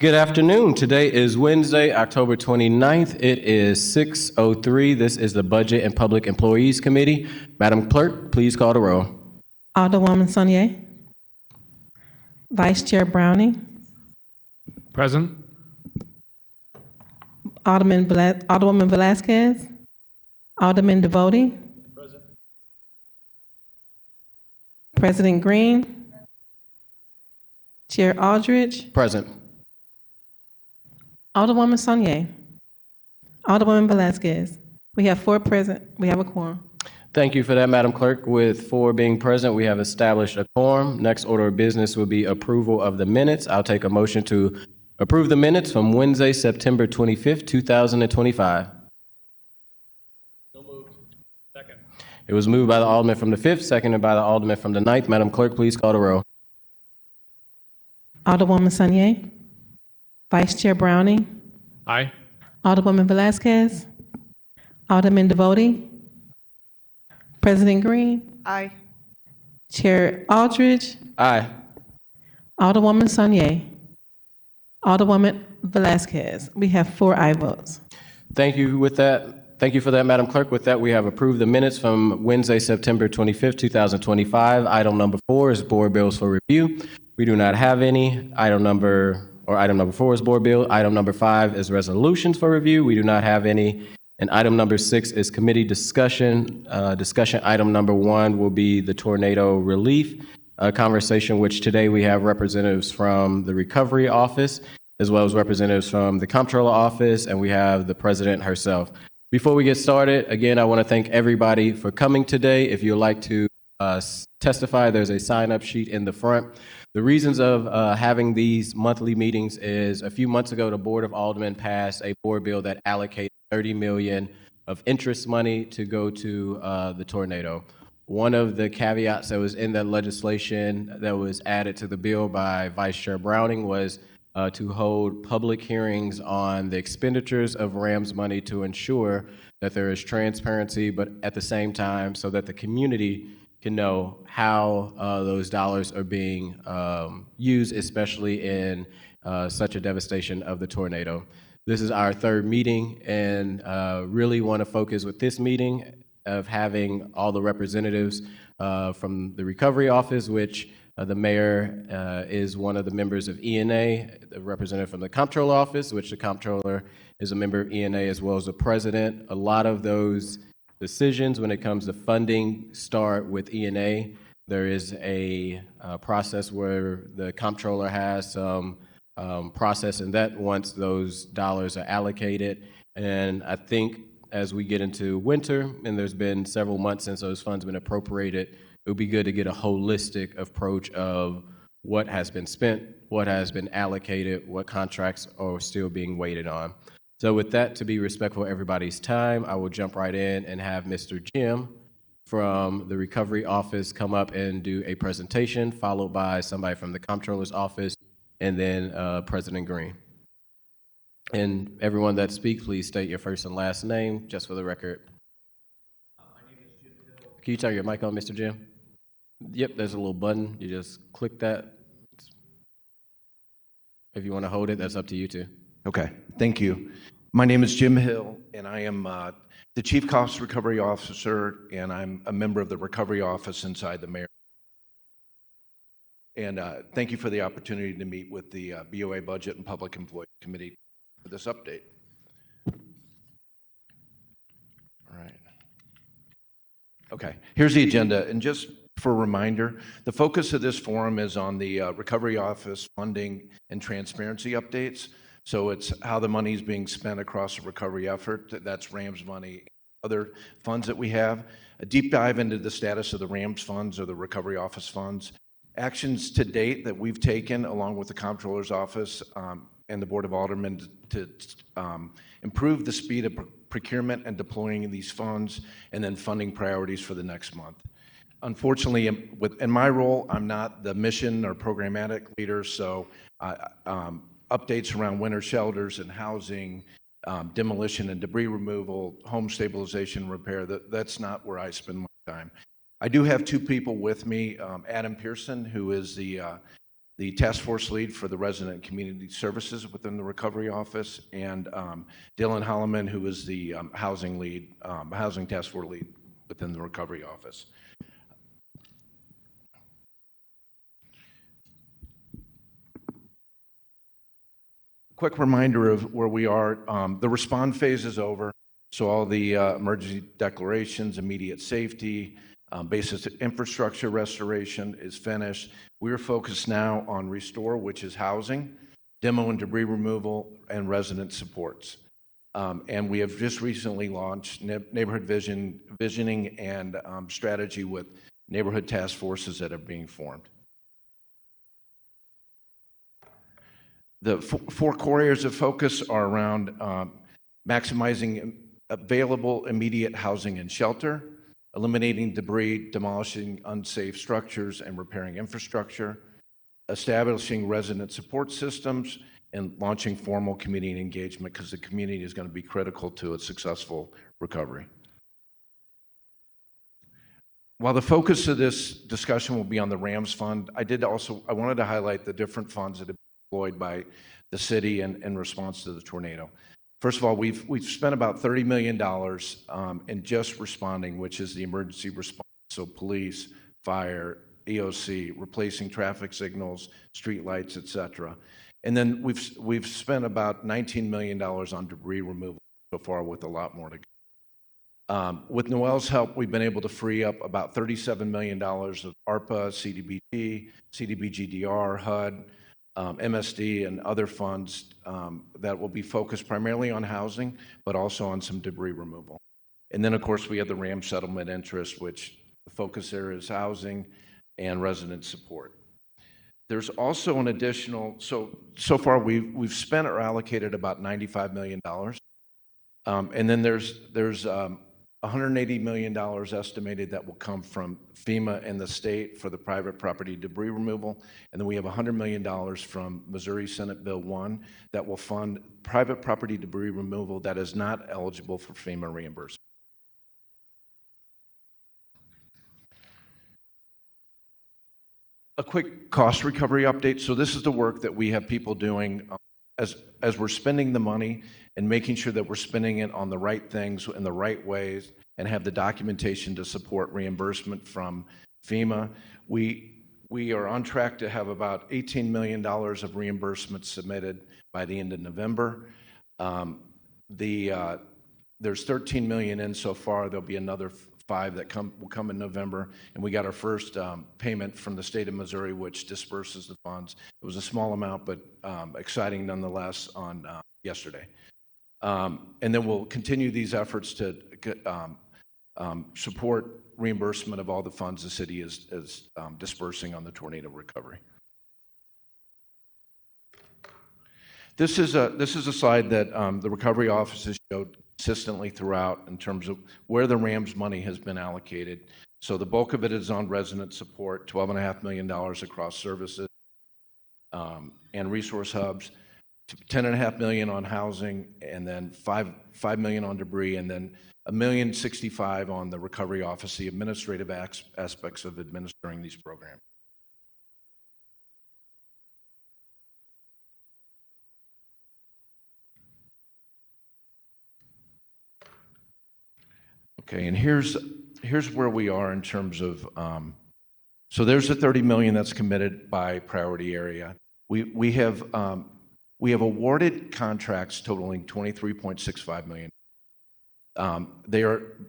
Good afternoon. Today is Wednesday, October 29th. It is 6:03. This is the Budget and Public Employees Committee. Madam Clerk, please call the roll. Alderwoman Saunier. Vice Chair Browning. Present. Alderwoman Velasquez. Alderman Devoti. Present. President Green. Chair Aldridge. Present. Alderwoman Saunier. Alderwoman Velasquez. We have 4 present. We have a quorum. Thank you for that, Madam Clerk. With 4 being present, we have established a quorum. Next order of business will be approval of the minutes. I'll take a motion to approve the minutes from Wednesday, September 25th, 2025. So moved. Second. It was moved by the Alderman from the 5th, seconded by the Alderman from the 9th. Madam Clerk, please call the roll. Alderwoman Saunier. Vice Chair Browning. Aye. Alderwoman Velasquez. Alderman Devoti. President Green. Aye. Chair Aldridge. Aye. Alderwoman Saunier. Alderwoman Velasquez. We have 4 aye votes. Thank you with that. Thank you for that, Madam Clerk. With that, we have approved the minutes from Wednesday, September 25th, 2025. Item number 4 is board bills for review. We do not have any. Item number 4 is board bill. Item number 5 is resolutions for review. We do not have any. And item number 6 is committee discussion. Item number 1 will be the tornado relief conversation, which today we have representatives from the Recovery Office, as well as representatives from the Comptroller Office, and we have the President herself. Before we get started, again, I want to thank everybody for coming today. If you'd like to testify, there's a sign-up sheet in the front. The reasons of having these monthly meetings is a few months ago, the Board of Aldermen passed a board bill that allocated $30 million of interest money to go to the tornado. One of the caveats that was in that legislation that was added to the bill by Vice Chair Browning was to hold public hearings on the expenditures of RAMS money to ensure that there is transparency, but at the same time so that the community can know how those dollars are being used, especially in such a devastation of the tornado. This is our 3rd meeting, and really want to focus with this meeting of having all the representatives from the Recovery Office, which the mayor is one of the members of ENA, the representative from the Comptroller Office, which the Comptroller is a member of ENA, as well as the President. A lot of those decisions when it comes to funding start with ENA. There is a process where the Comptroller has some process in that once those dollars are allocated. And I think as we get into winter, and there's been several months since those funds have been appropriated, it would be good to get a holistic approach of what has been spent, what has been allocated, what contracts are still being waited on. So with that, to be respectful of everybody's time, I will jump right in and have Mr. Jim from the Recovery Office come up and do a presentation, followed by somebody from the Comptroller's Office, and then President Green. And everyone that speaks, please state your first and last name, just for the record. My name is Jim Hill. Can you turn your mic on, Mr. Jim? Yep, there's a little button. You just click that. If you want to hold it, that's up to you too. Okay, thank you. My name is Jim Hill, and I am the Chief Cost Recovery Officer, and I'm a member of the Recovery Office inside the mayor. And thank you for the opportunity to meet with the BOA Budget and Public Employee Committee for this update. All right. Okay, here's the agenda, and just for a reminder, the focus of this forum is on the Recovery Office funding and transparency updates. So it's how the money is being spent across the recovery effort. That's RAMS money, other funds that we have. A deep dive into the status of the RAMS funds or the Recovery Office funds. Actions to date that we've taken along with the Comptroller's Office and the Board of Aldermen to improve the speed of procurement and deploying these funds, and then funding priorities for the next month. Unfortunately, in my role, I'm not the mission or programmatic leader, so updates around winter shelters and housing, demolition and debris removal, home stabilization repair, that's not where I spend my time. I do have 2 people with me, Adam Pearson, who is the the task force lead for the resident and community services within the recovery office, and Dylan Holloman, who is the housing lead, housing task force lead within the recovery office. Quick reminder of where we are. The respond phase is over, so all the emergency declarations, immediate safety, basic infrastructure restoration is finished. We're focused now on restore, which is housing, demo and debris removal, and resident supports. And we have just recently launched neighborhood visioning and strategy with neighborhood task forces that are being formed. The four core areas of focus are around maximizing available immediate housing and shelter, eliminating debris, demolishing unsafe structures, and repairing infrastructure, establishing resident support systems, and launching formal community engagement, because the community is going to be critical to a successful recovery. While the focus of this discussion will be on the RAMS fund, I wanted to highlight the different funds that have been deployed by the city in response to the tornado. First of all, we've spent about $30 million in just responding, which is the emergency response, so police, fire, EOC, replacing traffic signals, street lights, et cetera. And then we've spent about $19 million on debris removal so far, with a lot more to go. With Noel's help, we've been able to free up about $37 million of ARPA, CDBG, CDBG-DR, HUD, MSD, and other funds that will be focused primarily on housing, but also on some debris removal. And then, of course, we have the RAM settlement interest, which the focus there is housing and resident support. There's also an additional, so far we've spent or allocated about $95 million. And then there's $180 million estimated that will come from FEMA and the state for the private property debris removal. And then we have $100 million from Missouri Senate Bill 1 that will fund private property debris removal that is not eligible for FEMA reimbursement. A quick cost recovery update. So this is the work that we have people doing as we're spending the money, and making sure that we're spending it on the right things in the right ways, and have the documentation to support reimbursement from FEMA. We are on track to have about $18 million of reimbursement submitted by the end of November. There's $13 million in so far. There'll be another $5 that will come in November, and we got our first payment from the state of Missouri, which disperses the funds. It was a small amount, but exciting nonetheless on yesterday. And then we'll continue these efforts to support reimbursement of all the funds the city is dispersing on the tornado recovery. This is a slide that the recovery office has showed consistently throughout in terms of where the RAMS money has been allocated. So the bulk of it is on resident support, $12.5 million across services and resource hubs, $10.5 million on housing, and then $5 million on debris, and then $1.065 million on the recovery office, the administrative aspects of administering these programs. Okay, and here's where we are in terms of, so there's the $30 million that's committed by priority area. We have awarded contracts totaling $23.65 million.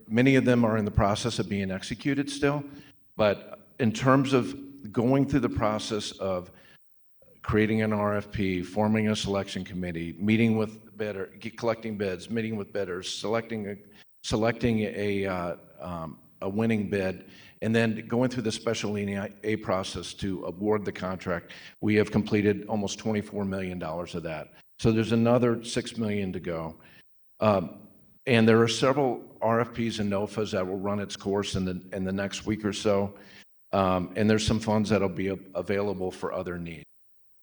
Many of them are in the process of being executed still, but in terms of going through the process of creating an RFP, forming a selection committee, meeting with bidder, collecting bids, meeting with bidders, selecting a winning bid, and then going through the special linear A process to award the contract, we have completed almost $24 million of that. So there's another $6 million to go. And there are several RFPs and NOFAs that will run its course in the next week or so. And there's some funds that'll be available for other needs.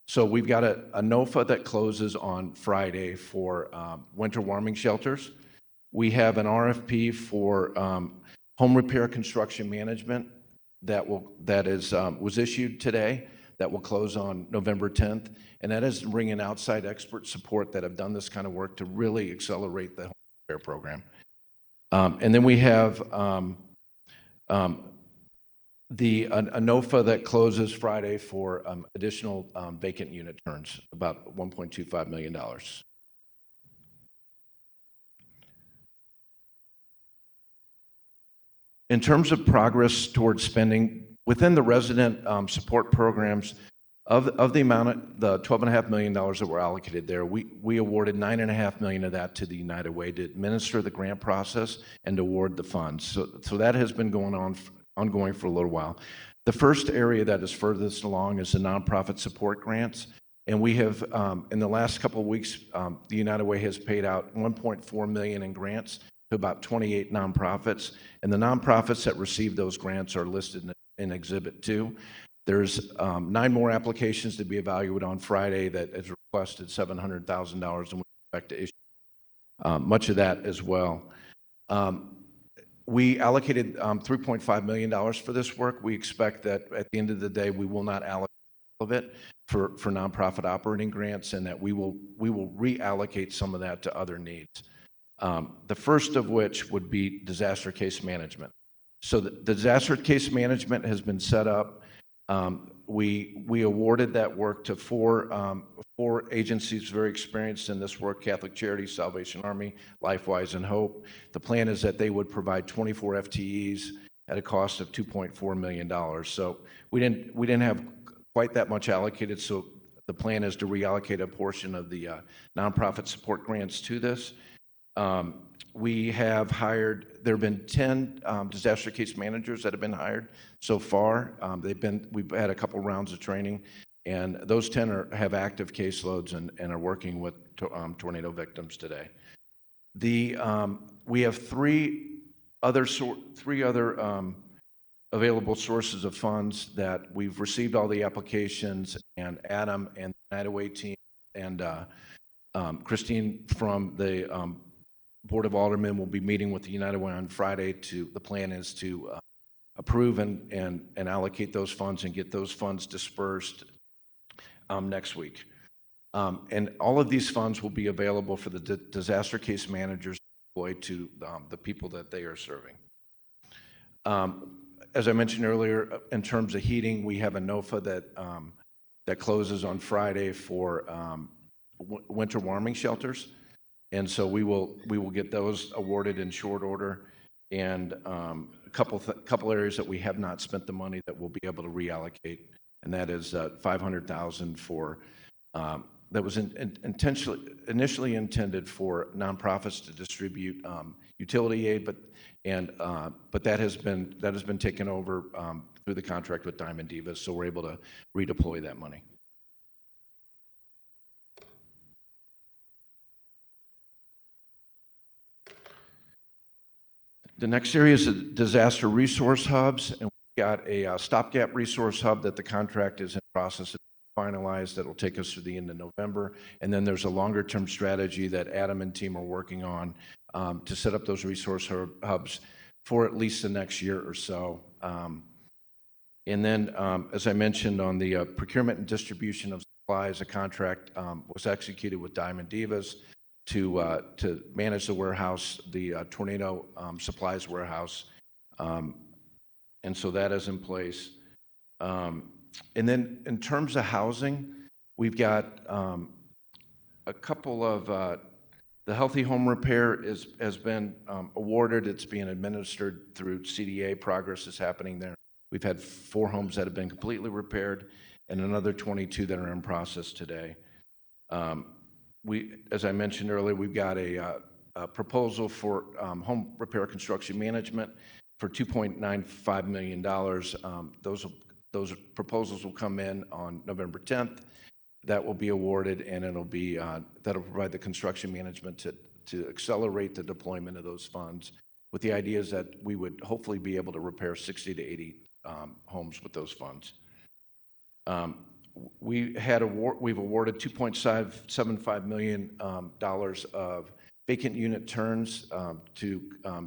So we've got a NOFA that closes on Friday for winter warming shelters. We have an RFP for home repair construction management that was issued today. that will close on November 10th, and that is bringing outside expert support that have done this kind of work to really accelerate the home repair program. And then we have the ANOFA that closes Friday for additional vacant unit turns, about $1.25 million. In terms of progress towards spending, within the resident support programs, of the amount, the $12.5 million that were allocated there, we awarded $9.5 million of that to the United Way to administer the grant process and award the funds. So that has been ongoing for a little while. The first area that is furthest along is the nonprofit support grants. And we have, in the last couple of weeks, the United Way has paid out $1.4 million in grants to about 28 nonprofits. And the nonprofits that received those grants are listed in Exhibit 2. There's 9 more applications to be evaluated on Friday that has requested $700,000, and we expect to issue much of that as well. We allocated $3.5 million for this work. We expect that at the end of the day, we will not allocate all of it for nonprofit operating grants, and that we will reallocate some of that to other needs. The first of which would be disaster case management. So the disaster case management has been set up. We awarded that work to four agencies very experienced in this work: Catholic Charities, Salvation Army, LifeWise, and Hope. The plan is that they would provide 24 FTEs at a cost of $2.4 million. So we didn't have quite that much allocated. So the plan is to reallocate a portion of the nonprofit support grants to this. We have hired, there have been 10 disaster case managers that have been hired so far. We've had a couple rounds of training, and those 10 have active caseloads and are working with tornado victims today. We have three other available sources of funds that we've received all the applications, and Adam and the United Way team and Christine from the Board of Aldermen will be meeting with the United Way on Friday. The plan is to approve and allocate those funds and get those funds dispersed next week. And all of these funds will be available for the disaster case managers deployed to the people that they are serving. As I mentioned earlier, in terms of heating, we have a NOFA that closes on Friday for winter warming shelters. And so we will get those awarded in short order, and a couple areas that we have not spent the money that we'll be able to reallocate, and that is $500,000 for that was initially intended for nonprofits to distribute utility aid, but that has been taken over through the contract with Diamond Divas, so we're able to redeploy that money. The next area is the disaster resource hubs, and we've got a stopgap resource hub that the contract is in process of finalized that will take us through the end of November. And then there's a longer-term strategy that Adam and team are working on to set up those resource hubs for at least the next year or so. And then, as I mentioned, on the procurement and distribution of supplies, a contract was executed with Diamond Divas to manage the warehouse, the tornado supplies warehouse, and so that is in place. And then in terms of housing, we've got a couple of the Healthy Home Repair has been awarded. It's being administered through CDA. Progress is happening there. We've had 4 homes that have been completely repaired and another 22 that are in process today. As I mentioned earlier, we've got a proposal for home repair construction management for $2.95 million. Those proposals will come in on November 10th. That will be awarded, and that'll provide the construction management to accelerate the deployment of those funds, with the idea is that we would hopefully be able to repair 60 to 80 homes with those funds. We've awarded $2.75 million of vacant unit turns to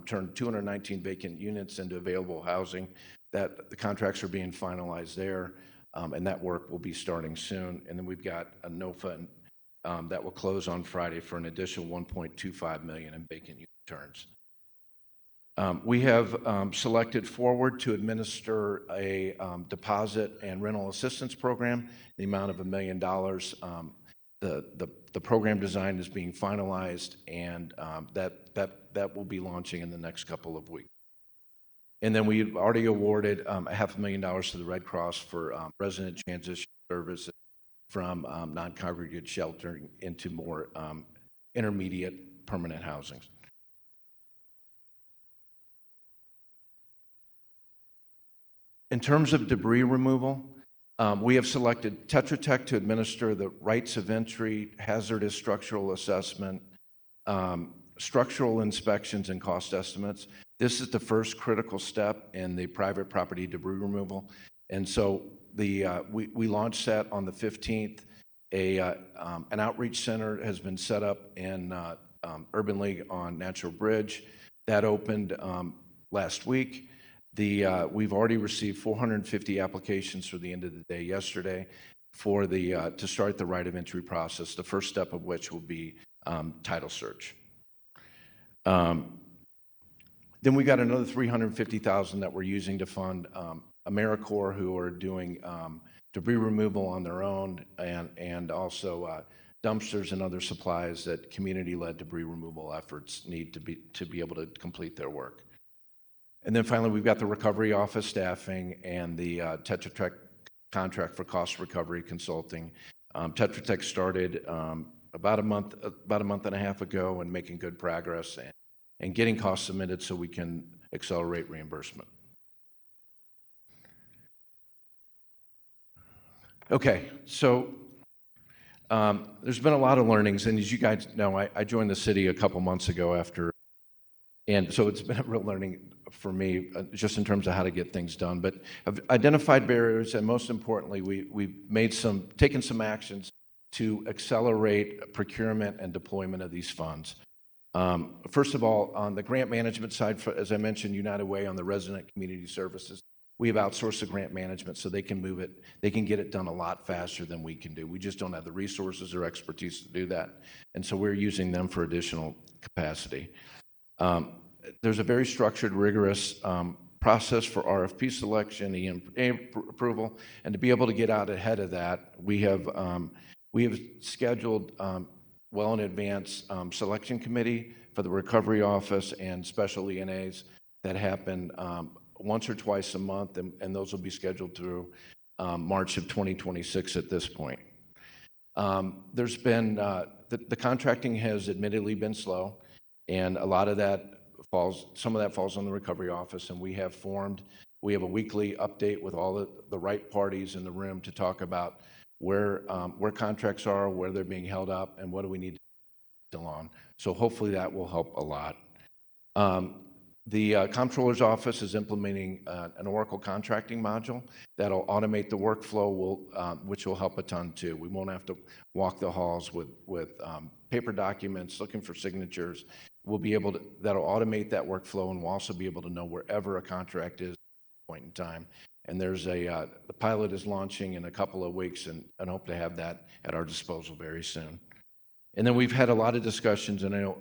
turn 219 vacant units into available housing. That the contracts are being finalized there. and that work will be starting soon. And then we've got a NOFA that will close on Friday for an additional $1.25 million in vacant unit turns. We have selected Forward to administer a deposit and rental assistance program, the amount of $1 million. The program design is being finalized, and that will be launching in the next couple of weeks. And then we've already awarded $500,000 to the Red Cross for resident transition services from non-congregate sheltering into more intermediate permanent housing. In terms of debris removal, we have selected Tetra Tech to administer the rights of entry, hazardous structural assessment, structural inspections, and cost estimates. This is the first critical step in the private property debris removal. And so we launched that on the 15th. An outreach center has been set up in Urban League on Natural Bridge. That opened last week. We've already received 450 applications for the end of the day yesterday for to start the right of entry process, the first step of which will be title search. Then we got another $350,000 that we're using to fund AmeriCorps, who are doing debris removal on their own, and also dumpsters and other supplies that community-led debris removal efforts need to be able to complete their work. And then finally, we've got the recovery office staffing and the Tetra Tech contract for cost recovery consulting. Tetra Tech started about a month and a half ago, and making good progress and getting costs submitted so we can accelerate reimbursement. Okay, so there's been a lot of learnings, and as you guys know, I joined the city a couple months ago and so it's been a real learning for me, just in terms of how to get things done. But I've identified barriers, and most importantly, we've taken some actions to accelerate procurement and deployment of these funds. First of all, on the grant management side, as I mentioned, United Way on the resident community services, we have outsourced the grant management so they can move it. They can get it done a lot faster than we can do. We just don't have the resources or expertise to do that. And so we're using them for additional capacity. There's a very structured, rigorous process for RFP selection, EMA approval, and to be able to get out ahead of that, we have scheduled well in advance selection committee for the recovery office and special ENAs that happen once or twice a month, and those will be scheduled through March of 2026 at this point. There's been, the contracting has admittedly been slow, and a lot of that some of that falls on the recovery office, and we have a weekly update with all the right parties in the room to talk about where contracts are, where they're being held up, and what do we need to do on. So hopefully that will help a lot. The Comptroller's Office is implementing an Oracle contracting module that'll automate the workflow, which will help a ton too. We won't have to walk the halls with paper documents, looking for signatures. We'll be able to, that'll automate that workflow, and we'll also be able to know wherever a contract is at a point in time. And there's the pilot is launching in a couple of weeks, and hope to have that at our disposal very soon. And then we've had a lot of discussions, and I know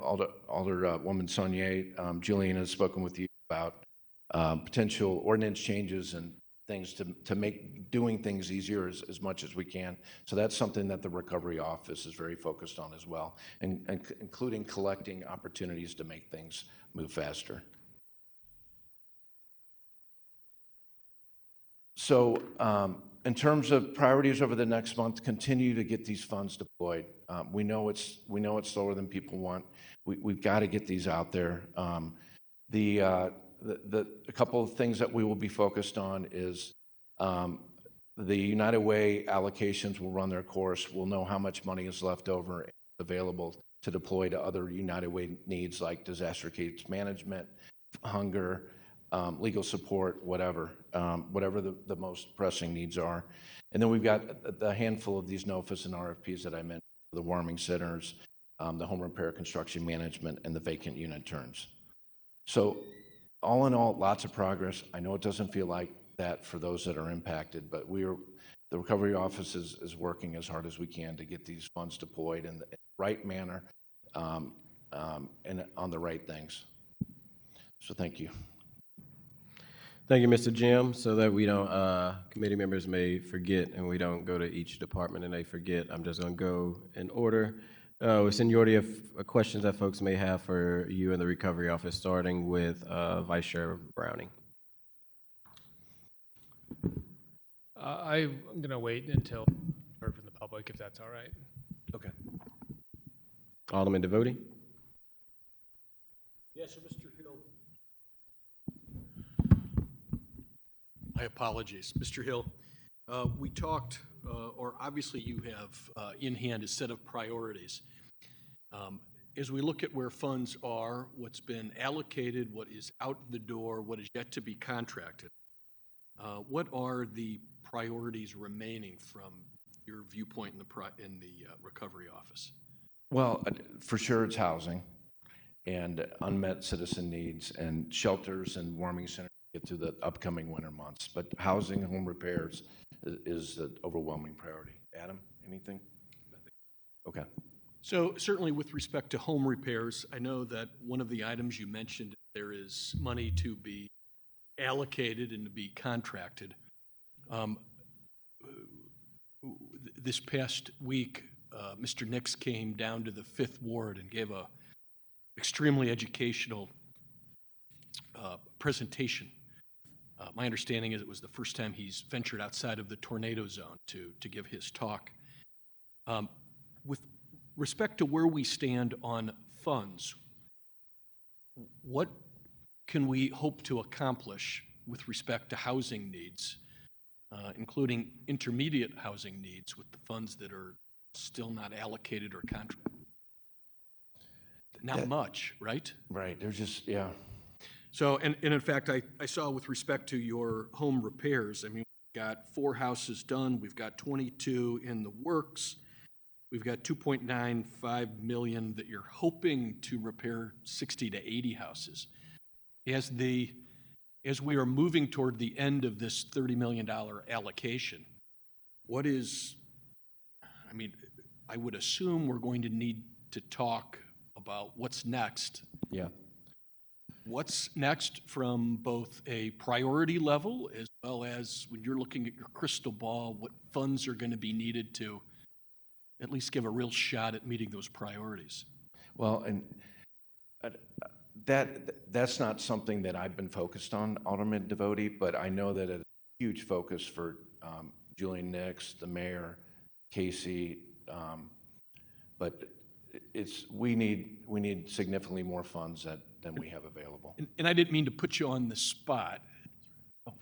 Alderwoman Saunier, Julian has spoken with you about potential ordinance changes and things to make doing things easier as much as we can. So that's something that the recovery office is very focused on as well, and including collecting opportunities to make things move faster. So in terms of priorities over the next month, continue to get these funds deployed. We know it's slower than people want. We've got to get these out there. A couple of things that we will be focused on is the United Way allocations will run their course. We'll know how much money is left over and available to deploy to other United Way needs like disaster case management, hunger, legal support, whatever the most pressing needs are. And then we've got a handful of these NOFAs and RFPs that I mentioned, the warming centers, the home repair construction management, and the vacant unit turns. So all in all, lots of progress. I know it doesn't feel like that for those that are impacted. But the Recovery Office is working as hard as we can to get these funds deployed in the right manner and on the right things. So thank you. Thank you, Mr. Jim. So that we don't, committee members may forget and we don't go to each department and they forget, I'm just going to go in order. With seniority of questions that folks may have for you in the Recovery Office, starting with Vice Chair Browning. I'm going to wait until heard from the public, if that's all right. Okay. Alderman Devotie. Yes, so Mr. Hill. My apologies. Mr. Hill, we talked, or obviously you have in hand a set of priorities. As we look at where funds are, what's been allocated, what is out the door, what is yet to be contracted, what are the priorities remaining from your viewpoint in the Recovery Office? Well, for sure it's housing and unmet citizen needs and shelters and warming centers to get through the upcoming winter months. But housing and home repairs is the overwhelming priority. Adam, anything? Okay. So certainly with respect to home repairs, I know that one of the items you mentioned, there is money to be allocated and to be contracted. This past week, Mr. Nix came down to the 5th Ward and gave a extremely educational presentation. My understanding is it was the first time he's ventured outside of the tornado zone to give his talk. With respect to where we stand on funds, what can we hope to accomplish with respect to housing needs, including intermediate housing needs with the funds that are still not allocated or contracted? Not much, right? Right. There's just, yeah. So, and in fact, I saw with respect to your home repairs, I mean, we've got 4 houses done, we've got 22 in the works, we've got 2.95 million that you're hoping to repair 60 to 80 houses. As we are moving toward the end of this $30 million allocation, what is, I mean, I would assume we're going to need to talk about what's next. Yeah. What's next from both a priority level as well as when you're looking at your crystal ball, what funds are going to be needed to at least give a real shot at meeting those priorities? Well, and that's not something that I've been focused on, Alderman Devotie, but I know that it's a huge focus for Julian Nix, the mayor, Casey, but we need significantly more funds than we have available. And I didn't mean to put you on the spot. Come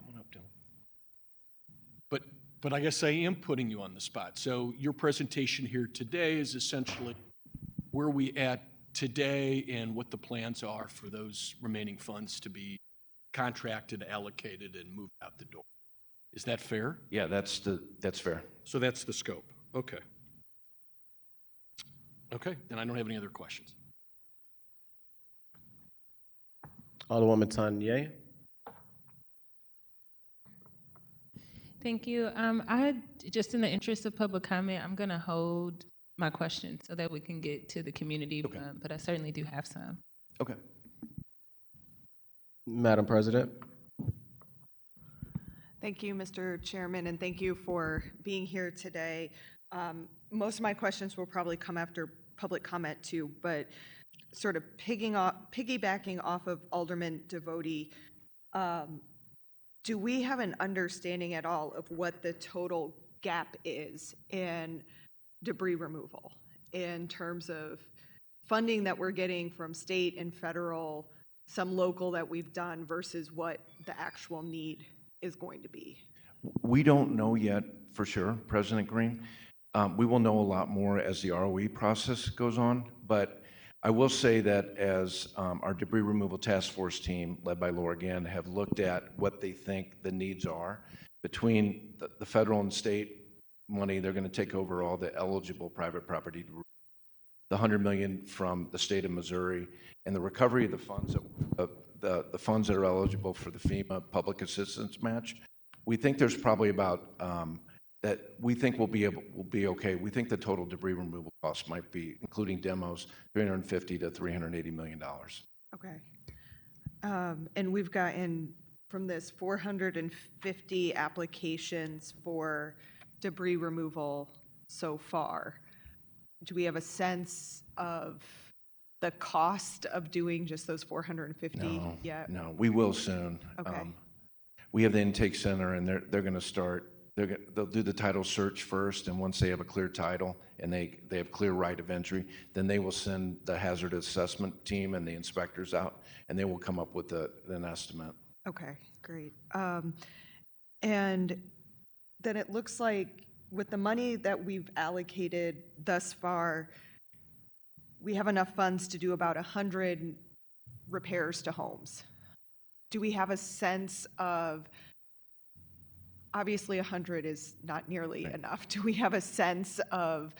on up, Dylan. But I guess I am putting you on the spot. So your presentation here today is essentially where we at today and what the plans are for those remaining funds to be contracted, allocated, and moved out the door. Is that fair? Yeah, that's fair. So that's the scope. Okay. Okay, then I don't have any other questions. Alderwoman Tanya. Thank you. Just in the interest of public comment, I'm going to hold my questions so that we can get to the community, Okay. but I certainly do have some. Okay. Madam President. Thank you, Mr. Chairman, and thank you for being here today. Most of my questions will probably come after public comment too, but sort of piggybacking off of Alderman Devotie, do we have an understanding at all of what the total gap is in debris removal in terms of funding that we're getting from state and federal, some local that we've done versus what the actual need is going to be? We don't know yet for sure, President Green. We will know a lot more as the ROE process goes on, but I will say that as our debris removal task force team, led by Laura Gann, have looked at what they think the needs are between the federal and state money, they're going to take over all the eligible private property, the $100 million from the state of Missouri, and the recovery of the funds the funds that are eligible for the FEMA public assistance match. We think there's probably about, that we think we'll be okay. We think the total debris removal cost might be, including demos, $350 to $380 million. Okay. And we've gotten from this 450 applications for debris removal so far. Do we have a sense of the cost of doing just those 450 yet? No, we will soon. Okay. We have the intake center, and they're going to start. They'll do the title search first, and once they have a clear title and they have clear right of entry, then they will send the hazard assessment team and the inspectors out, and they will come up with an estimate. Okay, great. And then it looks like with the money that we've allocated thus far, we have enough funds to do about 100 repairs to homes. Do we have a sense of, obviously 100 is not nearly enough. Do we have a sense of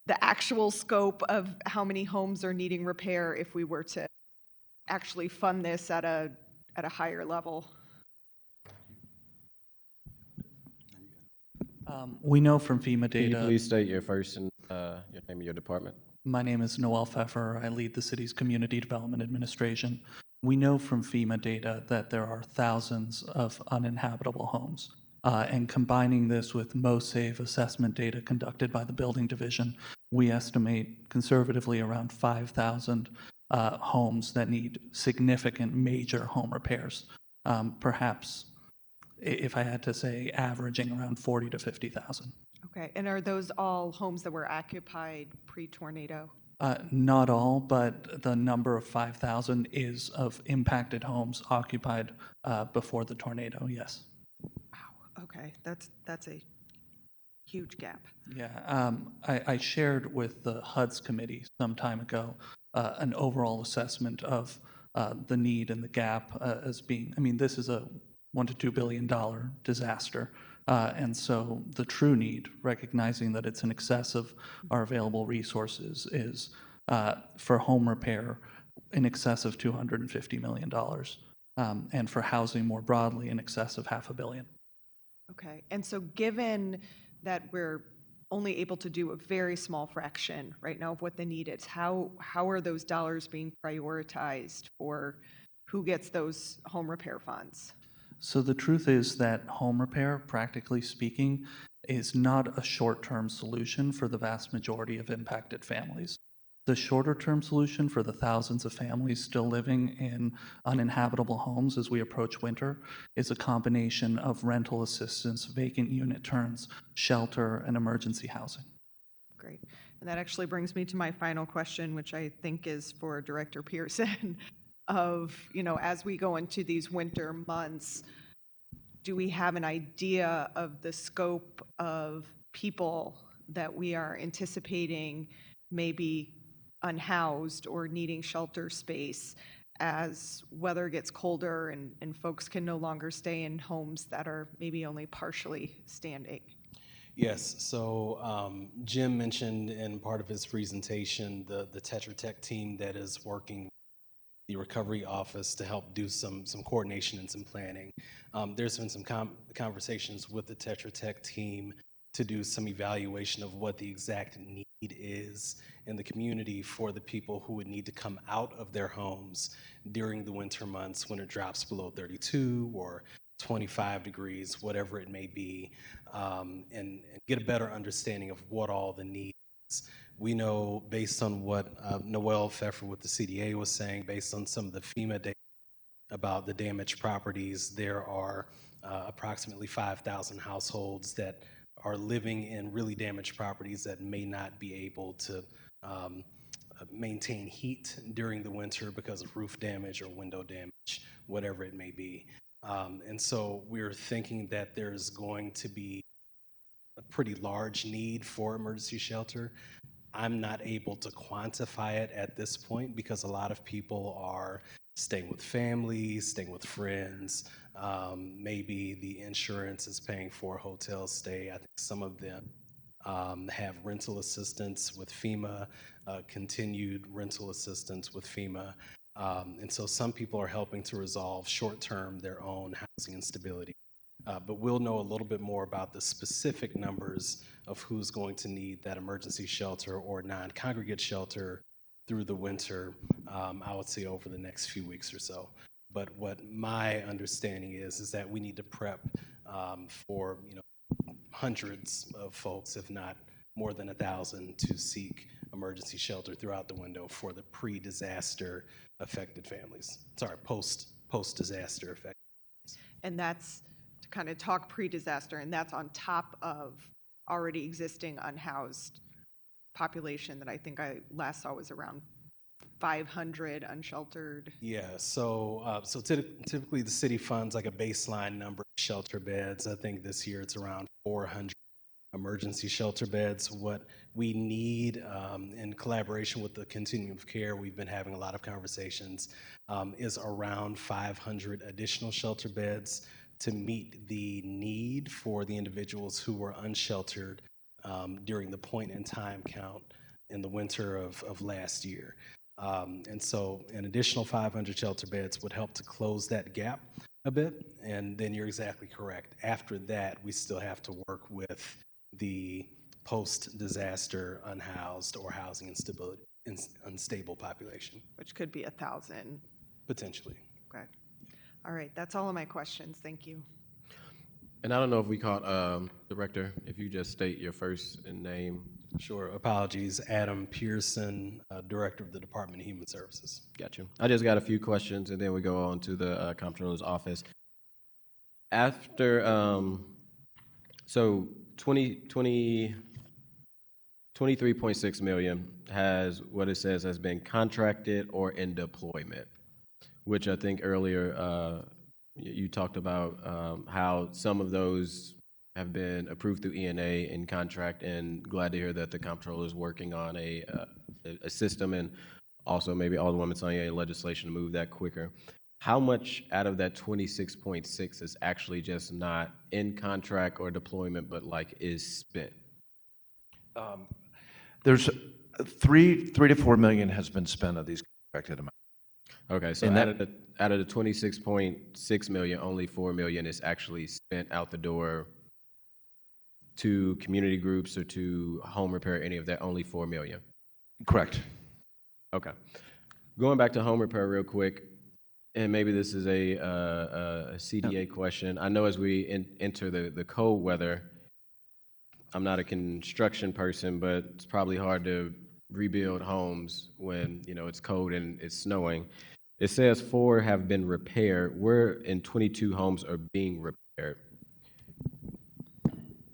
the actual scope of how many homes are needing repair if we were to actually fund this at a higher level? We know from FEMA Can you data. please state your first and your name of your department? My name is Noel Pfeffer. I lead the city's Community Development Administration. We know from FEMA data that there are thousands of uninhabitable homes. And combining this with MoSafe assessment data conducted by the Building Division, we estimate conservatively around 5,000 homes that need significant major home repairs. Perhaps, if I had to say, averaging around 40 to 50,000. Okay, and are those all homes that were occupied pre-tornado? Not all, but the number of 5,000 is of impacted homes occupied before the tornado, yes. Wow, okay, that's a huge gap. Yeah, I shared with the HUD's committee some time ago an overall assessment of the need and the gap as being, I mean, this is a $1 to $2 billion disaster. And so the true need, recognizing that it's in excess of our available resources, is for home repair in excess of $250 million, and for housing more broadly in excess of $500 million. Okay, and so given that we're only able to do a very small fraction right now of what the need is, how are those dollars being prioritized for who gets those home repair funds? So the truth is that home repair, practically speaking, is not a short-term solution for the vast majority of impacted families. The shorter-term solution for the thousands of families still living in uninhabitable homes as we approach winter is a combination of rental assistance, vacant unit turns, shelter, and emergency housing. Great. And that actually brings me to my final question, which I think is for Director Pearson. Of, as we go into these winter months, do we have an idea of the scope of people that we are anticipating maybe unhoused or needing shelter space as weather gets colder and folks can no longer stay in homes that are maybe only partially standing? Yes, so Jim mentioned in part of his presentation the Tetra Tech team that is working the recovery office to help do some coordination and some planning. There's been some conversations with the Tetra Tech team to do some evaluation of what the exact need is in the community for the people who would need to come out of their homes during the winter months when it drops below 32 or 25 degrees, whatever it may be, and get a better understanding of what all the needs. We know, based on what Noel Pfeffer with the CDA was saying, based on some of the FEMA data about the damaged properties, there are approximately 5,000 households that are living in really damaged properties that may not be able to maintain heat during the winter because of roof damage or window damage, whatever it may be. And so we're thinking that there's going to be a pretty large need for emergency shelter. I'm not able to quantify it at this point because a lot of people are staying with families, staying with friends. Maybe the insurance is paying for a hotel stay. I think some of them have rental assistance with FEMA, continued rental assistance with FEMA. And so some people are helping to resolve short-term their own housing instability. But we'll know a little bit more about the specific numbers of who's going to need that emergency shelter or non-congregate shelter through the winter, I would say over the next few weeks or so. But what my understanding is that we need to prep for hundreds of folks, if not more than 1,000, to seek emergency shelter throughout the window for the pre-disaster affected families. Sorry, post-disaster affected. And that's to kind of talk pre-disaster, and that's on top of already existing unhoused population that I think I last saw was around 500 unsheltered. Yeah, so typically the city funds like a baseline number of shelter beds. I think this year it's around 400 emergency shelter beds. What we need in collaboration with the continuum of care, we've been having a lot of conversations, is around 500 additional shelter beds to meet the need for the individuals who were unsheltered during the point in time count in the winter of last year. And so an additional 500 shelter beds would help to close that gap a bit. And then you're exactly correct. After that, we still have to work with the post-disaster unhoused or housing instability, unstable population. Which could be 1,000. Potentially. Okay. All right, that's all of my questions. Thank you. And I don't know if we caught, Director, if you just state your first and name. Sure, apologies. Adam Pearson, Director of the Department of Human Services. Got you. I just got a few questions, and then we go on to the Comptroller's office. After, so 23.6 million has what it says has been contracted or in deployment, which I think earlier you talked about how some of those have been approved through ENA in contract, and glad to hear that the Comptroller is working on a system, and also maybe Alderwoman Sonia legislation to move that quicker. How much out of that 26.6 is actually just not in contract or deployment, but like is spent? There's 3 to 4 million has been spent of these contracted amounts. Okay, so And out of the 26.6 million, only 4 million is actually spent out the door to community groups or to home repair, any of that, only 4 million? Correct. Okay. Going back to home repair real quick, and maybe this is a CDA question. I know as we enter the cold weather, I'm not a construction person, but it's probably hard to rebuild homes when, it's cold and it's snowing. It says 4 have been repaired. Where in 22 homes are being repaired?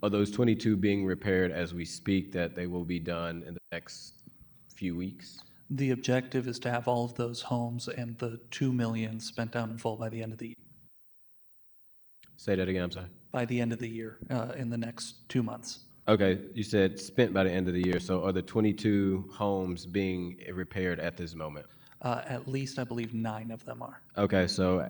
Are those 22 being repaired as we speak, that they will be done in the next few weeks? The objective is to have all of those homes and the 2 million spent down in full by the end of the year. Say that again, I'm sorry. By the end of the year, in the next 2 months. Okay, you said spent by the end of the year, so are the 22 homes being repaired at this moment? At least I believe 9 of them are. Okay, so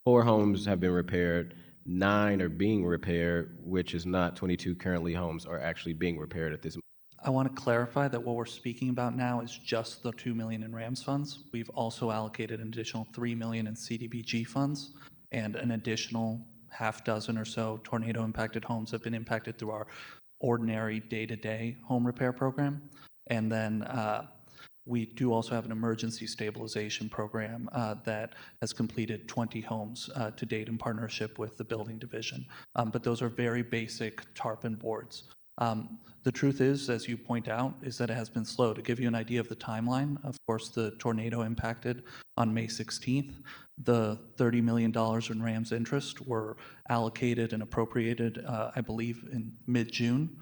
4 homes have been repaired, 9 are being repaired, which is not 22 currently homes are actually being repaired at this moment. I want to clarify that what we're speaking about now is just the 2 million in RAMS funds. We've also allocated an additional 3 million in CDBG funds, and an additional half dozen or so tornado impacted homes have been impacted through our ordinary day-to-day home repair program. And then we do also have an emergency stabilization program that has completed 20 homes to date in partnership with the building division. But those are very basic tarpon boards. The truth is, as you point out, is that it has been slow. To give you an idea of the timeline, of course, the tornado impacted on May 16th. The $30 million in RAMS interest were allocated and appropriated, I believe, in mid-June.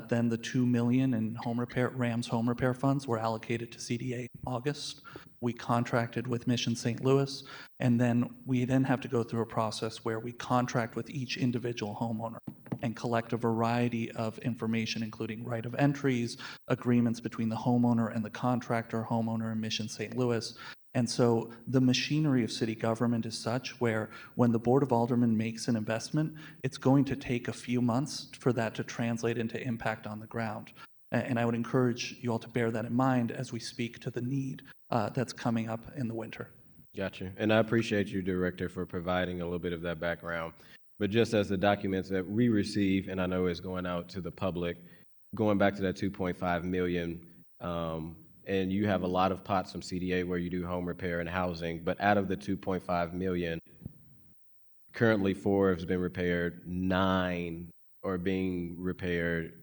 Then the 2 million in RAMS home repair funds were allocated to CDA in August. We contracted with Mission St. Louis, and then we have to go through a process where we contract with each individual homeowner and collect a variety of information, including right of entries, agreements between the homeowner and the contractor, homeowner and Mission St. Louis. And so the machinery of city government is such where when the Board of Aldermen makes an investment, it's going to take a few months for that to translate into impact on the ground. And I would encourage you all to bear that in mind as we speak to the need that's coming up in the winter. Gotcha. And I appreciate you, Director, for providing a little bit of that background. But just as the documents that we receive, and I know is going out to the public, going back to that 2.5 million, and you have a lot of pots from CDA where you do home repair and housing, but out of the 2.5 million, currently 4 has been repaired, 9 are being repaired,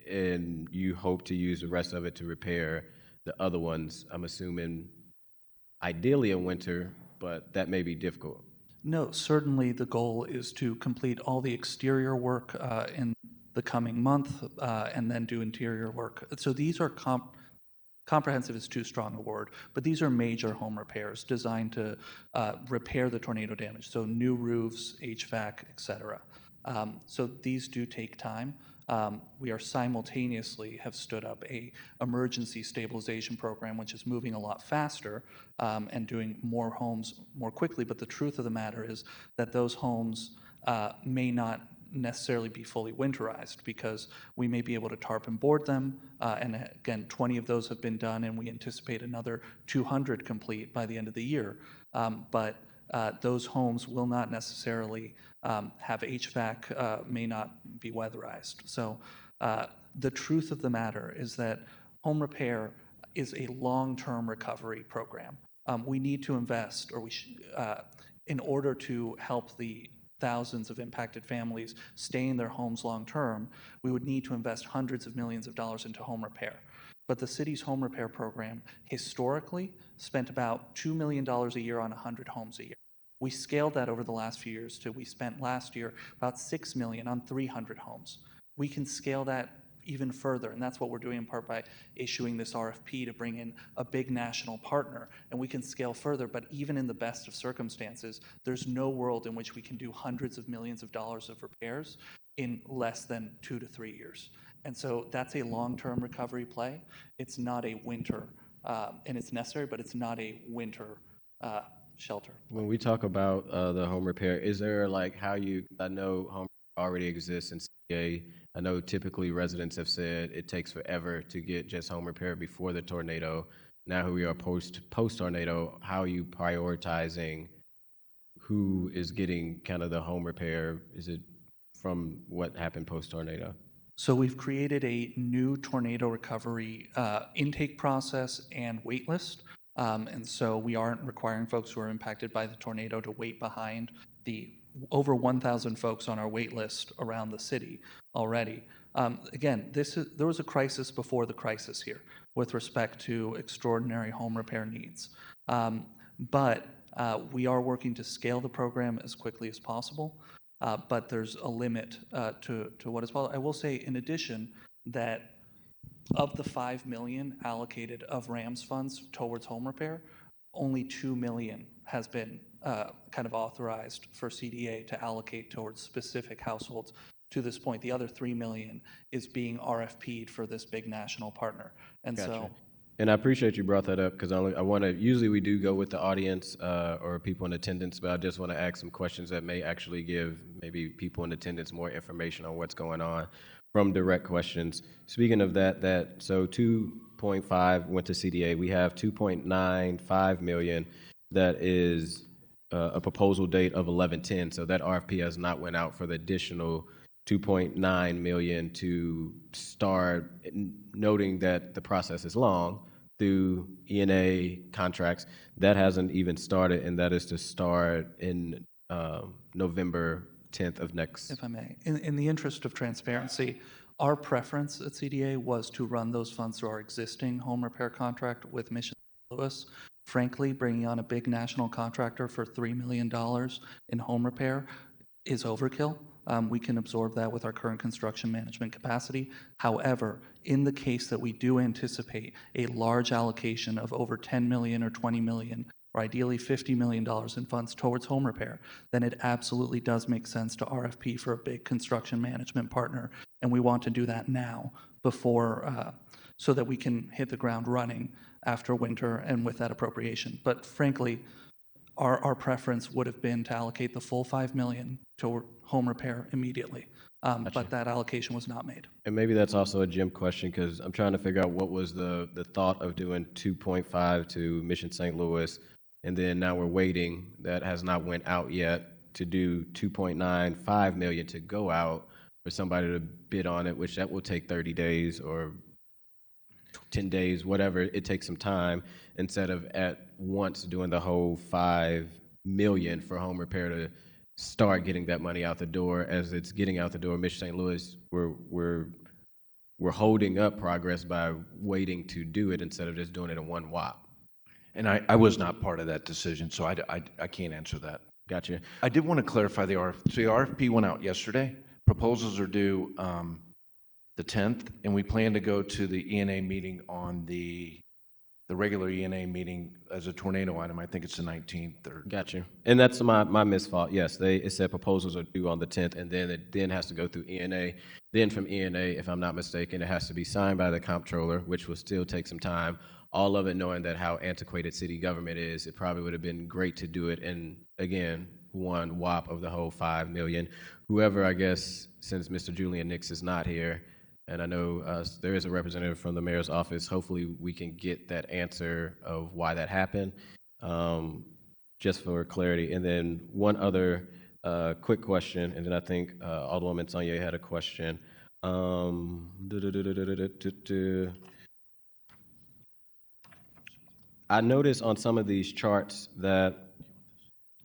and you hope to use the rest of it to repair the other ones, I'm assuming, ideally in winter, but that may be difficult. No, certainly the goal is to complete all the exterior work in the coming month and then do interior work. So these are comprehensive is too strong a word, but these are major home repairs designed to repair the tornado damage. So new roofs, HVAC, et cetera. So these do take time. We are simultaneously have stood up a emergency stabilization program, which is moving a lot faster and doing more homes more quickly. But the truth of the matter is that those homes may not necessarily be fully winterized because we may be able to tarp and board them. And again, 20 of those have been done, and we anticipate another 200 complete by the end of the year. But those homes will not necessarily have HVAC, may not be weatherized. So the truth of the matter is that home repair is a long-term recovery program. We need to invest, or in order to help the thousands of impacted families stay in their homes long-term, we would need to invest hundreds of millions of dollars into home repair. But the city's home repair program historically spent about $2 million a year on 100 homes a year. We scaled that over the last few years to, we spent last year about $6 million on 300 homes. We can scale that even further, and that's what we're doing in part by issuing this RFP to bring in a big national partner, and we can scale further. But even in the best of circumstances, there's no world in which we can do hundreds of millions of dollars of repairs in less than 2 to 3 years. And so that's a long-term recovery play. It's not a winter, and it's necessary, but it's not a winter shelter. When we talk about the home repair, is there like how you, I know home already exists in CA. I know typically residents have said it takes forever to get just home repair before the tornado. Now we are post-tornado, how are you prioritizing who is getting kind of the home repair? Is it from what happened post-tornado? So we've created a new tornado recovery intake process and wait list. And so we aren't requiring folks who are impacted by the tornado to wait behind the over 1,000 folks on our wait list around the city already. Again, there was a crisis before the crisis here with respect to extraordinary home repair needs. But we are working to scale the program as quickly as possible. But there's a limit to what is possible. I will say, in addition, that of the $5 million allocated of RAMS funds towards home repair, only $2 million has been kind of authorized for CDA to allocate towards specific households to this point. The other $3 million is being RFP'd for this big national partner. And Gotcha. so, and I appreciate you brought that up because I want to, usually we do go with the audience or people in attendance, but I just want to ask some questions that may actually give maybe people in attendance more information on what's going on from direct questions. Speaking of that, so 2.5 went to CDA. We have 2.95 million that is a proposal date of 11/10. So that RFP has not went out for the additional 2.9 million to start, noting that the process is long through ENA contracts. That hasn't even started, and that is to start in November 10th of next. if I may, in the interest of transparency, our preference at CDA was to run those funds through our existing home repair contract with Mission St. Louis. Frankly, bringing on a big national contractor for $3 million in home repair is overkill. We can absorb that with our current construction management capacity. However, in the case that we do anticipate a large allocation of over 10 million or 20 million, or ideally $50 million in funds towards home repair, then it absolutely does make sense to RFP for a big construction management partner. And we want to do that now before, so that we can hit the ground running after winter and with that appropriation. But frankly, our preference would have been to allocate the full $5 million to home repair immediately. But that allocation was not made. And maybe that's also a Jim question, because I'm trying to figure out what was the thought of doing 2.5 to Mission St. Louis and then now we're waiting, that has not went out yet, to do 2.95 million to go out for somebody to bid on it, which that will take 30 days or 10 days, whatever, it takes some time, instead of at once doing the whole 5 million for home repair to start getting that money out the door. As it's getting out the door, Mission St. Louis, we're holding up progress by waiting to do it instead of just doing it in one whop. And I was not part of that decision, so I can't answer that. Gotcha. I did want to clarify the RFP. So the RFP went out yesterday. Proposals are due the 10th, and we plan to go to the ENA meeting on the regular ENA meeting as a tornado item. I think it's the 19th. Or Gotcha. And that's my misfault. Yes, it said proposals are due on the 10th, and then it then has to go through ENA. Then from ENA, if I'm not mistaken, it has to be signed by the comptroller, which will still take some time. All of it knowing that how antiquated city government is, it probably would have been great to do it in, again, one whop of the whole 5 million. Whoever, I guess, since Mr. Julian Nix is not here, and I know there is a representative from the mayor's office, hopefully we can get that answer of why that happened, just for clarity. And then one other quick question, and then I think Alderwoman Sonia had a question. I noticed on some of these charts that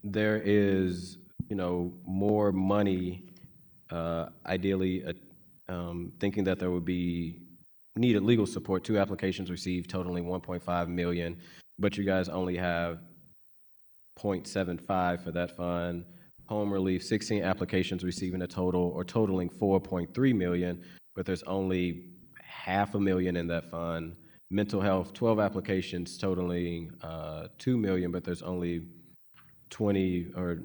there is, more money, ideally, thinking that there would be needed legal support. 2 applications received totaling 1.5 million, but you guys only have 0.75 for that fund. Home relief, 16 applications receiving a total or totaling 4.3 million, but there's only $500,000 in that fund. Mental health, 12 applications totaling 2 million, but there's only 20 or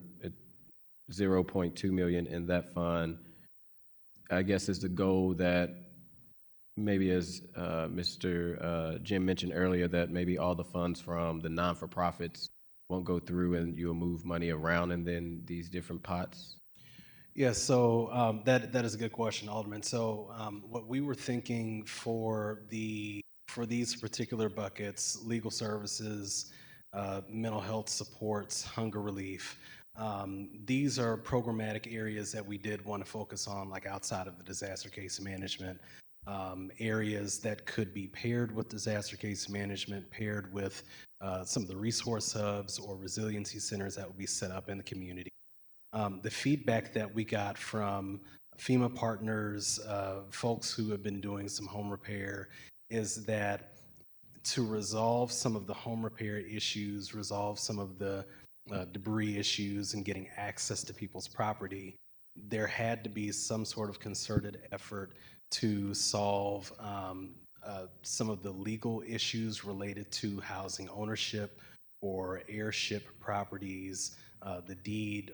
0.2 million in that fund. I guess is the goal that maybe, as Mr. Jim mentioned earlier, that maybe all the funds from the non-for-profits won't go through and you'll move money around and then these different pots? Yes, so that is a good question, Alderman. So what we were thinking for these particular buckets, legal services, mental health supports, hunger relief, these are programmatic areas that we did want to focus on, like outside of the disaster case management, areas that could be paired with disaster case management, paired with some of the resource hubs or resiliency centers that will be set up in the community. The feedback that we got from FEMA partners, folks who have been doing some home repair, is that to resolve some of the home repair issues, resolve some of the debris issues and getting access to people's property, there had to be some sort of concerted effort to solve some of the legal issues related to housing ownership or heirship properties, the deed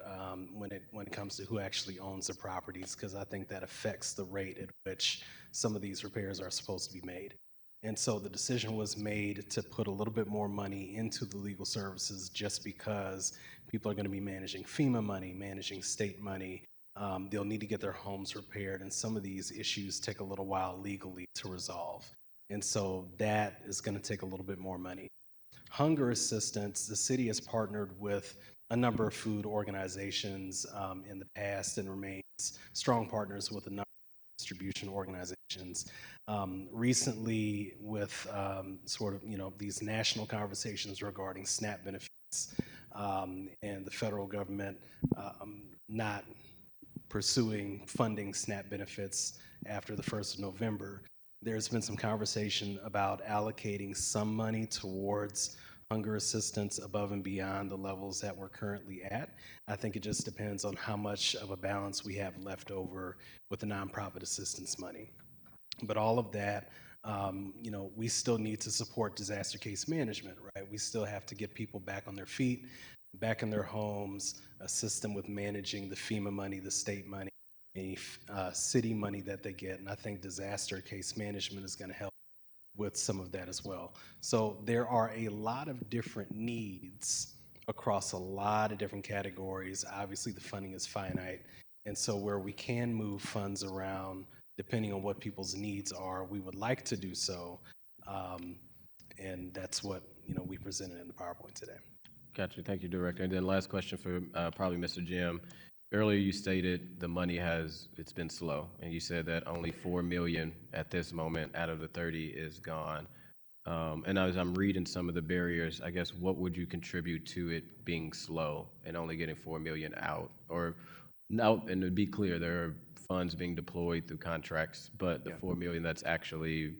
when it comes to who actually owns the properties, because I think that affects the rate at which some of these repairs are supposed to be made. And so the decision was made to put a little bit more money into the legal services, just because people are going to be managing FEMA money, managing state money. They'll need to get their homes repaired, and some of these issues take a little while legally to resolve. And so that is going to take a little bit more money. Hunger assistance, the city has partnered with a number of food organizations in the past and remains strong partners with a number of distribution organizations. Recently, with sort of these national conversations regarding SNAP benefits and the federal government not pursuing funding SNAP benefits after the 1st of November, there's been some conversation about allocating some money towards hunger assistance above and beyond the levels that we're currently at. I think it just depends on how much of a balance we have left over with the nonprofit assistance money. But all of that, we still need to support disaster case management, right? We still have to get people back on their feet, back in their homes, assist them with managing the FEMA money, the state money, any city money that they get. And I think disaster case management is going to help with some of that as well. So there are a lot of different needs across a lot of different categories. Obviously, the funding is finite. And so where we can move funds around, depending on what people's needs are, we would like to do so. And that's what we presented in the PowerPoint today. Gotcha. Thank you, Director. And then last question for probably Mr. Jim. Earlier, you stated the money it's been slow, and you said that only 4 million at this moment out of the 30 is gone. And as I'm reading some of the barriers, I guess what would you contribute to it being slow and only getting 4 million out? Or now, and to be clear, there are funds being deployed through contracts, but the 4 million that's actually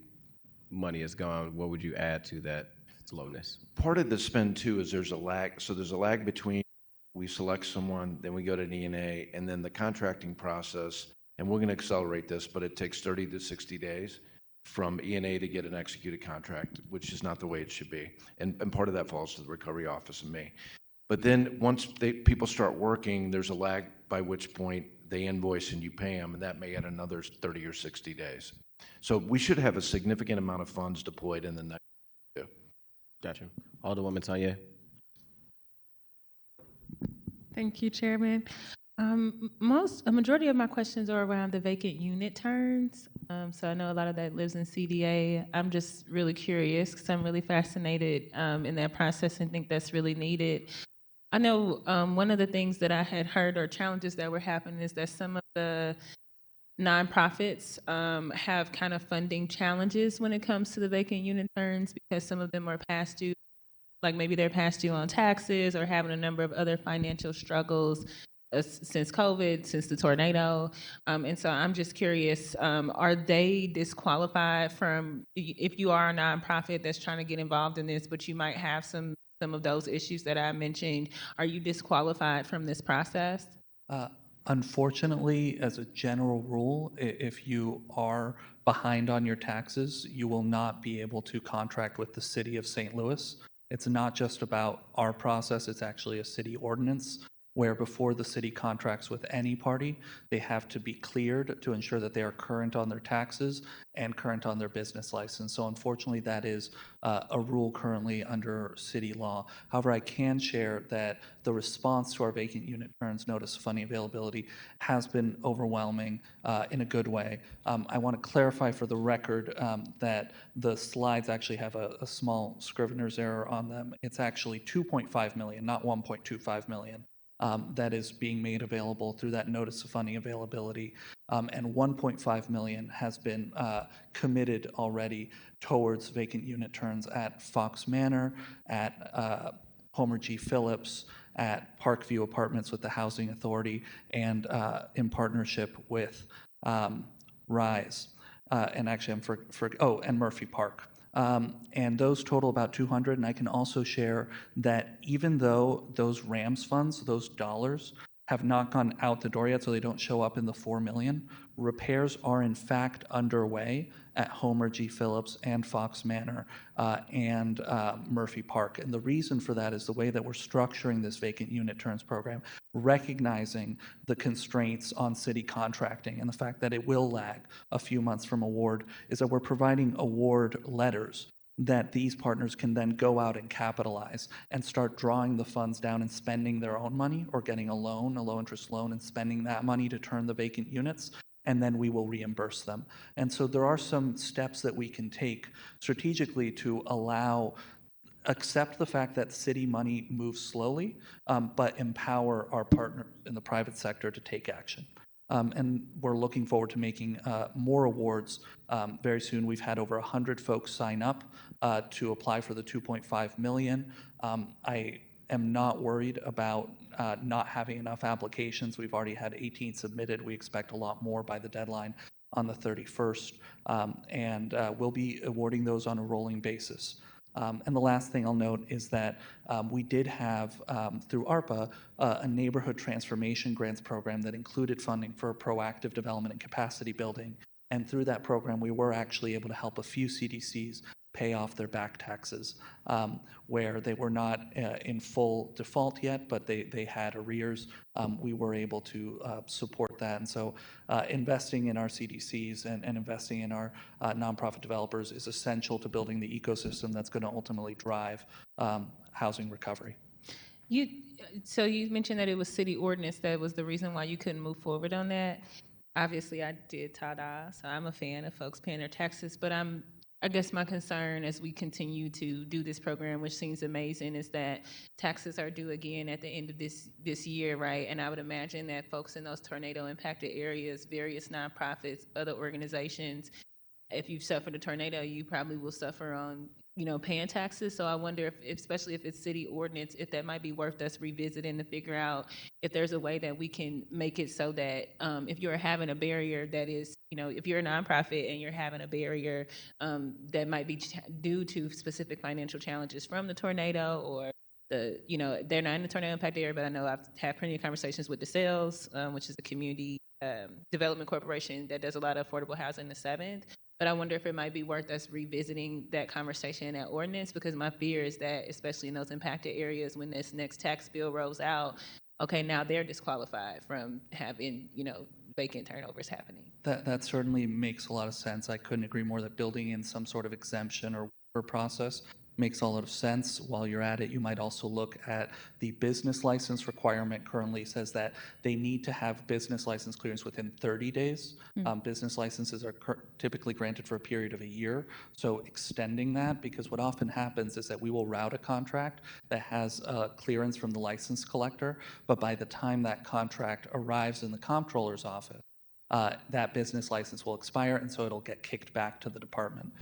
money is gone. What would you add to that slowness? Part of the spend too is there's a lag. So there's a lag between we select someone, then we go to DNA, and then the contracting process. And we're going to accelerate this, but it takes 30 to 60 days from E&A to get an executed contract, which is not the way it should be. And part of that falls to the recovery office and me. But then once people start working, there's a lag by which point they invoice and you pay them, and that may add another 30 or 60 days. So we should have a significant amount of funds deployed in the next year. Gotcha. Alderwoman Tanya. Thank you, Chairman. A majority of my questions are around the vacant unit turns. So I know a lot of that lives in CDA. I'm just really curious because I'm really fascinated in that process and think that's really needed. I know one of the things that I had heard or challenges that were happening is that some of the nonprofits have kind of funding challenges when it comes to the vacant unit turns because some of them are past due, like maybe they're past due on taxes or having a number of other financial struggles since COVID, since the tornado. And so I'm just curious, are they disqualified from, if you are a nonprofit that's trying to get involved in this, but you might have some of those issues that I mentioned, are you disqualified from this process? Unfortunately, as a general rule, if you are behind on your taxes, you will not be able to contract with the city of St. Louis. It's not just about our process, it's actually a city ordinance where before the city contracts with any party, they have to be cleared to ensure that they are current on their taxes and current on their business license. So unfortunately, that is a rule currently under city law. However, I can share that the response to our vacant unit turns notice of funding availability has been overwhelming in a good way. I want to clarify for the record that the slides actually have a small scrivener's error on them. It's actually 2.5 million, not 1.25 million. That is being made available through that notice of funding availability. And 1.5 million has been committed already towards vacant unit turns at Fox Manor, at Homer G. Phillips, at Parkview Apartments with the Housing Authority, and in partnership with RISE. And actually, and Murphy Park. And those total about 200. And I can also share that even though those RAMS funds, those dollars, have not gone out the door yet, so they don't show up in the 4 million, repairs are in fact underway at Homer G. Phillips and Fox Manor and Murphy Park. And the reason for that is the way that we're structuring this vacant unit turns program, recognizing the constraints on city contracting and the fact that it will lag a few months from award, is that we're providing award letters that these partners can then go out and capitalize and start drawing the funds down and spending their own money or getting a loan, a low-interest loan, and spending that money to turn the vacant units, and then we will reimburse them. And so there are some steps that we can take strategically to accept the fact that city money moves slowly, but empower our partners in the private sector to take action. And we're looking forward to making more awards very soon. We've had over 100 folks sign up to apply for the 2.5 million. I am not worried about not having enough applications. We've already had 18 submitted. We expect a lot more by the deadline on the 31st. And we'll be awarding those on a rolling basis. And the last thing I'll note is that we did have, through ARPA, a neighborhood transformation grants program that included funding for proactive development and capacity building. And through that program, we were actually able to help a few CDCs pay off their back taxes, where they were not in full default yet, but they had arrears. We were able to support that. And so investing in our CDCs and investing in our nonprofit developers is essential to building the ecosystem that's going to ultimately drive housing recovery. So you mentioned that it was city ordinance that was the reason why you couldn't move forward on that. Obviously, I did TADA, so I'm a fan of folks paying their taxes, but I'm I guess my concern as we continue to do this program, which seems amazing, is that taxes are due again at the end of this year, right? And I would imagine that folks in those tornado impacted areas, various nonprofits, other organizations, if you've suffered a tornado, you probably will suffer on, paying taxes. So I wonder if, especially if it's city ordinance, if that might be worth us revisiting to figure out if there's a way that we can make it so that if you're having a barrier that is, if you're a nonprofit and you're having a barrier that might be due to specific financial challenges from the tornado or they're not in the tornado impacted area, but I know I've had plenty of conversations with DeSales, which is a community development corporation that does a lot of affordable housing in the 7th. But I wonder if it might be worth us revisiting that conversation in that ordinance, because my fear is that, especially in those impacted areas, when this next tax bill rolls out, okay, now they're disqualified from having, vacant turnovers happening. That certainly makes a lot of sense. I couldn't agree more that building in some sort of exemption or waiver process makes a lot of sense. While you're at it, you might also look at the business license requirement. Currently says that they need to have business license clearance within 30 days. Business licenses are typically granted for a period of a year. So extending that, because what often happens is that we will route a contract that has clearance from the license collector, but by the time that contract arrives in the comptroller's office, that business license will expire, and so it'll get kicked back to the department.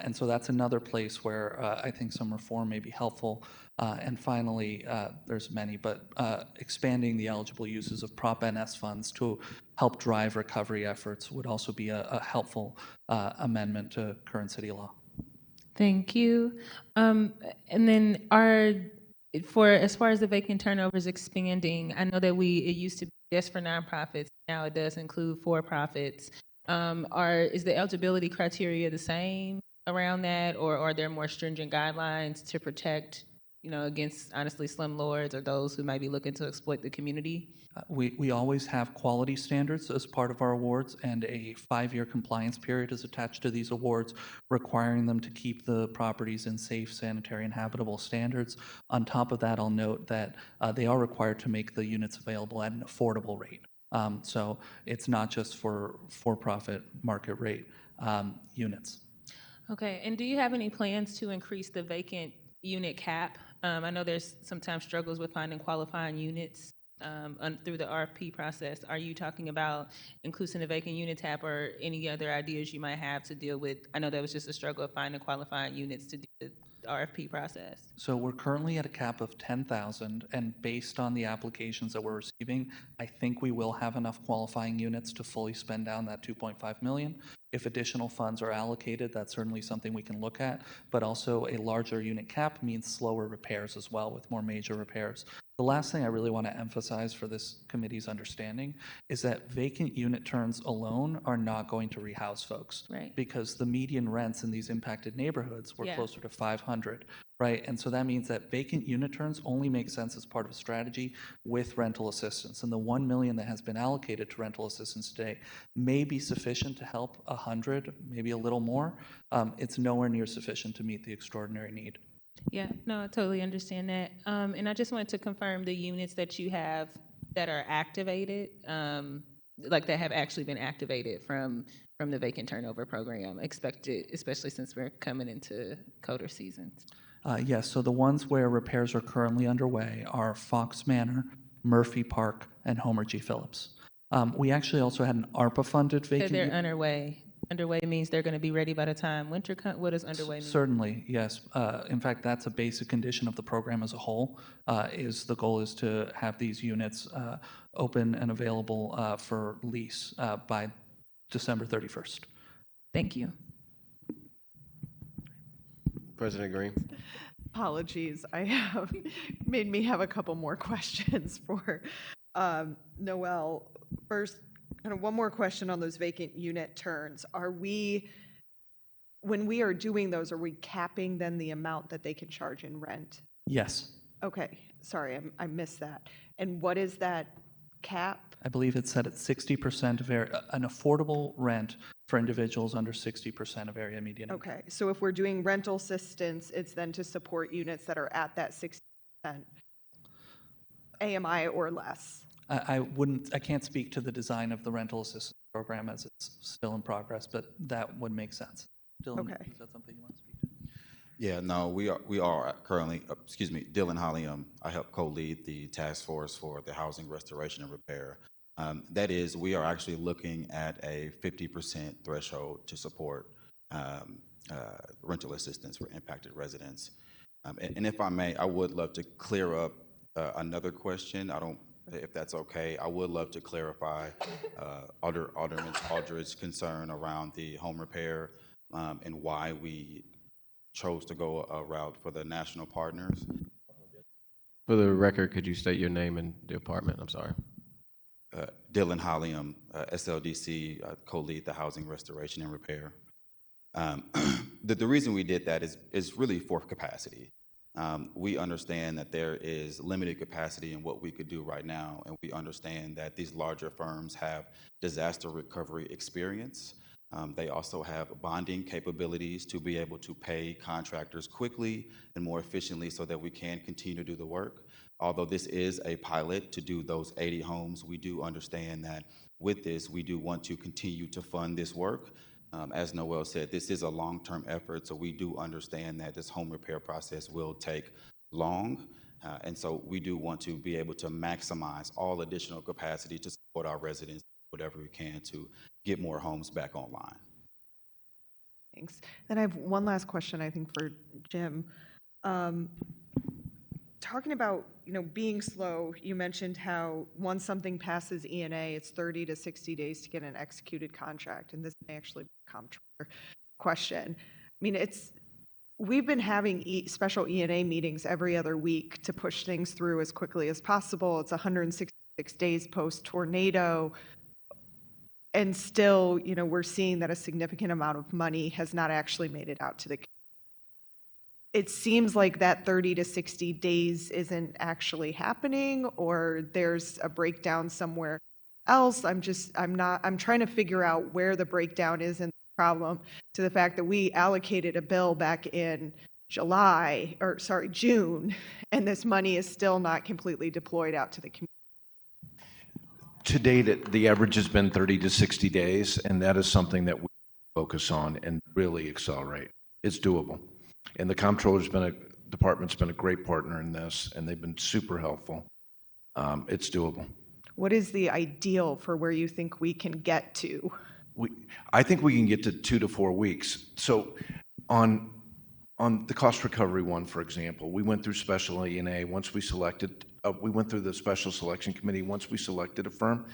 And so that's another place where I think some reform may be helpful. And finally, there's many, but expanding the eligible uses of Prop NS funds to help drive recovery efforts would also be a helpful amendment to current city law. Thank you. And then as far as the vacant turnovers expanding, I know that it used to be just for nonprofits. Now it does include for-profits. Is the eligibility criteria the same around that, or are there more stringent guidelines to protect, against honestly slumlords or those who might be looking to exploit the community? We always have quality standards as part of our awards, and a 5-year compliance period is attached to these awards, requiring them to keep the properties in safe, sanitary, and habitable standards. On top of that, I'll note that they are required to make the units available at an affordable rate. So it's not just for-profit market rate units. Okay, and do you have any plans to increase the vacant unit cap? I know there's sometimes struggles with finding qualifying units through the RFP process. Are you talking about increasing the vacant unit cap, or any other ideas you might have to deal with? I know that was just a struggle of finding qualifying units to do the RFP process. So we're currently at a cap of 10,000, and based on the applications that we're receiving, I think we will have enough qualifying units to fully spend down that 2.5 million. If additional funds are allocated, that's certainly something we can look at, but also a larger unit cap means slower repairs as well, with more major repairs. The last thing I really want to emphasize for this committee's understanding is that vacant unit turns alone are not going to rehouse folks. Right. Because the median rents in these impacted neighborhoods were Yeah. closer to 500, right? And so that means that vacant unit turns only make sense as part of a strategy with rental assistance. And the 1 million that has been allocated to rental assistance today may be sufficient to help 100, maybe a little more. It's nowhere near sufficient to meet the extraordinary need. Yeah, no, I totally understand that. And I just wanted to confirm the units that you have that are activated, like that have actually been activated from the vacant turnover program, expected, especially since we're coming into colder seasons. Yes, so the ones where repairs are currently underway are Fox Manor, Murphy Park, and Homer G. Phillips. We actually also had an ARPA-funded So vacant. they're underway. Underway means they're going to be ready by the time winter comes. What does underway mean? Certainly, yes. In fact, that's a basic condition of the program as a whole. The goal is to have these units open and available for lease by December 31st. Thank you. President Green. Apologies, I have made me have a couple more questions for Noel. First, kind of one more question on those vacant unit turns. When we are doing those, are we capping then the amount that they can charge in rent? Yes. Okay, sorry, I missed that. And what is that cap? I believe it's set at 60% of an affordable rent for individuals under 60% of area median income. Okay, so if we're doing rental assistance, it's then to support units that are at that 60% AMI or less. I can't speak to the design of the rental assistance program as it's still in progress, but that would make sense. Dylan, Okay. is that something you want to speak to? Yeah, no, we are currently, excuse me, Dylan Holly, I help co-lead the task force for the housing restoration and repair. That is, we are actually looking at a 50% threshold to support rental assistance for impacted residents. And if I may, I would love to clear up another question. I don't, if that's okay, I would love to clarify Alderman Aldridge's concern around the home repair and why we chose to go a route for the national partners. For the record, could you state your name and department? I'm sorry. Dylan Holliam, SLDC, co-lead the housing restoration and repair. The reason we did that is really for capacity. We understand that there is limited capacity in what we could do right now, and we understand that these larger firms have disaster recovery experience. They also have bonding capabilities to be able to pay contractors quickly and more efficiently so that we can continue to do the work. Although this is a pilot to do those 80 homes, we do understand that with this, we do want to continue to fund this work. As Noel said, this is a long-term effort, so we do understand that this home repair process will take long. And so we do want to be able to maximize all additional capacity to support our residents, whatever we can to get more homes back online. Thanks. Then I have one last question, I think, for Jim. Talking about, being slow, you mentioned how once something passes E&A, it's 30 to 60 days to get an executed contract, and this may actually be a comptroller question. I mean, we've been having special E&A meetings every other week to push things through as quickly as possible. It's 166 days post-tornado. And still, we're seeing that a significant amount of money has not actually made it out to the community. It seems like that 30 to 60 days isn't actually happening, or there's a breakdown somewhere else. I'm trying to figure out where the breakdown is in the problem, to the fact that we allocated a bill back in June, and this money is still not completely deployed out to the community. To date, the average has been 30 to 60 days, and that is something that we focus on and really accelerate. It's doable. And the comptroller's department's been a great partner in this, and they've been super helpful. It's doable. What is the ideal for where you think we can get to? I think we can get to 2 to 4 weeks. So on the cost recovery one, for example, we went through special E&A. Once we selected, we went through the special selection committee. Once we selected a firm,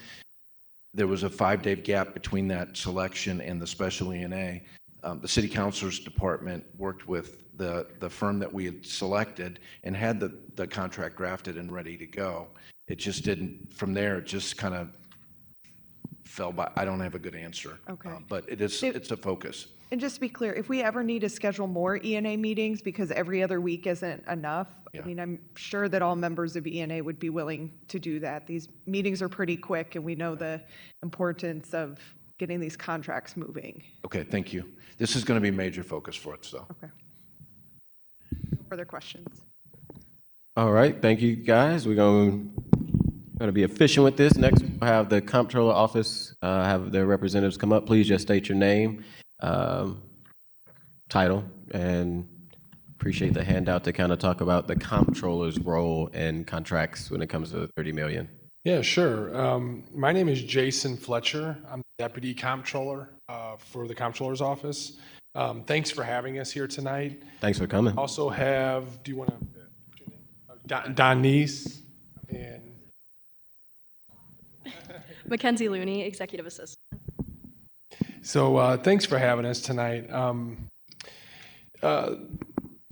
there was a 5-day gap between that selection and the special E&A. The city councilor's department worked with the firm that we had selected and had the contract drafted and ready to go. It just didn't, from there, it just kind of fell by. I don't have a good answer. Okay. But it's a focus. And just to be clear, if we ever need to schedule more E&A meetings because every other week isn't enough, Yeah. I mean, I'm sure that all members of E&A would be willing to do that. These meetings are pretty quick, and we know the importance of getting these contracts moving. Okay, thank you. This is going to be a major focus for us, though. Okay. No further questions? All right, thank you, guys. We're going to be efficient with this. Next, we'll have the comptroller office have their representatives come up. Please just state your name, title, and appreciate the handout to kind of talk about the comptroller's role in contracts when it comes to the $30 million. Yeah, sure. My name is Jason Fletcher. I'm the Deputy Comptroller for the Comptroller's Office. Thanks for having us here tonight. Thanks for coming. Also have, do you want to, Don Neese and Mackenzie Looney, Executive Assistant. So thanks for having us tonight.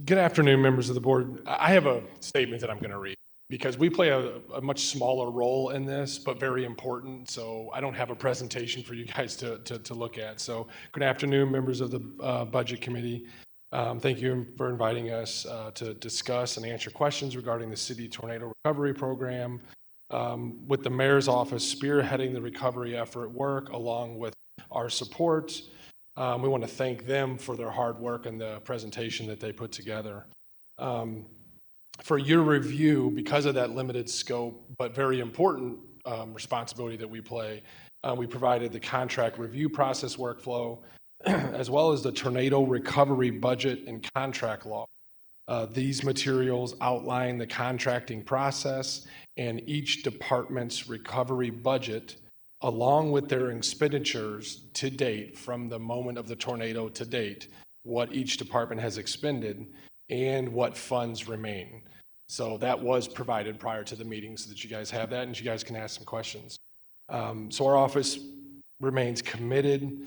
Good afternoon, members of the board. I have a statement that I'm going to read because we play a much smaller role in this, but very important. So I don't have a presentation for you guys to look at. So good afternoon, members of the Budget Committee. Thank you for inviting us to discuss and answer questions regarding the City Tornado Recovery Program. With the Mayor's Office spearheading the recovery effort work along with our support. We want to thank them for their hard work and the presentation that they put together. For your review, because of that limited scope, but very important responsibility that we play, we provided the contract review process workflow, as well as the tornado recovery budget and contract law. These materials outline the contracting process and each department's recovery budget, along with their expenditures to date from the moment of the tornado to date, what each department has expended and what funds remain. So that was provided prior to the meeting so that you guys have that and you guys can ask some questions. So our office remains committed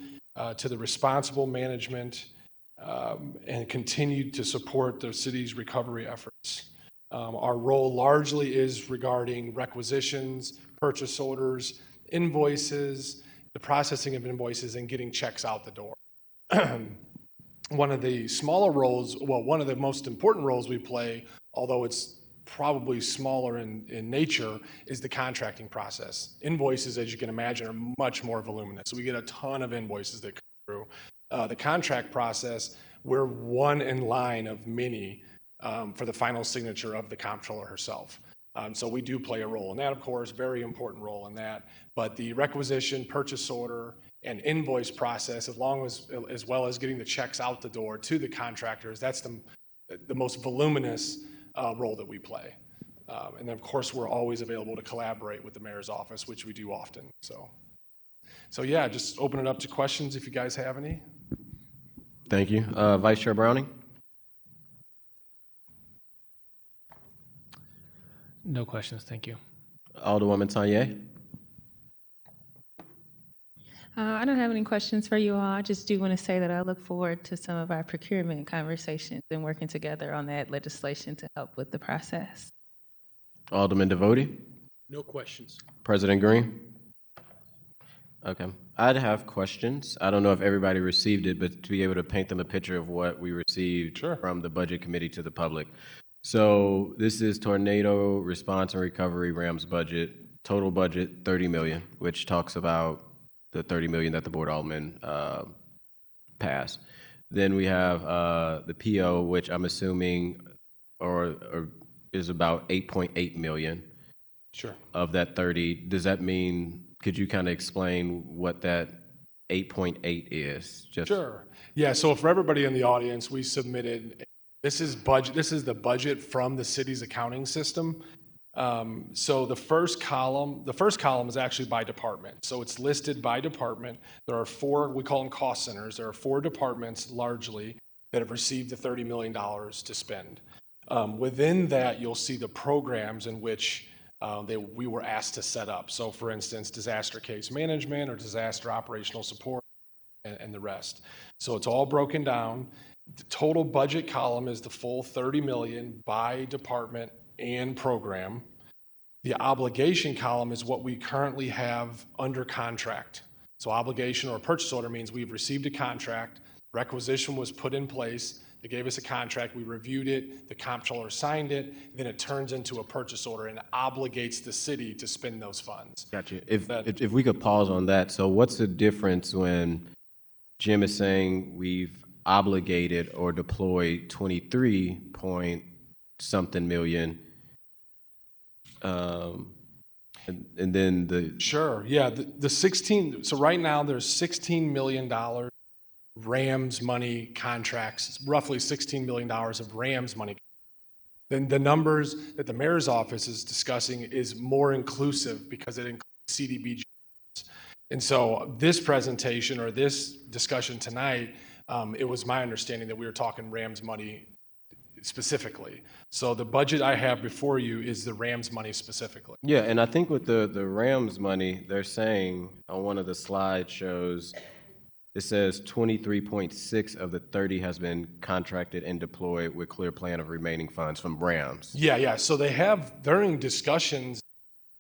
to the responsible management and continue to support the city's recovery efforts. Our role largely is regarding requisitions, purchase orders, invoices, the processing of invoices, and getting checks out the door. One of the smaller roles, well, one of the most important roles we play, although it's probably smaller in nature, is the contracting process. Invoices, as you can imagine, are much more voluminous. So we get a ton of invoices that come through. The contract process, we're one in line of many for the final signature of the comptroller herself. So we do play a role in that, of course, very important role in that. But the requisition, purchase order, and invoice process, as well as getting the checks out the door to the contractors, that's the most voluminous role that we play. And then, of course, we're always available to collaborate with the mayor's office, which we do often. So yeah, just open it up to questions if you guys have any. Thank you. Vice Chair Browning? No questions, thank you. Alderwoman Tanya? I don't have any questions for you all. I just do want to say that I look forward to some of our procurement conversations and working together on that legislation to help with the process. Alderman Devoti? No questions. President Green? Okay. I'd have questions. I don't know if everybody received it, but to be able to paint them a picture of what we received from the Budget Committee to the public. So this is Tornado Response and Recovery RAMS budget, total budget $30 million, which talks about the $30 million that the Board of Aldermen passed. Then we have the PO, which I'm assuming or is about 8.8 million. Sure. Of that 30. Does that mean, could you kind of explain what that 8.8 is? Sure. Yeah, so for everybody in the audience, we submitted, this is the budget from the city's accounting system. So the first column is actually by department. So it's listed by department. There are four, we call them cost centers. There are four departments largely that have received the $30 million to spend. Within that, you'll see the programs in which we were asked to set up. So for instance, disaster case management or disaster operational support and the rest. So it's all broken down. The total budget column is the full 30 million by department and program. The obligation column is what we currently have under contract. So obligation or purchase order means we've received a contract, requisition was put in place, they gave us a contract, we reviewed it, the comptroller signed it, then it turns into a purchase order and obligates the city to spend those funds. Gotcha. If we could pause on that. So what's the difference when Jim is saying we've obligated or deployed 23 point something million, and then the... Sure, yeah, the 16, so right now there's $16 million RAMS money contracts, roughly $16 million of RAMS money. Then the numbers that the mayor's office is discussing is more inclusive because it includes CDBG. And so this presentation or this discussion tonight, it was my understanding that we were talking RAMS money specifically. So the budget I have before you is the RAMS money specifically. Yeah, and I think with the RAMS money, they're saying on one of the slide shows, it says 23.6 of the 30 has been contracted and deployed with clear plan of remaining funds from RAMS. Yeah. So they have, during discussions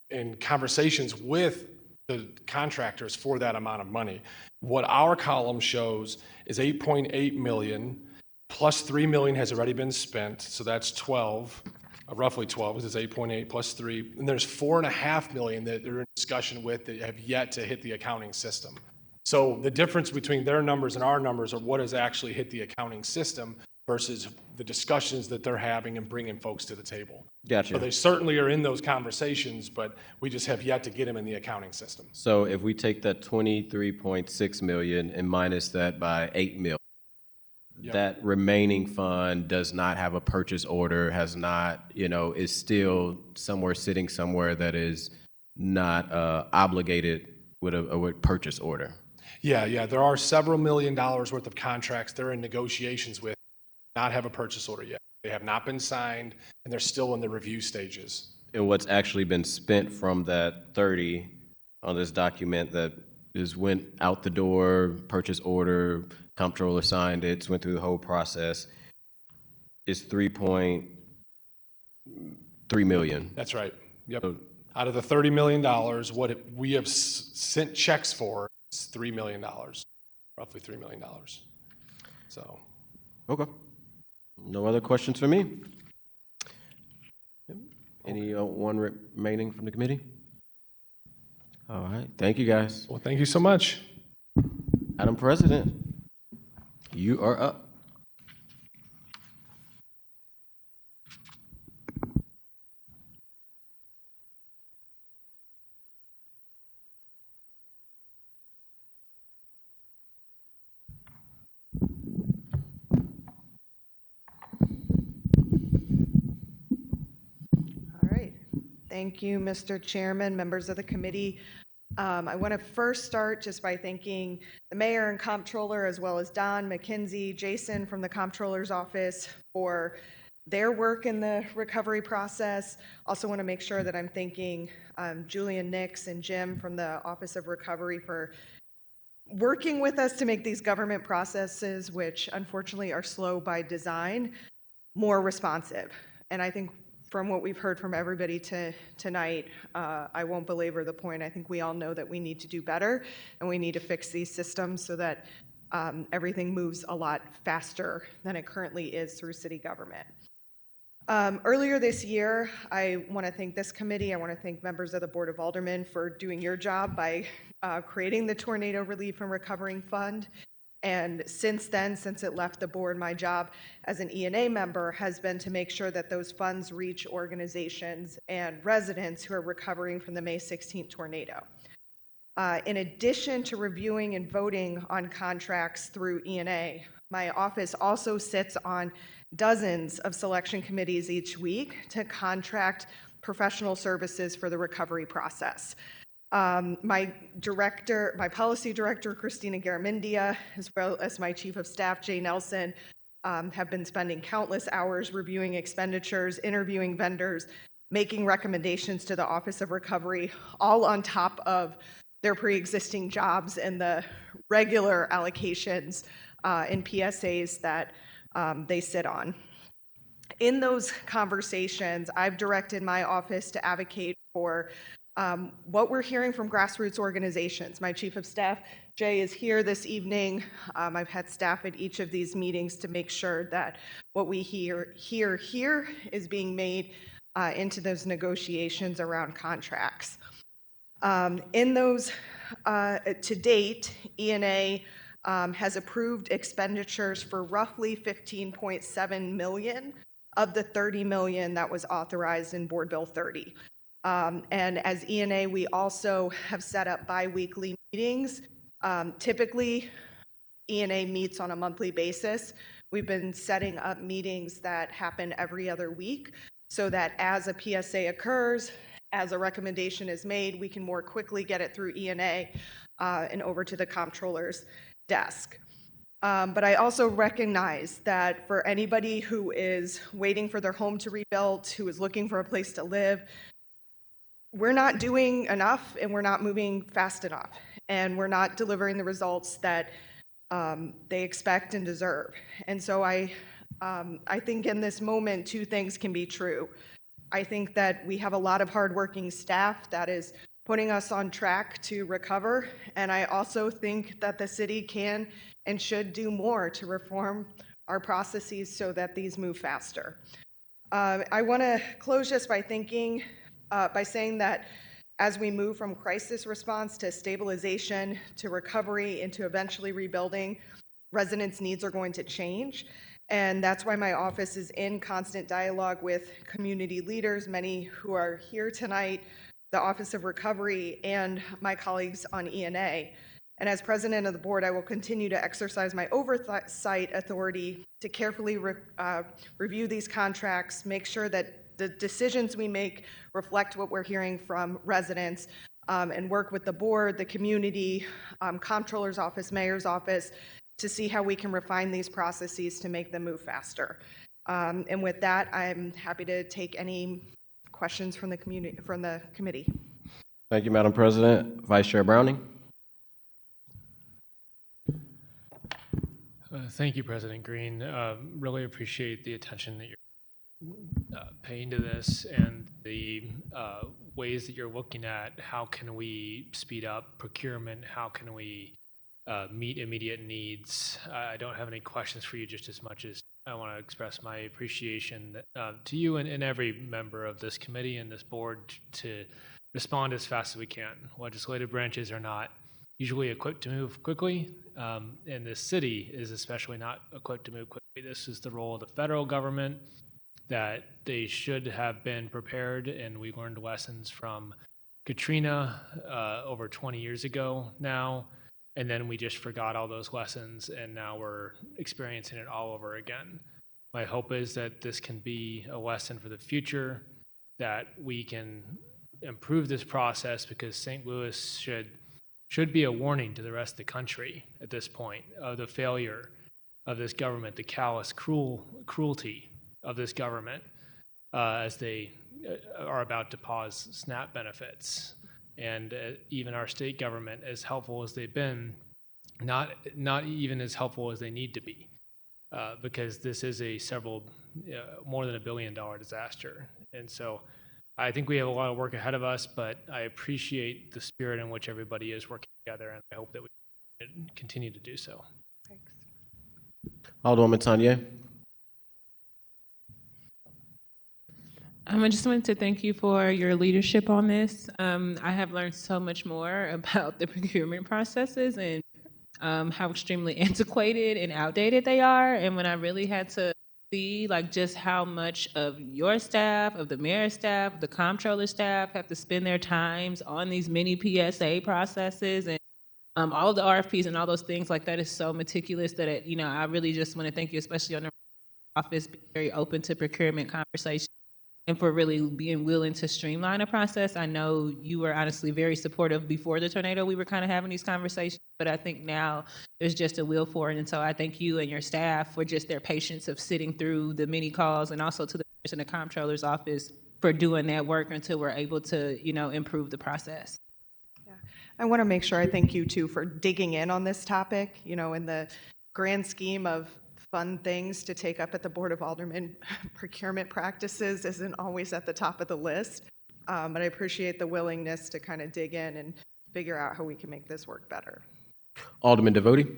and conversations with the contractors for that amount of money, what our column shows is 8.8 million plus 3 million has already been spent. So that's 12, roughly 12, because it's 8.8 plus 3. And there's 4.5 million that they're in discussion with that have yet to hit the accounting system. So the difference between their numbers and our numbers are what has actually hit the accounting system versus the discussions that they're having and bringing folks to the table. Gotcha. So they certainly are in those conversations, but we just have yet to get them in the accounting system. So if we take that 23.6 million and minus that by 8 million, Yep. that remaining fund does not have a purchase order, has not, is still sitting somewhere that is not obligated with a purchase order. Yeah, there are several $1 million worth of contracts they're in negotiations with, not have a purchase order yet. They have not been signed, and they're still in the review stages. And what's actually been spent from that 30 on this document that went out the door, purchase order, comptroller signed it, went through the whole process, is 3.3 million. That's right. Yep. So- Out of the $30 million, we have sent checks for is $3 million, roughly $3 million. So. Okay. No other questions for me? Any one remaining from the committee? All right. Thank you, guys. Well, thank you so much. Madam President, you are up. All right. Thank you, Mr. Chairman, members of the committee. I want to first start just by thanking the mayor and comptroller, as well as Don, McKinsey, Jason from the comptroller's office for their work in the recovery process. Also want to make sure that I'm thanking Julian Nix and Jim from the Office of Recovery for working with us to make these government processes, which unfortunately are slow by design, more responsive. And I think from what we've heard from everybody tonight, I won't belabor the point. I think we all know that we need to do better and we need to fix these systems so that everything moves a lot faster than it currently is through city government. Earlier this year, I want to thank this committee. I want to thank members of the Board of Aldermen for doing your job by creating the Tornado Relief and Recovering Fund. And since then, since it left the board, my job as an E&A member has been to make sure that those funds reach organizations and residents who are recovering from the May 16th tornado. In addition to reviewing and voting on contracts through E&A, my office also sits on dozens of selection committees each week to contract professional services for the recovery process. My policy director, Christina Garamindia, as well as my chief of staff, Jay Nelson, have been spending countless hours reviewing expenditures, interviewing vendors, making recommendations to the Office of Recovery, all on top of their pre-existing jobs and the regular allocations and PSAs that they sit on. In those conversations, I've directed my office to advocate for what we're hearing from grassroots organizations. My chief of staff, Jay, is here this evening. I've had staff at each of these meetings to make sure that what we hear here is being made into those negotiations around contracts. In those, to date, E&A has approved expenditures for roughly $15.7 million of the $30 million that was authorized in Board Bill 30. And as E&A, we also have set up bi-weekly meetings. Typically, E&A meets on a monthly basis. We've been setting up meetings that happen every other week so that as a PSA occurs, as a recommendation is made, we can more quickly get it through E&A and over to the comptroller's desk. But I also recognize that for anybody who is waiting for their home to rebuild, who is looking for a place to live, we're not doing enough and we're not moving fast enough and we're not delivering the results that they expect and deserve. And so I think in this moment, two things can be true. I think that we have a lot of hardworking staff that is putting us on track to recover. And I also think that the city can and should do more to reform our processes so that these move faster. I want to close just by saying that as we move from crisis response to stabilization to recovery into eventually rebuilding, residents' needs are going to change. And that's why my office is in constant dialogue with community leaders, many who are here tonight, the Office of Recovery, and my colleagues on ENA. And as president of the board, I will continue to exercise my oversight authority to carefully review these contracts, make sure that the decisions we make reflect what we're hearing from residents, and work with the board, the community, comptroller's office, mayor's office, to see how we can refine these processes to make them move faster. And with that, I'm happy to take any questions from the committee. Thank you, Madam President. Vice Chair Browning. Thank you, President Green. Really appreciate the attention that you're paying to this and the ways that you're looking at how can we speed up procurement, how can we meet immediate needs. I don't have any questions for you, just as much as I want to express my appreciation to you and every member of this committee and this board to respond as fast as we can. Legislative branches are not usually equipped to move quickly, and the city is especially not equipped to move quickly. This is the role of the federal government, that they should have been prepared, and we learned lessons from Katrina over 20 years ago now, and then we just forgot all those lessons, and now we're experiencing it all over again. My hope is that this can be a lesson for the future, that we can improve this process, because St. Louis should be a warning to the rest of the country at this point of the failure of this government, the callous cruelty of this government as they are about to pause SNAP benefits. And even our state government, as helpful as they've been, not even as helpful as they need to be, because this is a more than $1 billion disaster. And so I think we have a lot of work ahead of us, but I appreciate the spirit in which everybody is working together, and I hope that we can continue to do so. Thanks. Alderwoman Tanya. I just wanted to thank you for your leadership on this. I have learned so much more about the procurement processes and how extremely antiquated and outdated they are. And when I really had to see just how much of your staff, of the mayor's staff, the comptroller staff have to spend their times on these mini PSA processes and all of the RFPs and all those things, that is so meticulous that I really just want to thank you, especially on the office, being very open to procurement conversations and for really being willing to streamline a process. I know you were honestly very supportive before the tornado. We were kind of having these conversations, but I think now there's just a will for it. And so I thank you and your staff for just their patience of sitting through the many calls, and also to the person in the comptroller's office for doing that work until we're able to, improve the process. Yeah. I want to make sure I thank you too for digging in on this topic. In the grand scheme of fun things to take up at the Board of Aldermen, procurement practices isn't always at the top of the list, but I appreciate the willingness to kind of dig in and figure out how we can make this work better. Alderman Devotie.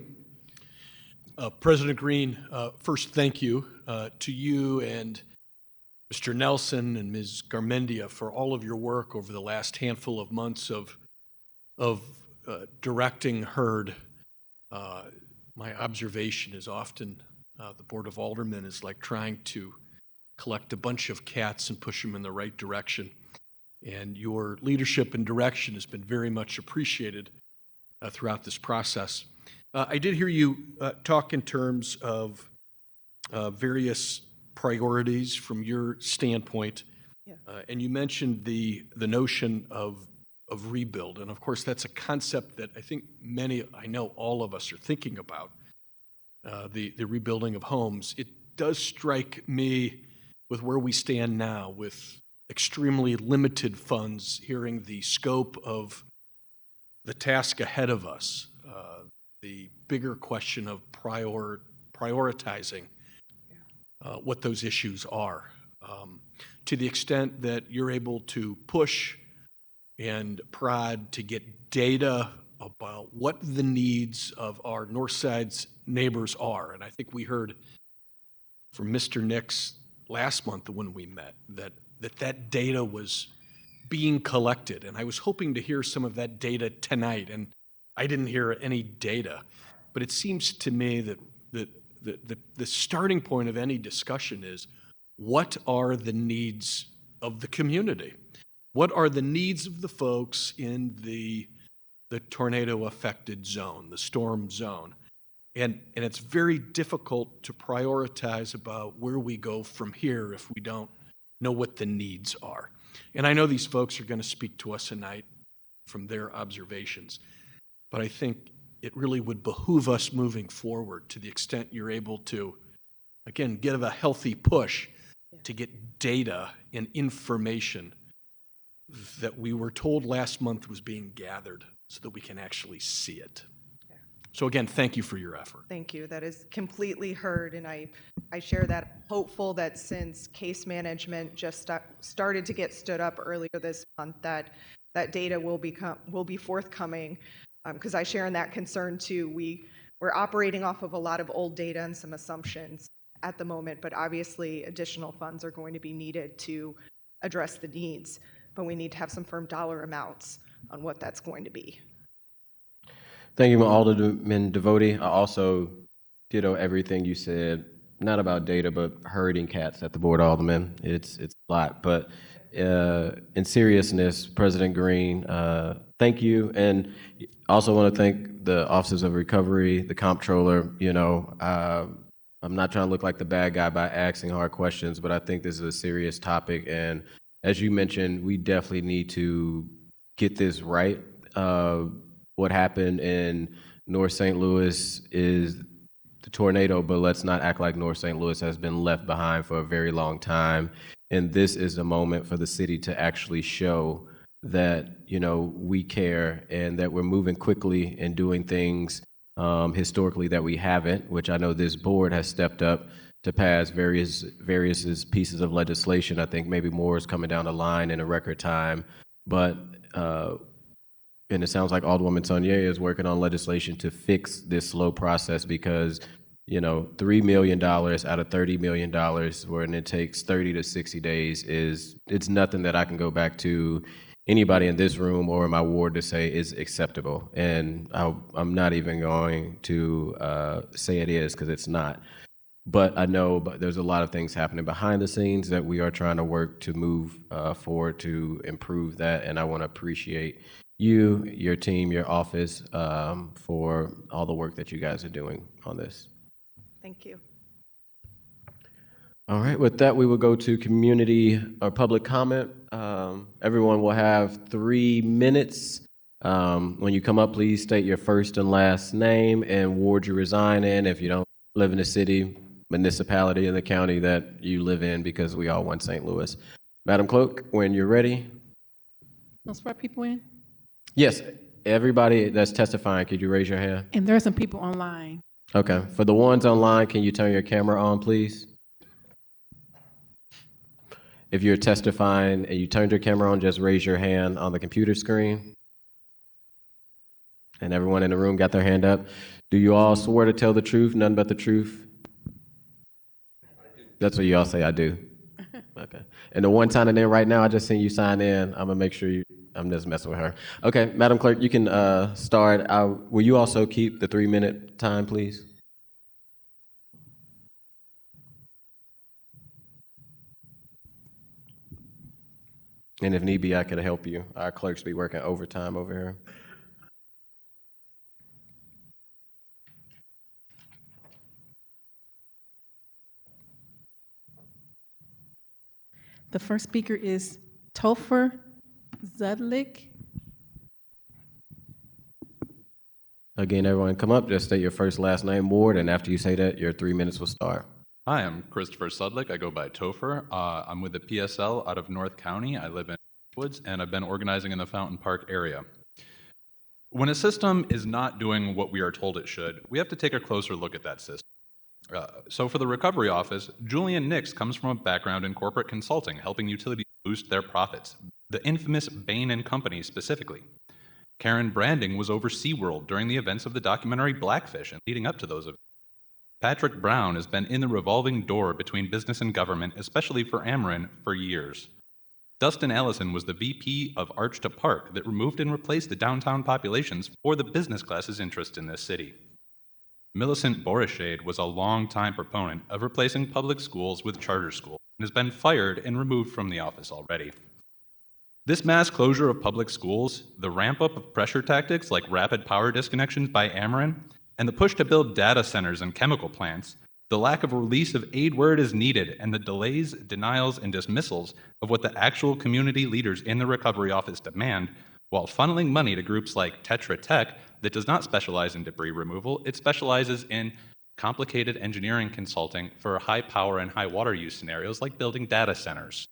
President Green, first thank you to you and Mr. Nelson and Ms. Garmendia for all of your work over the last handful of months of directing HERD. My observation is often the Board of Aldermen is like trying to collect a bunch of cats and push them in the right direction. And your leadership and direction has been very much appreciated throughout this process. I did hear you talk in terms of various priorities from your standpoint, and you mentioned the notion of rebuild. And of course, that's a concept that I think I know all of us are thinking about. The rebuilding of homes. It does strike me with where we stand now with extremely limited funds, hearing the scope of the task ahead of us, the bigger question of prioritizing what those issues are. To the extent that you're able to push and prod to get data about what the needs of our North Side's neighbors are. And I think we heard from Mr. Nix last month when we met that data was being collected. And I was hoping to hear some of that data tonight, and I didn't hear any data. But it seems to me that the starting point of any discussion is, what are the needs of the community? What are the needs of the folks in the tornado-affected zone, the storm zone? And it's very difficult to prioritize about where we go from here if we don't know what the needs are. And I know these folks are going to speak to us tonight from their observations, but I think it really would behoove us moving forward, to the extent you're able to, again, give a healthy push to get data and information that we were told last month was being gathered so that we can actually see it. So again, thank you for your effort. Thank you. That is completely heard, and I share that. Hopeful that since case management just started to get stood up earlier this month, that data will be forthcoming, because I share in that concern too. We're operating off of a lot of old data and some assumptions at the moment, but obviously additional funds are going to be needed to address the needs, but we need to have some firm dollar amounts on what that's going to be. Thank you, Alderman Devotie. I also ditto everything you said, not about data, but herding cats at the Board of Aldermen. It's a lot, but in seriousness, President Green, thank you. And also want to thank the Officers of Recovery, the Comptroller. I'm not trying to look like the bad guy by asking hard questions, but I think this is a serious topic. And as you mentioned, we definitely need to get this right. What happened in North St. Louis is the tornado, but let's not act like North St. Louis has been left behind for a very long time. And this is the moment for the city to actually show that, we care and that we're moving quickly and doing things historically that we haven't, which I know this board has stepped up to pass various pieces of legislation. I think maybe more is coming down the line in a record time. But and it sounds like Alderwoman Saulnier is working on legislation to fix this slow process, because, $3 million out of $30 million, when it takes 30 to 60 days, it's nothing that I can go back to anybody in this room or in my ward to say is acceptable. And I'm not even going to say it is, because it's not. But I know there's a lot of things happening behind the scenes that we are trying to work to move forward to improve that. And I want to appreciate you, your team, your office, for all the work that you guys are doing on this. Thank you. All right, with that, we will go to community or public comment. Everyone will have 3 minutes. When you come up, please state your first and last name and ward you reside in, if you don't live in the city, municipality, in the county that you live in, because we all want St. Louis. Madam Clerk, when you're ready. Let's swear people in. Yes, everybody that's testifying, could you raise your hand? And there are some people online. Okay, for the ones online, can you turn your camera on, please? If you're testifying and you turned your camera on, just raise your hand on the computer screen. And everyone in the room got their hand up. Do you all swear to tell the truth, none but the truth? That's what you all say, I do. Okay. And the one signing in right now, I just seen you sign in. I'm gonna make sure I'm just messing with her. Okay, Madam Clerk, you can start. Will you also keep the 3-minute time, please? And if need be, I could help you. Our clerks be working overtime over here. The first speaker is Topher Zudlik. Again, everyone come up, just state your first, last name, ward, and after you say that, your 3 minutes will start. Hi, I'm Christopher Sudlik. I go by Topher. I'm with the PSL out of North County. I live in Woods, and I've been organizing in the Fountain Park area. When a system is not doing what we are told it should, we have to take a closer look at that system. So for the Recovery Office, Julian Nix comes from a background in corporate consulting, helping utilities boost their profits, the infamous Bain & Company specifically. Karen Branding was over SeaWorld during the events of the documentary Blackfish and leading up to those events. Patrick Brown has been in the revolving door between business and government, especially for Ameren, for years. Dustin Allison was the VP of Arch to Park that removed and replaced the downtown populations for the business class's interest in this city. Millicent Borishade was a longtime proponent of replacing public schools with charter schools and has been fired and removed from the office already. This mass closure of public schools, the ramp up of pressure tactics like rapid power disconnections by Ameren, and the push to build data centers and chemical plants, the lack of release of aid where it is needed, and the delays, denials, and dismissals of what the actual community leaders in the Recovery Office demand, while funneling money to groups like Tetra Tech that does not specialize in debris removal, it specializes in complicated engineering consulting for high power and high water use scenarios like building data centers.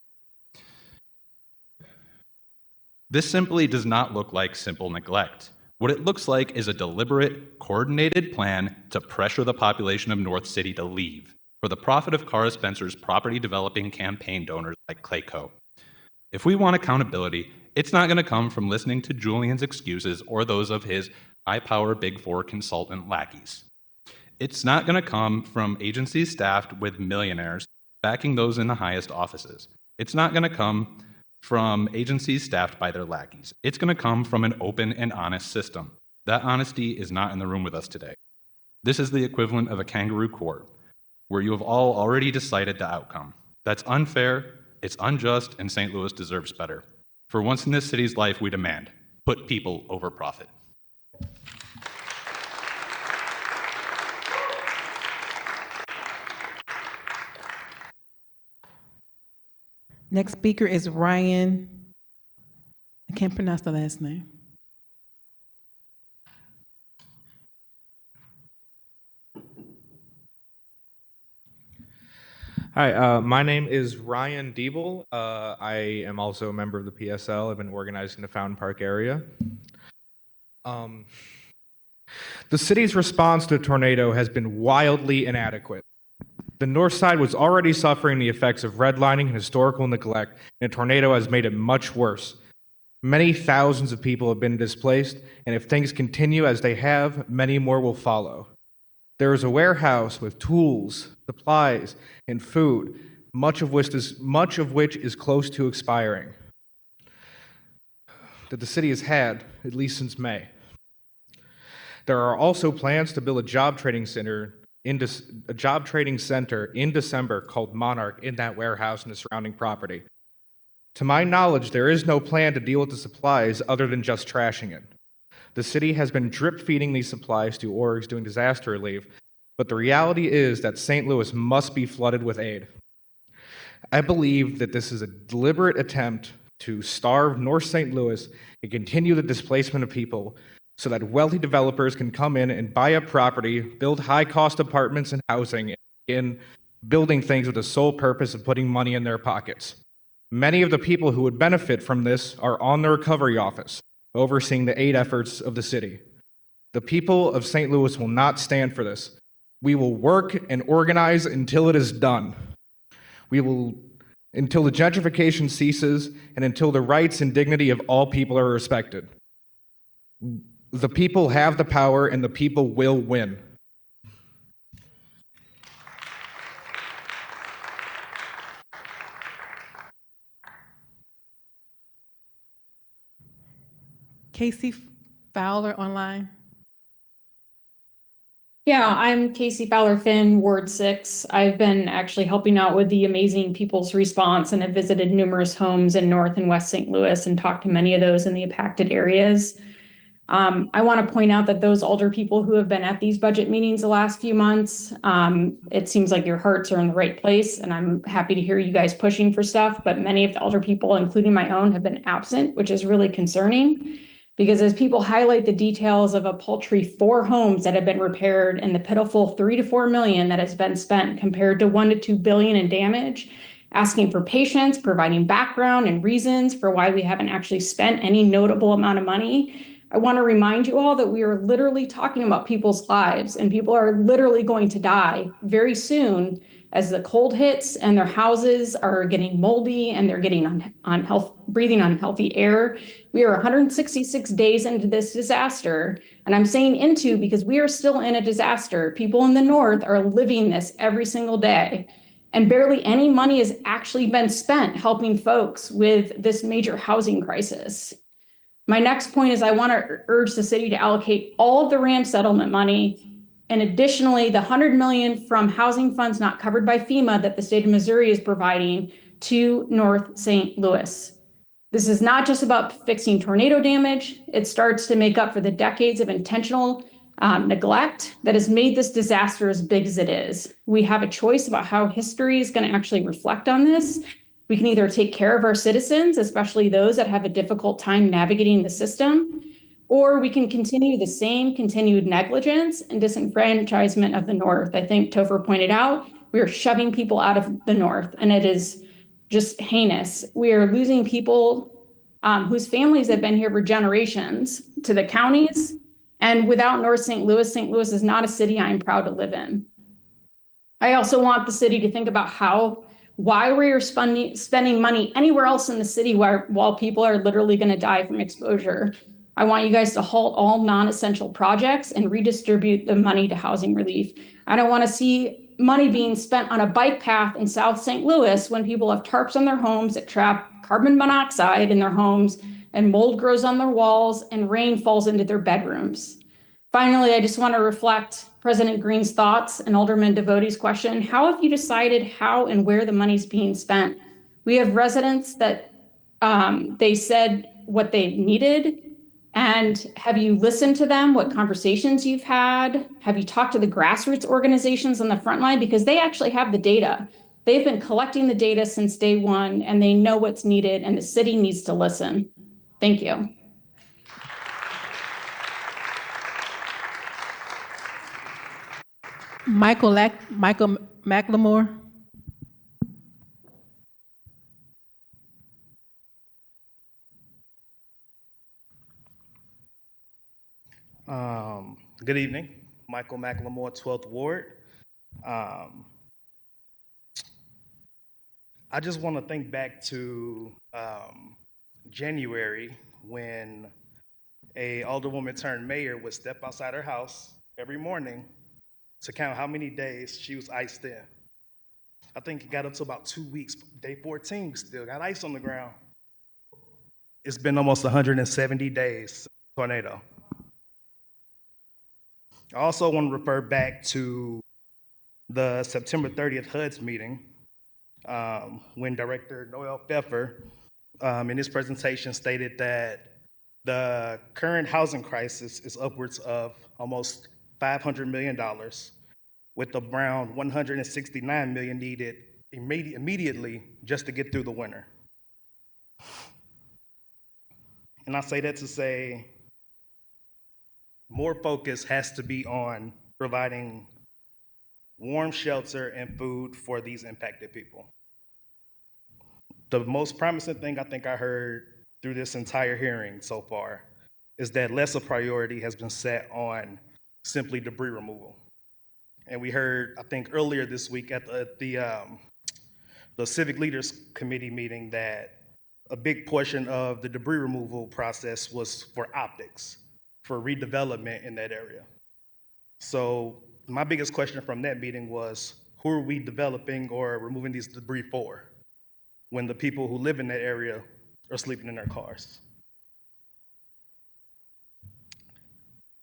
This simply does not look like simple neglect. What it looks like is a deliberate, coordinated plan to pressure the population of North City to leave for the profit of Cara Spencer's property developing campaign donors like Clayco. If we want accountability, it's not going to come from listening to Julian's excuses or those of his high-power Big Four consultant lackeys. It's not going to come from agencies staffed with millionaires backing those in the highest offices. It's not going to come from agencies staffed by their lackeys. It's going to come from an open and honest system. That honesty is not in the room with us today. This is the equivalent of a kangaroo court, where you have all already decided the outcome. That's unfair, it's unjust, and St. Louis deserves better. For once in this city's life, we demand, put people over profit. Next speaker is Ryan. I can't pronounce the last name. Hi, my name is Ryan Diebel. I am also a member of the PSL. I've been organizing the Fountain Park area. The city's response to the tornado has been wildly inadequate. The north side was already suffering the effects of redlining and historical neglect, and a tornado has made it much worse. Many thousands of people have been displaced, and if things continue as they have, many more will follow. There is a warehouse with tools, supplies, and food, much of which is close to expiring, that the city has had, at least since May. There are also plans to build a job training center in December called Monarch in that warehouse and the surrounding property. To my knowledge, there is no plan to deal with the supplies other than just trashing it. The city has been drip feeding these supplies to orgs doing disaster relief, but the reality is that St. Louis must be flooded with aid. I believe that this is a deliberate attempt to starve North St. Louis and continue the displacement of people so that wealthy developers can come in and buy up property, build high-cost apartments and housing, and begin building things with the sole purpose of putting money in their pockets. Many of the people who would benefit from this are on the Recovery Office, overseeing the aid efforts of the city. The people of St. Louis will not stand for this. We will work and organize until it is done. Until the gentrification ceases and until the rights and dignity of all people are respected. The people have the power and the people will win. Casey Fowler online. Yeah, I'm Casey Fowler Finn, Ward 6. I've been actually helping out with the Amazing People's Response and have visited numerous homes in North and West St. Louis and talked to many of those in the impacted areas. I want to point out that those older people who have been at these budget meetings the last few months, it seems like your hearts are in the right place, and I'm happy to hear you guys pushing for stuff, but many of the older people, including my own, have been absent, which is really concerning. Because as people highlight the details of a paltry 4 homes that have been repaired and the pitiful 3 to 4 million that has been spent compared to 1 to 2 billion in damage, asking for patience, providing background and reasons for why we haven't actually spent any notable amount of money, I want to remind you all that we are literally talking about people's lives, and people are literally going to die very soon as the cold hits and their houses are getting moldy and they're getting breathing unhealthy air. We are 166 days into this disaster, and I'm saying into because we are still in a disaster. People in the north are living this every single day, and barely any money has actually been spent helping folks with this major housing crisis. My next point is I want to urge the city to allocate all of the RAND settlement money And additionally, the $100 million from housing funds not covered by FEMA that the state of Missouri is providing to North St. Louis. This is not just about fixing tornado damage. It starts to make up for the decades of intentional neglect that has made this disaster as big as it is. We have a choice about how history is going to actually reflect on this. We can either take care of our citizens, especially those that have a difficult time navigating the system, or we can continue the same continued negligence and disenfranchisement of the North. I think Topher pointed out, we are shoving people out of the North, and it is just heinous. We are losing people whose families have been here for generations to the counties. And without North St. Louis is not a city I'm proud to live in. I also want the city to think about why we are spending money anywhere else in the city while people are literally going to die from exposure. I want you guys to halt all non-essential projects and redistribute the money to housing relief. I don't want to see money being spent on a bike path in South St. Louis when people have tarps on their homes that trap carbon monoxide in their homes, and mold grows on their walls, and rain falls into their bedrooms. Finally, I just want to reflect President Green's thoughts and Alderman Devote's question. How have you decided how and where the money's being spent? We have residents that they said what they needed. And have you listened to them? What conversations you've had? Have you talked to the grassroots organizations on the front line? Because they actually have the data. They've been collecting the data since day one, and they know what's needed, and the city needs to listen. Thank you. Michael McLemore. Good evening, Michael McLemore, 12th Ward. I just want to think back to January when a alderwoman turned mayor would step outside her house every morning to count how many days she was iced in. I think it got up to about 2 weeks. Day 14, we still got ice on the ground. It's been almost 170 days since the tornado. I also want to refer back to the September 30th HUD's meeting when Director Noel Pfeffer in his presentation stated that the current housing crisis is upwards of almost $500 million, with around $169 million needed immediately just to get through the winter. And I say that to say more focus has to be on providing warm shelter and food for these impacted people. The most promising thing I think I heard through this entire hearing so far is that less a priority has been set on simply debris removal. And we heard, I think earlier this week at the Civic Leaders Committee meeting that a big portion of the debris removal process was for optics, for redevelopment in that area. So my biggest question from that meeting was, who are we developing or removing these debris for when the people who live in that area are sleeping in their cars?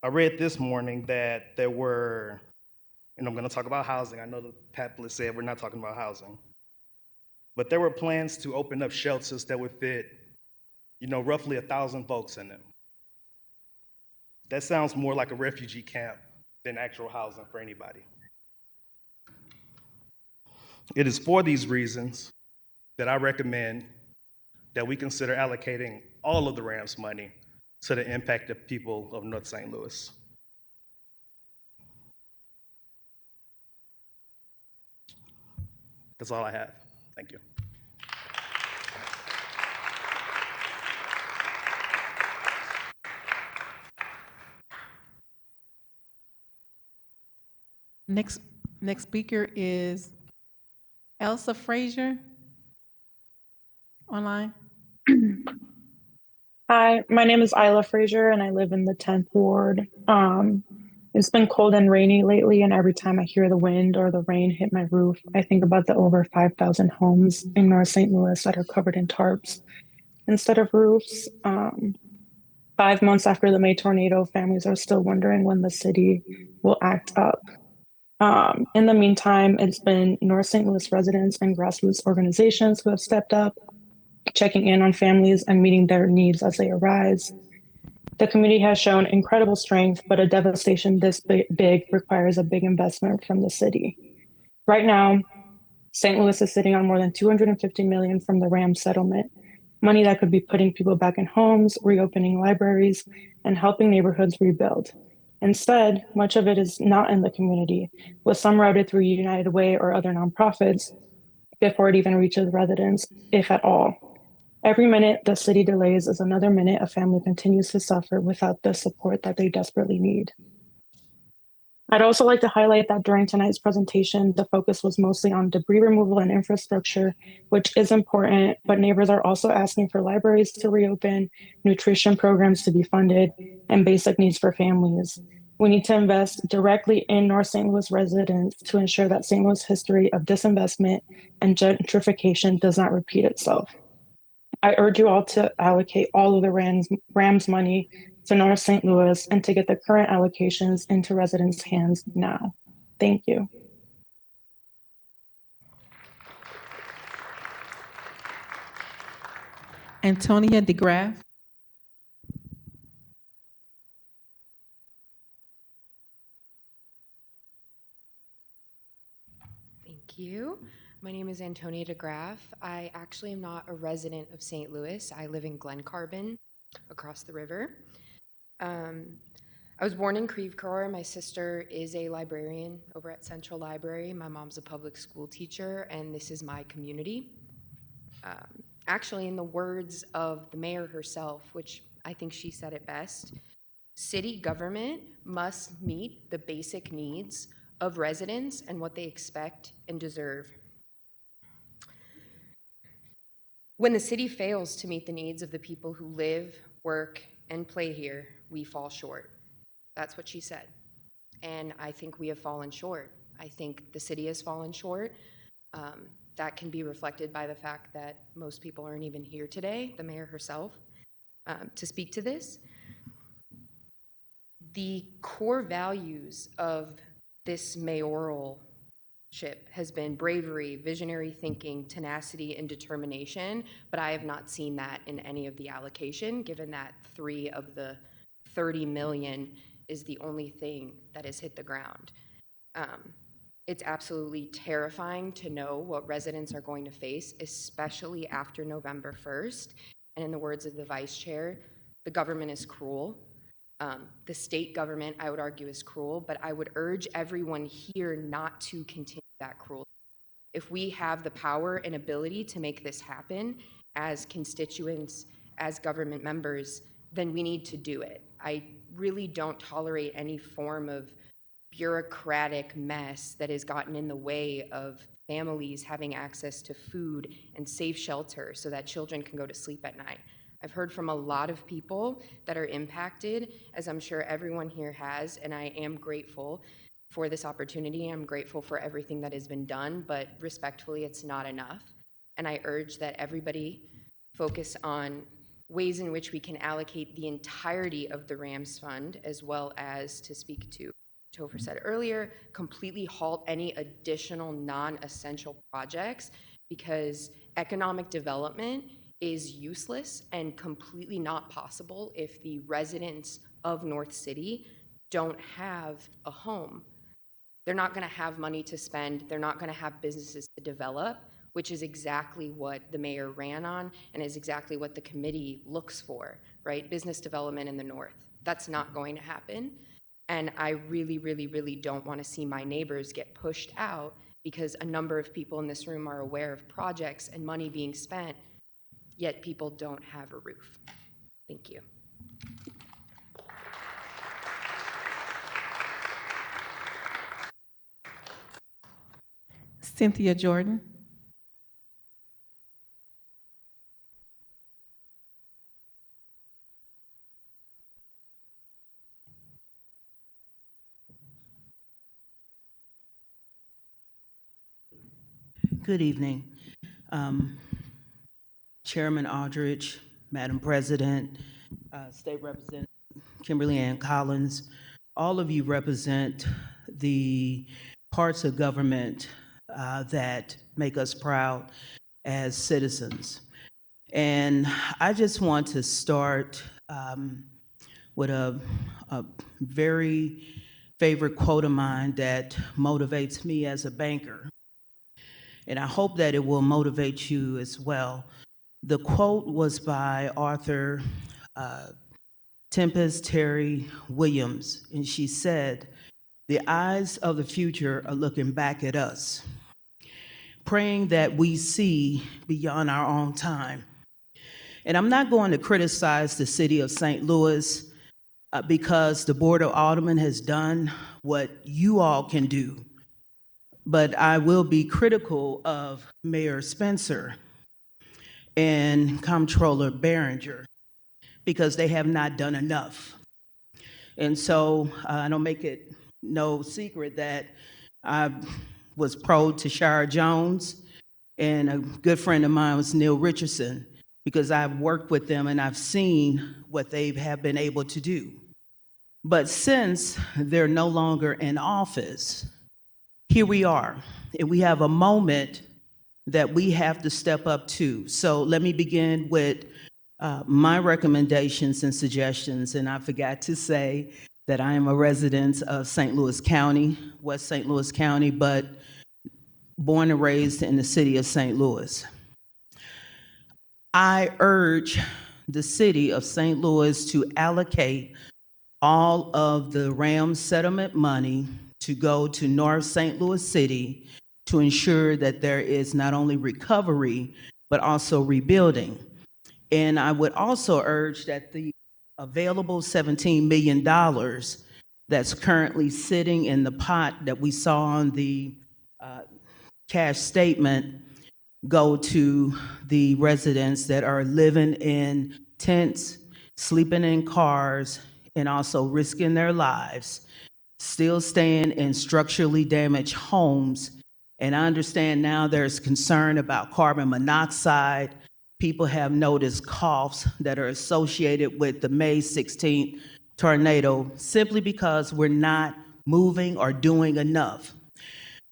I read this morning that there were, and I'm going to talk about housing. I know the Paplet said we're not talking about housing, but there were plans to open up shelters that would fit, roughly 1,000 folks in them. That sounds more like a refugee camp than actual housing for anybody. It is for these reasons that I recommend that we consider allocating all of the RAMS money to the impacted people of North St. Louis. That's all I have. Thank you. Next speaker is Elsa Frazier. Online. Hi, my name is Isla Frazier and I live in the 10th Ward. It's been cold and rainy lately, and every time I hear the wind or the rain hit my roof, I think about the over 5,000 homes in North St. Louis that are covered in tarps instead of roofs. 5 months after the May tornado, families are still wondering when the city will act up. In the meantime, it's been North St. Louis residents and grassroots organizations who have stepped up, checking in on families and meeting their needs as they arise. The community has shown incredible strength, but a devastation this big requires a big investment from the city. Right now, St. Louis is sitting on more than $250 million from the RAM settlement, money that could be putting people back in homes, reopening libraries, and helping neighborhoods rebuild. Instead, much of it is not in the community, with some routed through United Way or other nonprofits before it even reaches residents, if at all. Every minute the city delays is another minute a family continues to suffer without the support that they desperately need. I'd also like to highlight that during tonight's presentation, the focus was mostly on debris removal and infrastructure, which is important, but neighbors are also asking for libraries to reopen, nutrition programs to be funded, and basic needs for families. We need to invest directly in North St. Louis residents to ensure that St. Louis history of disinvestment and gentrification does not repeat itself. I urge you all to allocate all of the RAMS money to North St. Louis and to get the current allocations into residents' hands now. Thank you. Antonia DeGraff. Thank you. My name is Antonia DeGraff. I actually am not a resident of St. Louis. I live in Glen Carbon, across the river. I was born in Creve Coeur. My sister is a librarian over at Central Library. My mom's a public school teacher, and this is my community. Actually, in the words of the mayor herself, which I think she said it best, city government must meet the basic needs of residents and what they expect and deserve. When the city fails to meet the needs of the people who live, work, and play here, we fall short. That's what she said. And I think we have fallen short. I think the city has fallen short. That can be reflected by the fact that most people aren't even here today, the mayor herself, to speak to this. The core values of this mayoralship has been bravery, visionary thinking, tenacity, and determination, but I have not seen that in any of the allocation, given that 3 of the 30 million is the only thing that has hit the ground. It's absolutely terrifying to know what residents are going to face, especially after November 1st. And in the words of the vice chair, the government is cruel. The state government, I would argue, is cruel, but I would urge everyone here not to continue that cruelty. If we have the power and ability to make this happen as constituents, as government members, then we need to do it. I really don't tolerate any form of bureaucratic mess that has gotten in the way of families having access to food and safe shelter so that children can go to sleep at night. I've heard from a lot of people that are impacted, as I'm sure everyone here has, and I am grateful for this opportunity. I'm grateful for everything that has been done, but respectfully, it's not enough. And I urge that everybody focus on ways in which we can allocate the entirety of the RAMS fund, as well as, to speak to Topher said earlier, completely halt any additional non-essential projects, because economic development is useless and completely not possible if the residents of North City don't have a home. They're not going to have money to spend. They're not going to have businesses to develop, which is exactly what the mayor ran on and is exactly what the committee looks for, right? Business development in the North. That's not going to happen. And I really, really, really don't want to see my neighbors get pushed out because a number of people in this room are aware of projects and money being spent, yet people don't have a roof. Thank you. Cynthia Jordan. Good evening. Chairman Aldridge, Madam President, State Representative Kimberly Ann Collins, all of you represent the parts of government that make us proud as citizens. And I just want to start with a very favorite quote of mine that motivates me as a banker. And I hope that it will motivate you as well. The quote was by author Tempest Terry Williams, and she said, "The eyes of the future are looking back at us, praying that we see beyond our own time." And I'm not going to criticize the city of St. Louis because the Board of Aldermen has done what you all can do. But I will be critical of Mayor Spencer and Comptroller Behringer because they have not done enough. And so I don't make it no secret that I was pro Tashara Jones, and a good friend of mine was Neil Richardson, because I've worked with them and I've seen what they have been able to do. But since they're no longer in office, here we are, and we have a moment that we have to step up to. So let me begin with my recommendations and suggestions, and I forgot to say that I am a resident of St. Louis County, West St. Louis County, but born and raised in the city of St. Louis. I urge the city of St. Louis to allocate all of the RAM settlement money to go to North St. Louis City to ensure that there is not only recovery, but also rebuilding. And I would also urge that the available $17 million that's currently sitting in the pot that we saw on the cash statement go to the residents that are living in tents, sleeping in cars, and also risking their lives, still staying in structurally damaged homes. And I understand now there's concern about carbon monoxide. People have noticed coughs that are associated with the May 16th tornado simply because we're not moving or doing enough.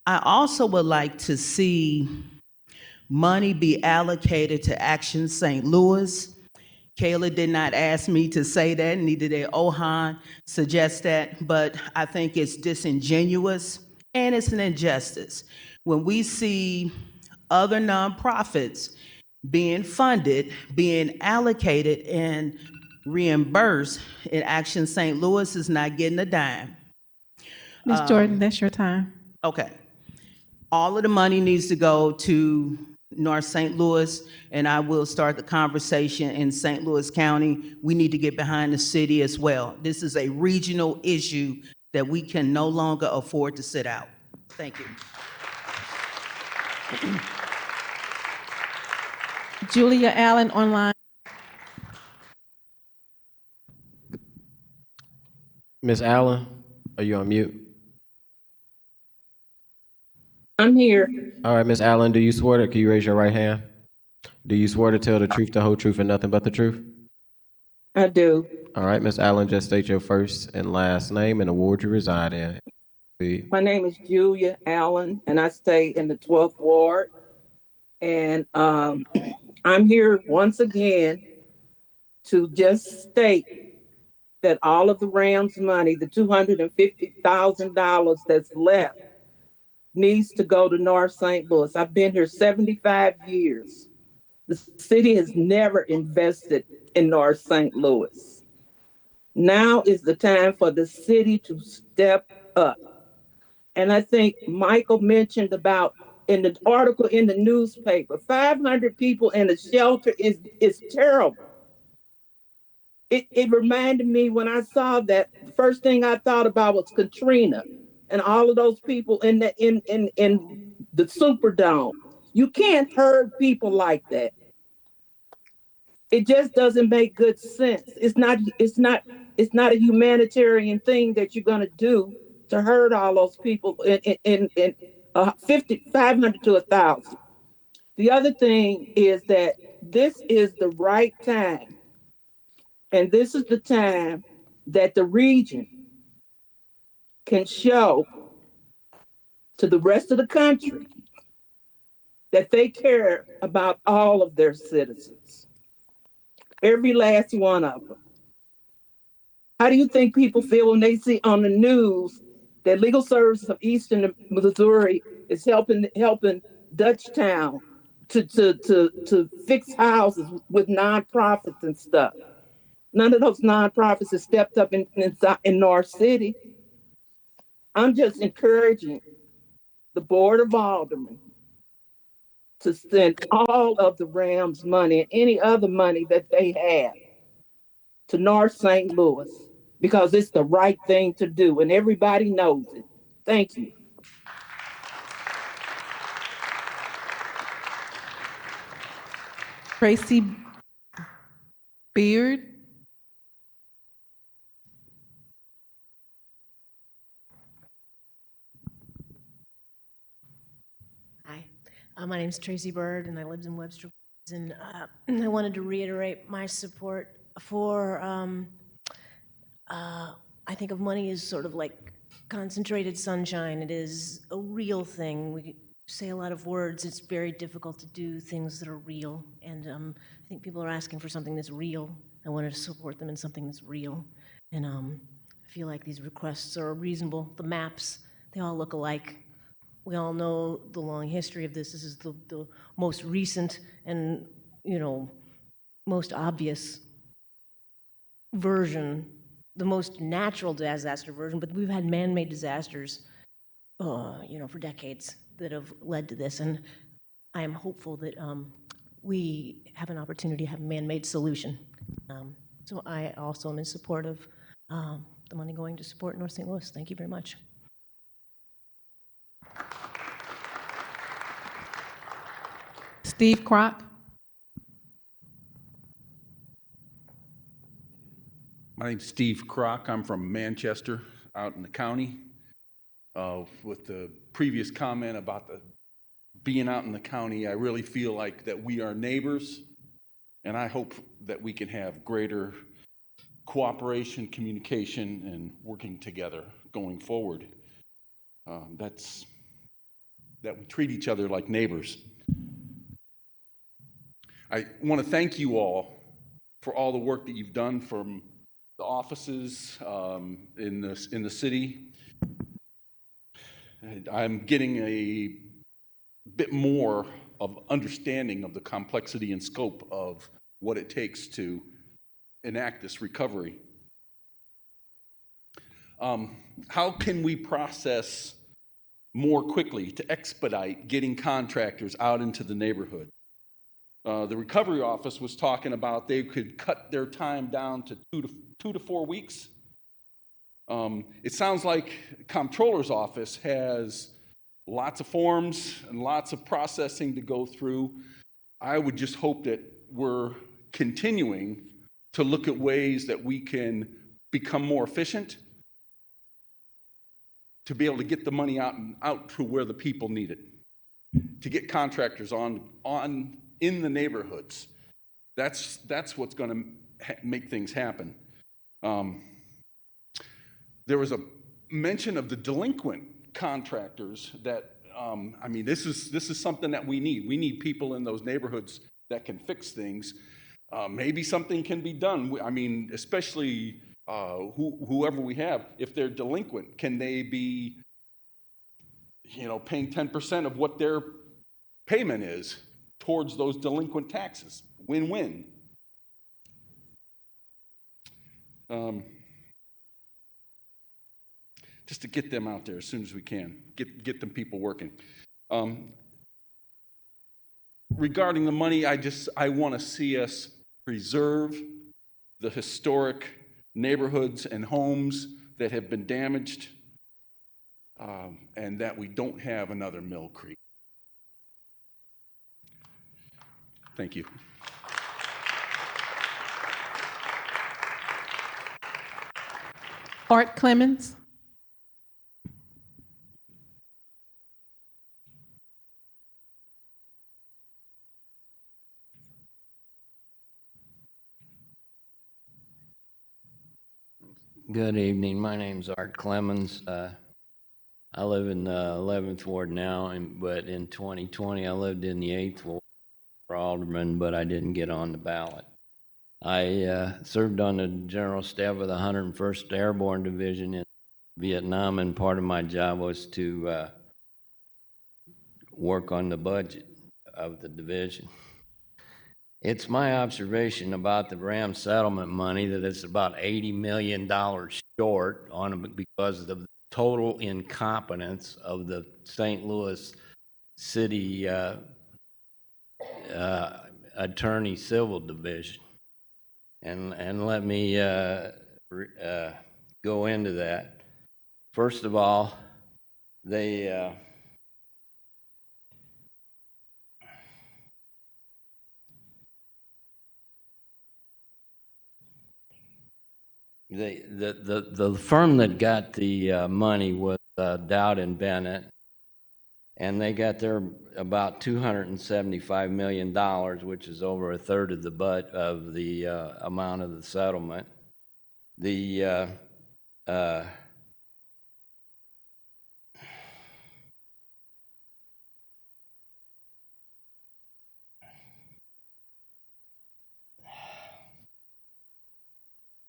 I also would like to see money be allocated to Action St. Louis. Kayla did not ask me to say that, neither did Ohan suggest that, but I think it's disingenuous and it's an injustice. When we see other nonprofits being funded, being allocated and reimbursed, and Action St. Louis is not getting a dime. Ms. Jordan, that's your time. Okay. All of the money needs to go to North St. Louis, and I will start the conversation in St. Louis County. We need to get behind the city as well. This is a regional issue that we can no longer afford to sit out. Thank you. Julia Allen online. Ms. Allen, are you on mute? I'm here. All right, Ms. Allen, do you swear to, can you raise your right hand? Do you swear to tell the truth, the whole truth, and nothing but the truth? I do. All right, Ms. Allen, just state your first and last name and the ward you reside in. My name is Julia Allen, and I stay in the 12th Ward. And I'm here once again to just state that all of the Rams money, the $250,000 that's left, needs to go to North St. Louis. I've been here 75 years. The city has never invested in North St. Louis. Now is the time for the city to step up. And I think Michael mentioned about in the article in the newspaper, 500 people in a shelter is terrible. It reminded me when I saw that, the first thing I thought about was Katrina and all of those people in the Superdome. You can't herd people like that. It just doesn't make good sense. It's not a humanitarian thing that you're gonna do to herd all those people in 500 to 1,000. The other thing is that this is the right time, and this is the time that the region can show to the rest of the country that they care about all of their citizens, every last one of them. How do you think people feel when they see on the news that Legal Services of Eastern Missouri is helping Dutchtown to fix houses with nonprofits and stuff? None of those nonprofits have stepped up in North City. I'm just encouraging the Board of Aldermen to send all of the Rams money and any other money that they have to North St. Louis, because it's the right thing to do and everybody knows it. Thank you. Tracy Beard. Hi, my name is Tracy Bird, and I lived in Webster. And I wanted to reiterate my support for, I think of money as sort of like concentrated sunshine. It is a real thing. We say a lot of words. It's very difficult to do things that are real. And I think people are asking for something that's real. I wanted to support them in something that's real. And I feel like these requests are reasonable. The maps, they all look alike. We all know the long history of this. This is the most recent and, most obvious version, the most natural disaster version, but we've had man-made disasters, for decades that have led to this. And I am hopeful that we have an opportunity to have a man-made solution. So I also am in support of the money going to support North St. Louis. Thank you very much. Steve Kroc. My name's Steve Kroc. I'm from Manchester, out in the county. With the previous comment about being out in the county, I really feel like that we are neighbors, and I hope that we can have greater cooperation, communication, and working together going forward. That we treat each other like neighbors. I want to thank you all for all the work that you've done from the offices in the city. And I'm getting a bit more of understanding of the complexity and scope of what it takes to enact this recovery. How can we process more quickly to expedite getting contractors out into the neighborhood? The recovery office was talking about they could cut their time down to 2 to 4 weeks. It sounds like comptroller's office has lots of forms and lots of processing to go through. I would just hope that we're continuing to look at ways that we can become more efficient to be able to get the money out to where the people need it, to get contractors on in the neighborhoods. That's what's going to make things happen. There was a mention of the delinquent contractors that, this is something that we need. We need people in those neighborhoods that can fix things. Maybe something can be done. Especially whoever we have, if they're delinquent, can they be, paying 10% of what their payment is towards those delinquent taxes? Win-win. Just to get them out there as soon as we can, get them people working. Regarding the money, I want to see us preserve the historic neighborhoods and homes that have been damaged, and that we don't have another Mill Creek. Thank you. Art Clemens. Good evening. My name's Art Clemens. I live in the 11th Ward now, but in 2020 I lived in the 8th Ward for alderman, but I didn't get on the ballot. I served on the general staff of the 101st Airborne Division in Vietnam, and part of my job was to work on the budget of the division. It's my observation about the RAM settlement money that it's about $80 million short on because of the total incompetence of the St. Louis City Attorney Civil Division. And let me go into that. First of all, they the firm that got the money was Dowd and Bennett, and they got their about $275 million, which is over a third of the amount of the settlement. The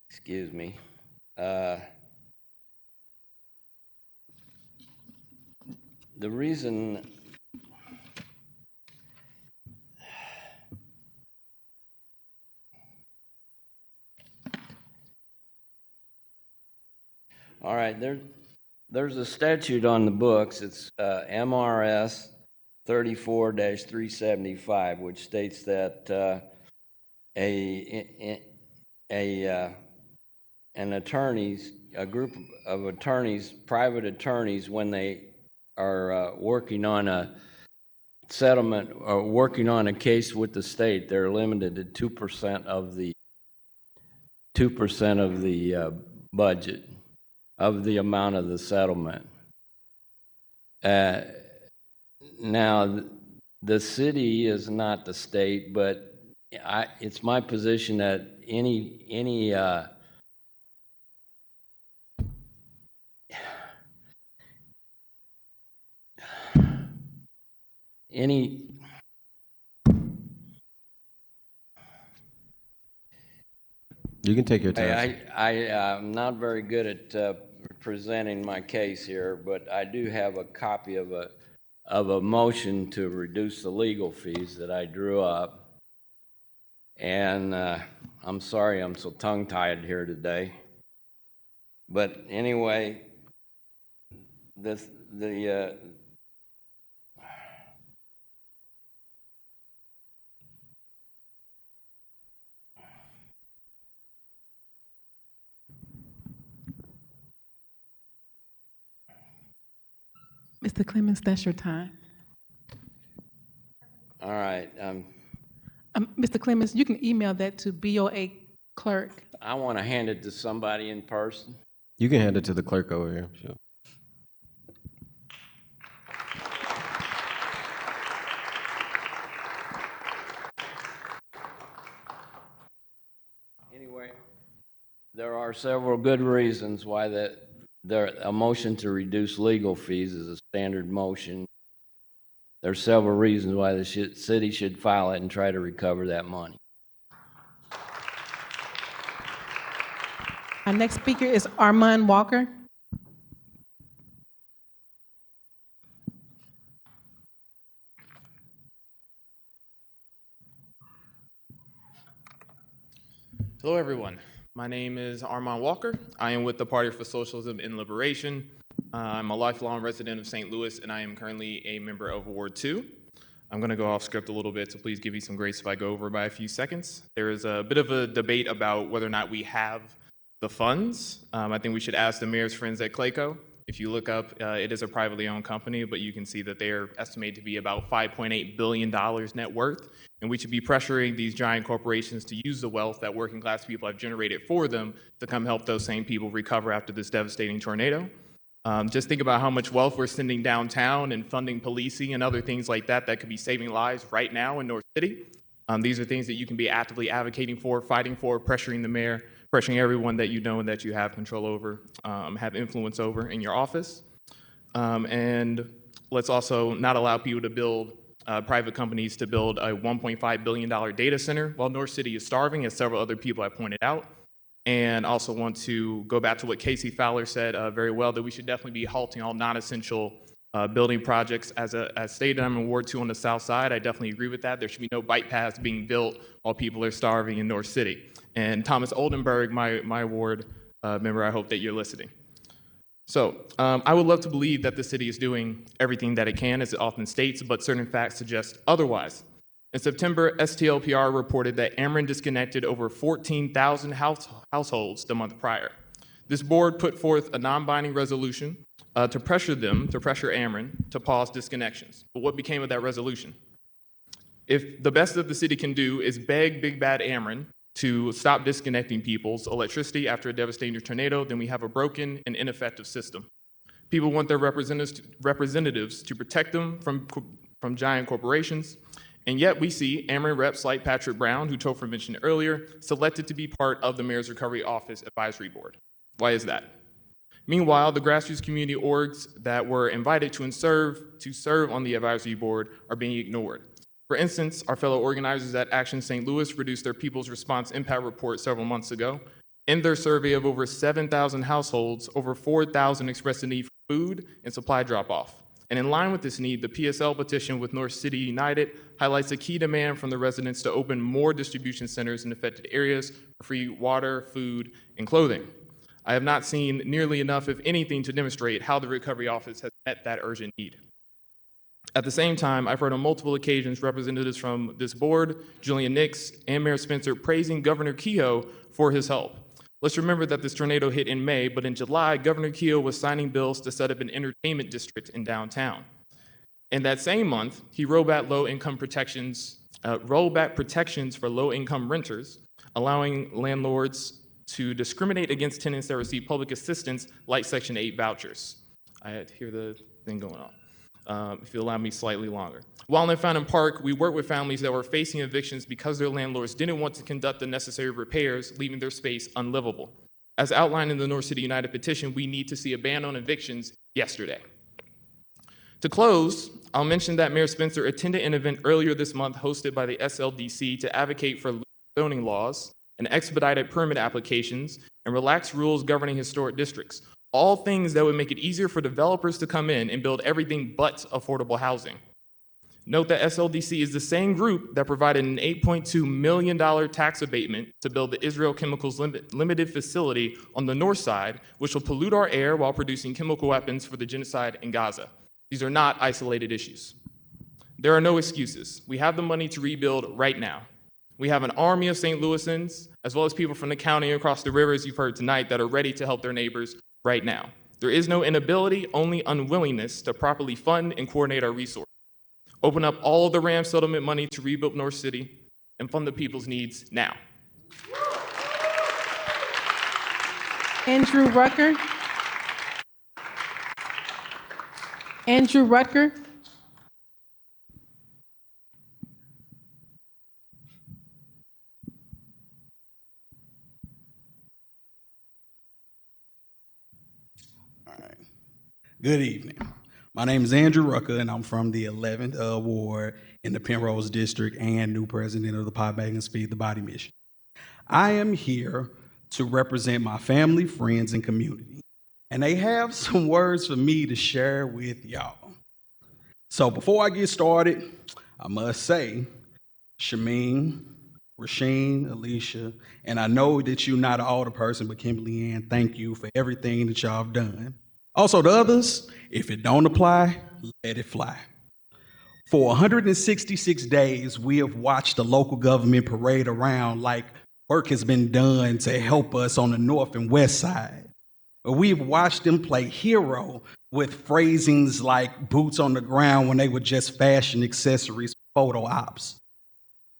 excuse me. The reason all right, there's a statute on the books. It's MRS 34-375, which states that a group of attorneys, private attorneys, when they are working on a settlement or working on a case with the state, they're limited to 2% of the budget of the amount of the settlement. Now, the city is not the state, but it's my position that any You can take your time. I'm not very good at presenting my case here, but I do have a copy of a motion to reduce the legal fees that I drew up. And I'm sorry I'm so tongue-tied here today. But anyway, Mr. Clemens, that's your time. all right. Mr. Clemens, you can email that to BOA clerk. I want to hand it to somebody in person. You can hand it to the clerk over here. Sure. Anyway, there are several good reasons why a motion to reduce legal fees is a standard motion. There's several reasons why the city should file it and try to recover that money. Our next speaker is Armand Walker. Hello, everyone. My name is Armand Walker. I am with the Party for Socialism and Liberation. I'm a lifelong resident of St. Louis, and I am currently a member of Ward 2. I'm going to go off script a little bit, so please give me some grace if I go over by a few seconds. There is a bit of a debate about whether or not we have the funds. I think we should ask the mayor's friends at Clayco. If you look up, it is a privately owned company, but you can see that they are estimated to be about $5.8 billion net worth. And we should be pressuring these giant corporations to use the wealth that working class people have generated for them to come help those same people recover after this devastating tornado. Just think about how much wealth we're sending downtown and funding policing and other things like that that could be saving lives right now in North City. These are things that you can be actively advocating for, fighting for, pressuring the mayor, pressuring everyone that you know and that you have control over, have influence over in your office. And let's also not allow people to build, private companies to build a $1.5 billion data center while North City is starving, as several other people have pointed out. And also want to go back to what Casey Fowler said very well, that we should definitely be halting all non-essential building projects. As stated, I'm in Ward 2 on the south side. I definitely agree with that. There should be no bike paths being built while people are starving in North City. And Thomas Oldenburg, my ward member, I hope that you're listening. So I would love to believe that the city is doing everything that it can, as it often states, but certain facts suggest otherwise. In September, STLPR reported that Ameren disconnected over 14,000 households the month prior. This board put forth a non-binding resolution to pressure Ameren to pause disconnections. But what became of that resolution? If the best that the city can do is beg Big Bad Ameren to stop disconnecting people's electricity after a devastating tornado, then we have a broken and ineffective system. People want their representatives to protect them from giant corporations. And yet we see Ameren reps like Patrick Brown, who Topher mentioned earlier, selected to be part of the Mayor's Recovery Office Advisory Board. Why is that? Meanwhile, the grassroots community orgs that were invited to serve on the advisory board are being ignored. For instance, our fellow organizers at Action St. Louis released their People's Response Impact Report several months ago. In their survey of over 7,000 households, over 4,000 expressed a need for food and supply drop-off. And in line with this need, the PSL petition with North City United highlights a key demand from the residents to open more distribution centers in affected areas for free water, food, and clothing. I have not seen nearly enough, if anything, to demonstrate how the Recovery Office has met that urgent need. At the same time, I've heard on multiple occasions representatives from this board, Julian Nix and Mayor Spencer, praising Governor Kehoe for his help. Let's remember that this tornado hit in May, but in July, Governor Kehoe was signing bills to set up an entertainment district in downtown. In that same month, he rolled back protections for low-income renters, allowing landlords to discriminate against tenants that receive public assistance, like Section 8 vouchers. I hear the thing going on. If you allow me slightly longer. While in Fountain Park, we worked with families that were facing evictions because their landlords didn't want to conduct the necessary repairs, leaving their space unlivable. As outlined in the North City United petition, we need to see a ban on evictions yesterday. To close, I'll mention that Mayor Spencer attended an event earlier this month hosted by the SLDC to advocate for zoning laws and expedited permit applications and relaxed rules governing historic districts. All things that would make it easier for developers to come in and build everything but affordable housing. Note that SLDC is the same group that provided an $8.2 million tax abatement to build the Israel Chemicals Limited facility on the north side, which will pollute our air while producing chemical weapons for the genocide in Gaza. These are not isolated issues. There are no excuses. We have the money to rebuild right now. We have an army of St. Louisans, as well as people from the county across the river, as you've heard tonight, that are ready to help their neighbors right now. There is no inability, only unwillingness to properly fund and coordinate our resources. Open up all of the RAM settlement money to rebuild North City and fund the people's needs now. Andrew Rucker. Andrew Rutger. Good evening. My name is Andrew Rucker, and I'm from the 11th Ward in the Penrose District and new president of the Pot Bag and Speed the Body Mission. I am here to represent my family, friends, and community, and they have some words for me to share with y'all. So before I get started, I must say, Shameen, Rasheen, Alicia, and I know that you're not an older person, but Kimberly Ann, thank you for everything that y'all have done. Also, the others, if it don't apply, let it fly. For 166 days, we have watched the local government parade around like work has been done to help us on the north and west side. We've watched them play hero with phrasings like boots on the ground when they were just fashion accessories for photo ops.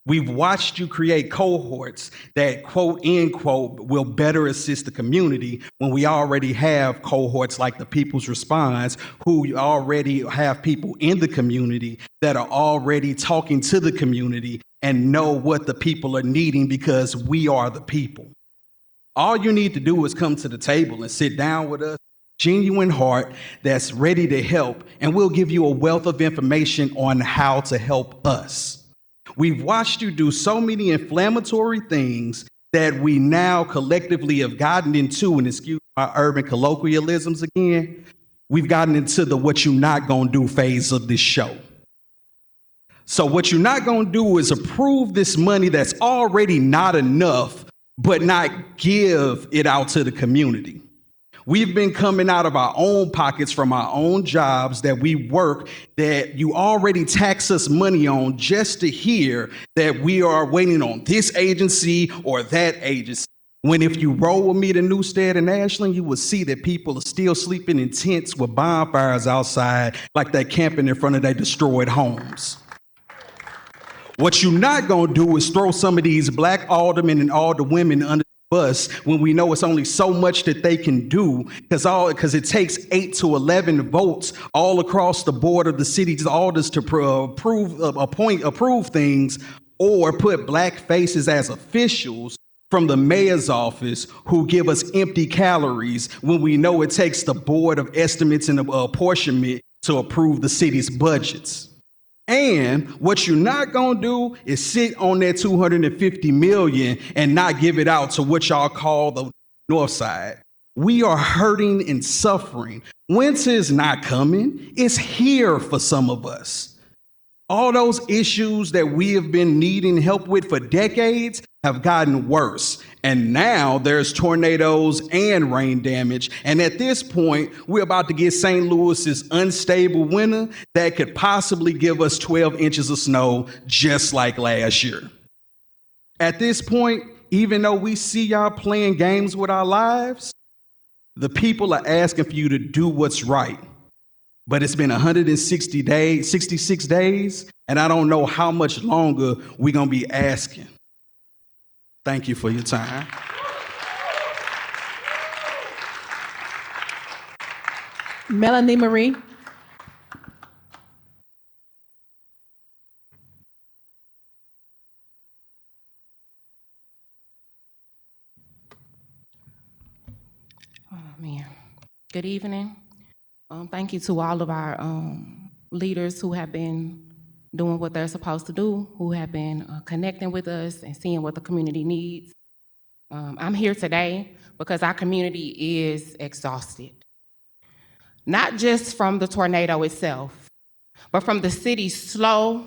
We've watched you create cohorts that, quote, end quote, will better assist the community when we already have cohorts like the People's Response, who already have people in the community that are already talking to the community and know what the people are needing because we are the people. All you need to do is come to the table and sit down with us, genuine heart that's ready to help, and we'll give you a wealth of information on how to help us. We've watched you do so many inflammatory things that we now collectively have gotten into, and excuse my urban colloquialisms again, we've gotten into the what you not gonna do phase of this show. So what you're not gonna do is approve this money that's already not enough, but not give it out to the community. We've been coming out of our own pockets from our own jobs that we work that you already tax us money on just to hear that we are waiting on this agency or that agency. When if you roll with me to Newstead and Ashland, you will see that people are still sleeping in tents with bonfires outside like they're camping in front of their destroyed homes. What you're not gonna do is throw some of these black aldermen and alderwomen under the bus when we know it's only so much that they can do, because it takes 8 to 11 votes all across the board of the city's alders to approve things or put black faces as officials from the mayor's office who give us empty calories when we know it takes the Board of Estimates and Apportionment to approve the city's budgets. And what you're not gonna do is sit on that $250 million and not give it out to what y'all call the North Side. We are hurting and suffering. Winter is not coming, it's here for some of us. All those issues that we have been needing help with for decades have gotten worse. And now there's tornadoes and rain damage. And at this point, we're about to get St. Louis's unstable winter that could possibly give us 12 inches of snow just like last year. At this point, even though we see y'all playing games with our lives, the people are asking for you to do what's right. But it's been 66 days, and I don't know how much longer we're gonna be asking. Thank you for your time. Melanie Marie. Oh, man. Good evening. Thank you to all of our leaders who have been doing what they're supposed to do, who have been connecting with us and seeing what the community needs. I'm here today because our community is exhausted. Not just from the tornado itself, but from the city's slow,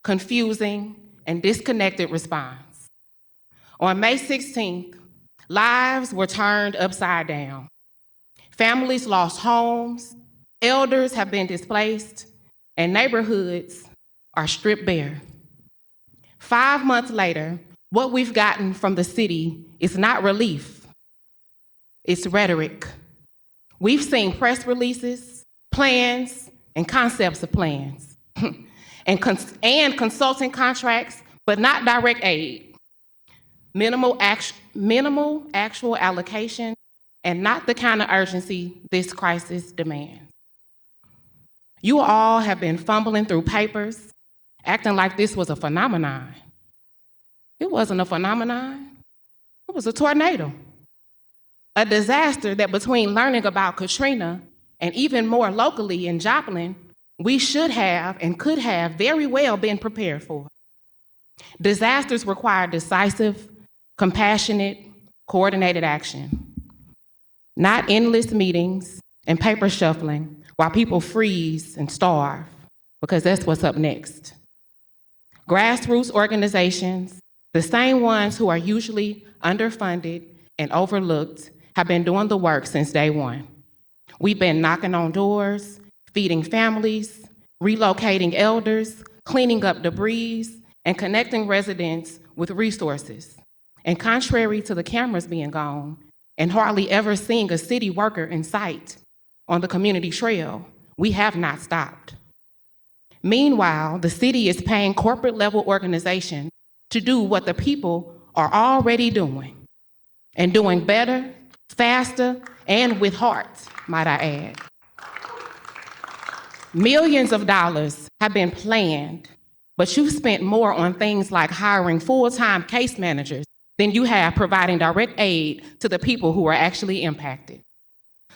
confusing, and disconnected response. On May 16th, lives were turned upside down. Families lost homes, elders have been displaced, and neighborhoods are stripped bare. 5 months later, what we've gotten from the city is not relief, it's rhetoric. We've seen press releases, plans, and concepts of plans, and consulting contracts, but not direct aid. Minimal actual allocation, and not the kind of urgency this crisis demands. You all have been fumbling through papers, acting like this was a phenomenon. It wasn't a phenomenon. It was a tornado. A disaster that between learning about Katrina and even more locally in Joplin, we should have and could have very well been prepared for. Disasters require decisive, compassionate, coordinated action. Not endless meetings and paper shuffling while people freeze and starve, because that's what's up next. Grassroots organizations, the same ones who are usually underfunded and overlooked, have been doing the work since day one. We've been knocking on doors, feeding families, relocating elders, cleaning up debris, and connecting residents with resources. And contrary to the cameras being gone, and hardly ever seeing a city worker in sight on the community trail, we have not stopped. Meanwhile, the city is paying corporate-level organizations to do what the people are already doing, and doing better, faster, and with heart, might I add. Millions of dollars have been planned, but you've spent more on things like hiring full-time case managers than you have providing direct aid to the people who are actually impacted.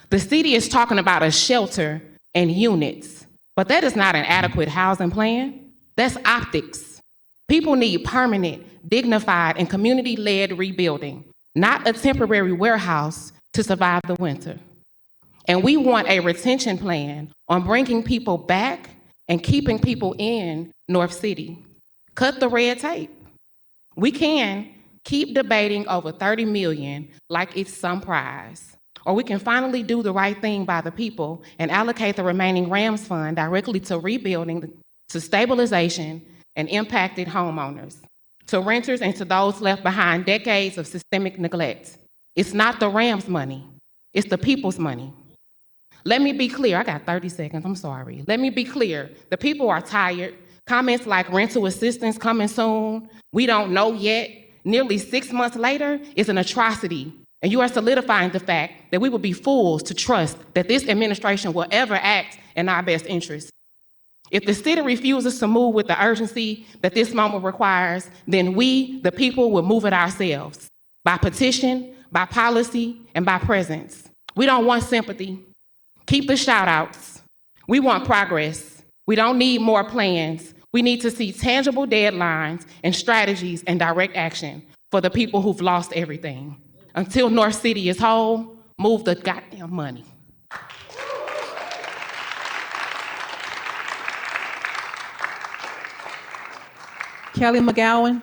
The city is talking about a shelter and units, but that is not an adequate housing plan. That's optics. People need permanent, dignified, and community-led rebuilding, not a temporary warehouse to survive the winter. And we want a retention plan on bringing people back and keeping people in North City. Cut the red tape. We can keep debating over $30 million like it's some prize. Or we can finally do the right thing by the people and allocate the remaining RAMS fund directly to rebuilding, to stabilization, and impacted homeowners, to renters and to those left behind decades of systemic neglect. It's not the RAMS money, it's the people's money. Let me be clear, I got 30 seconds, I'm sorry. Let me be clear, the people are tired. Comments like rental assistance coming soon, we don't know yet, nearly 6 months later is an atrocity. And you are solidifying the fact that we would be fools to trust that this administration will ever act in our best interest. If the city refuses to move with the urgency that this moment requires, then we, the people, will move it ourselves, by petition, by policy, and by presence. We don't want sympathy. Keep the shout outs. We want progress. We don't need more plans. We need to see tangible deadlines and strategies and direct action for the people who've lost everything. Until North City is whole, move the goddamn money. Kelly McGowan.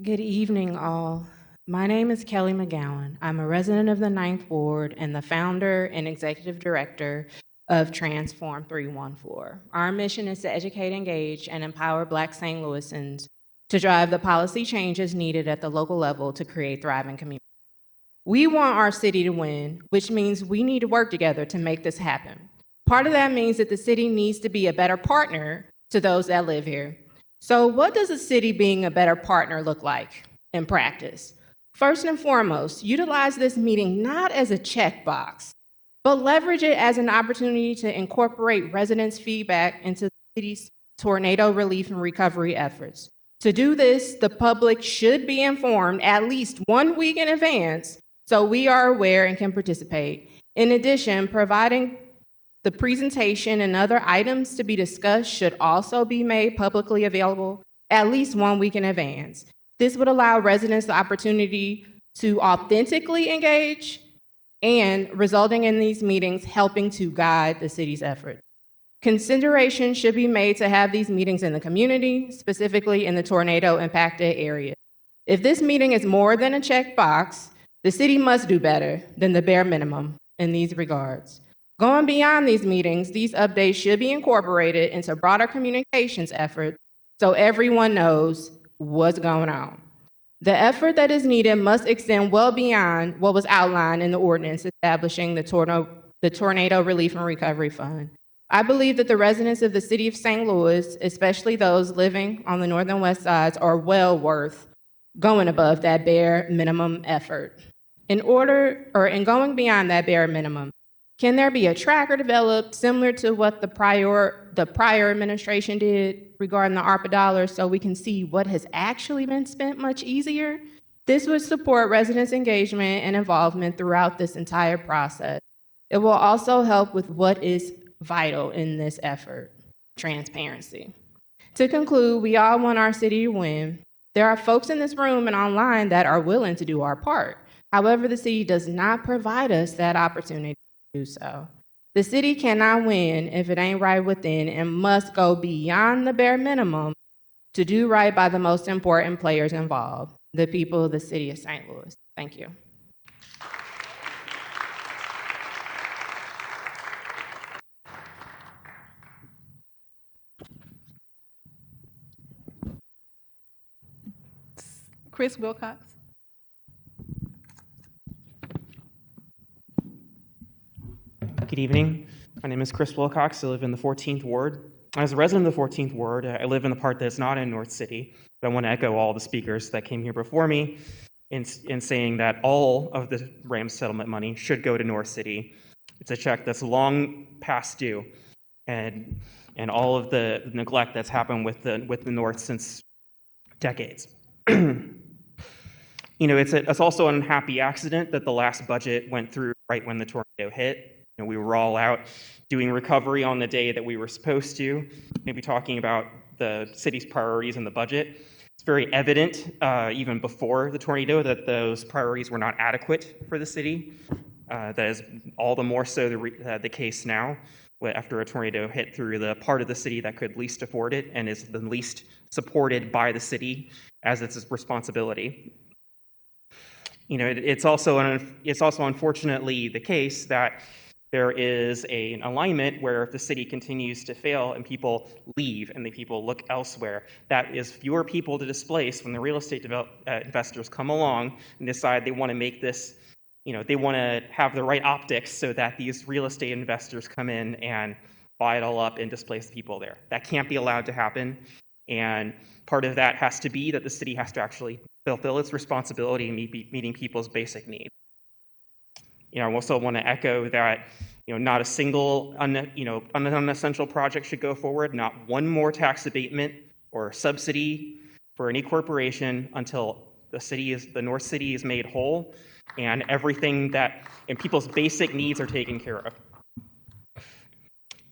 Good evening, all. My name is Kelly McGowan. I'm a resident of the 9th Ward and the founder and executive director of Transform 314. Our mission is to educate, engage, and empower Black St. Louisans to drive the policy changes needed at the local level to create thriving communities. We want our city to win, which means we need to work together to make this happen. Part of that means that the city needs to be a better partner to those that live here. So what does a city being a better partner look like in practice? First and foremost, utilize this meeting not as a checkbox, but leverage it as an opportunity to incorporate residents' feedback into the city's tornado relief and recovery efforts. To do this, the public should be informed at least 1 week in advance so we are aware and can participate. In addition, providing the presentation and other items to be discussed should also be made publicly available at least 1 week in advance. This would allow residents the opportunity to authentically engage and, resulting in these meetings, helping to guide the city's effort. Consideration should be made to have these meetings in the community, specifically in the tornado impacted area. If this meeting is more than a checkbox, the city must do better than the bare minimum in these regards. Going beyond these meetings, these updates should be incorporated into broader communications efforts so everyone knows what's going on. The effort that is needed must extend well beyond what was outlined in the ordinance establishing the Tornado Relief and Recovery Fund. I believe that the residents of the city of St. Louis, especially those living on the north and west sides, are well worth going above that bare minimum effort. In going beyond that bare minimum, can there be a tracker developed similar to what the prior administration did regarding the ARPA dollars so we can see what has actually been spent much easier? This would support residents' engagement and involvement throughout this entire process. It will also help with what is vital in this effort, transparency. To conclude, we all want our city to win. There are folks in this room and online that are willing to do our part. However, the city does not provide us that opportunity to do so. The city cannot win if it ain't right within and must go beyond the bare minimum to do right by the most important players involved, the people of the city of St. Louis. Thank you. Chris Wilcox. Good evening. My name is Chris Wilcox. I live in the 14th Ward. As a resident of the 14th Ward, I live in the part that's not in North City, but I want to echo all the speakers that came here before me in saying that all of the RAM settlement money should go to North City. It's a check that's long past due, and all of the neglect that's happened with the North since decades. It's also an unhappy accident that the last budget went through right when the tornado hit. We were all out doing recovery on the day that we were supposed to, maybe talking about the city's priorities in the budget. It's very evident, even before the tornado, that those priorities were not adequate for the city. That is all the more so the case now, after a tornado hit through the part of the city that could least afford it and is the least supported by the city as its responsibility. It's also unfortunately the case that there is an alignment where if the city continues to fail and people leave and the people look elsewhere, that is fewer people to displace when the real estate investors come along and decide they want to make this, they want to have the right optics so that these real estate investors come in and buy it all up and displace the people there. That can't be allowed to happen. And part of that has to be that the city has to actually fulfill its responsibility in meeting people's basic needs. I also want to echo that, not a single unessential project should go forward, not one more tax abatement or subsidy for any corporation until the North City is made whole and and people's basic needs are taken care of.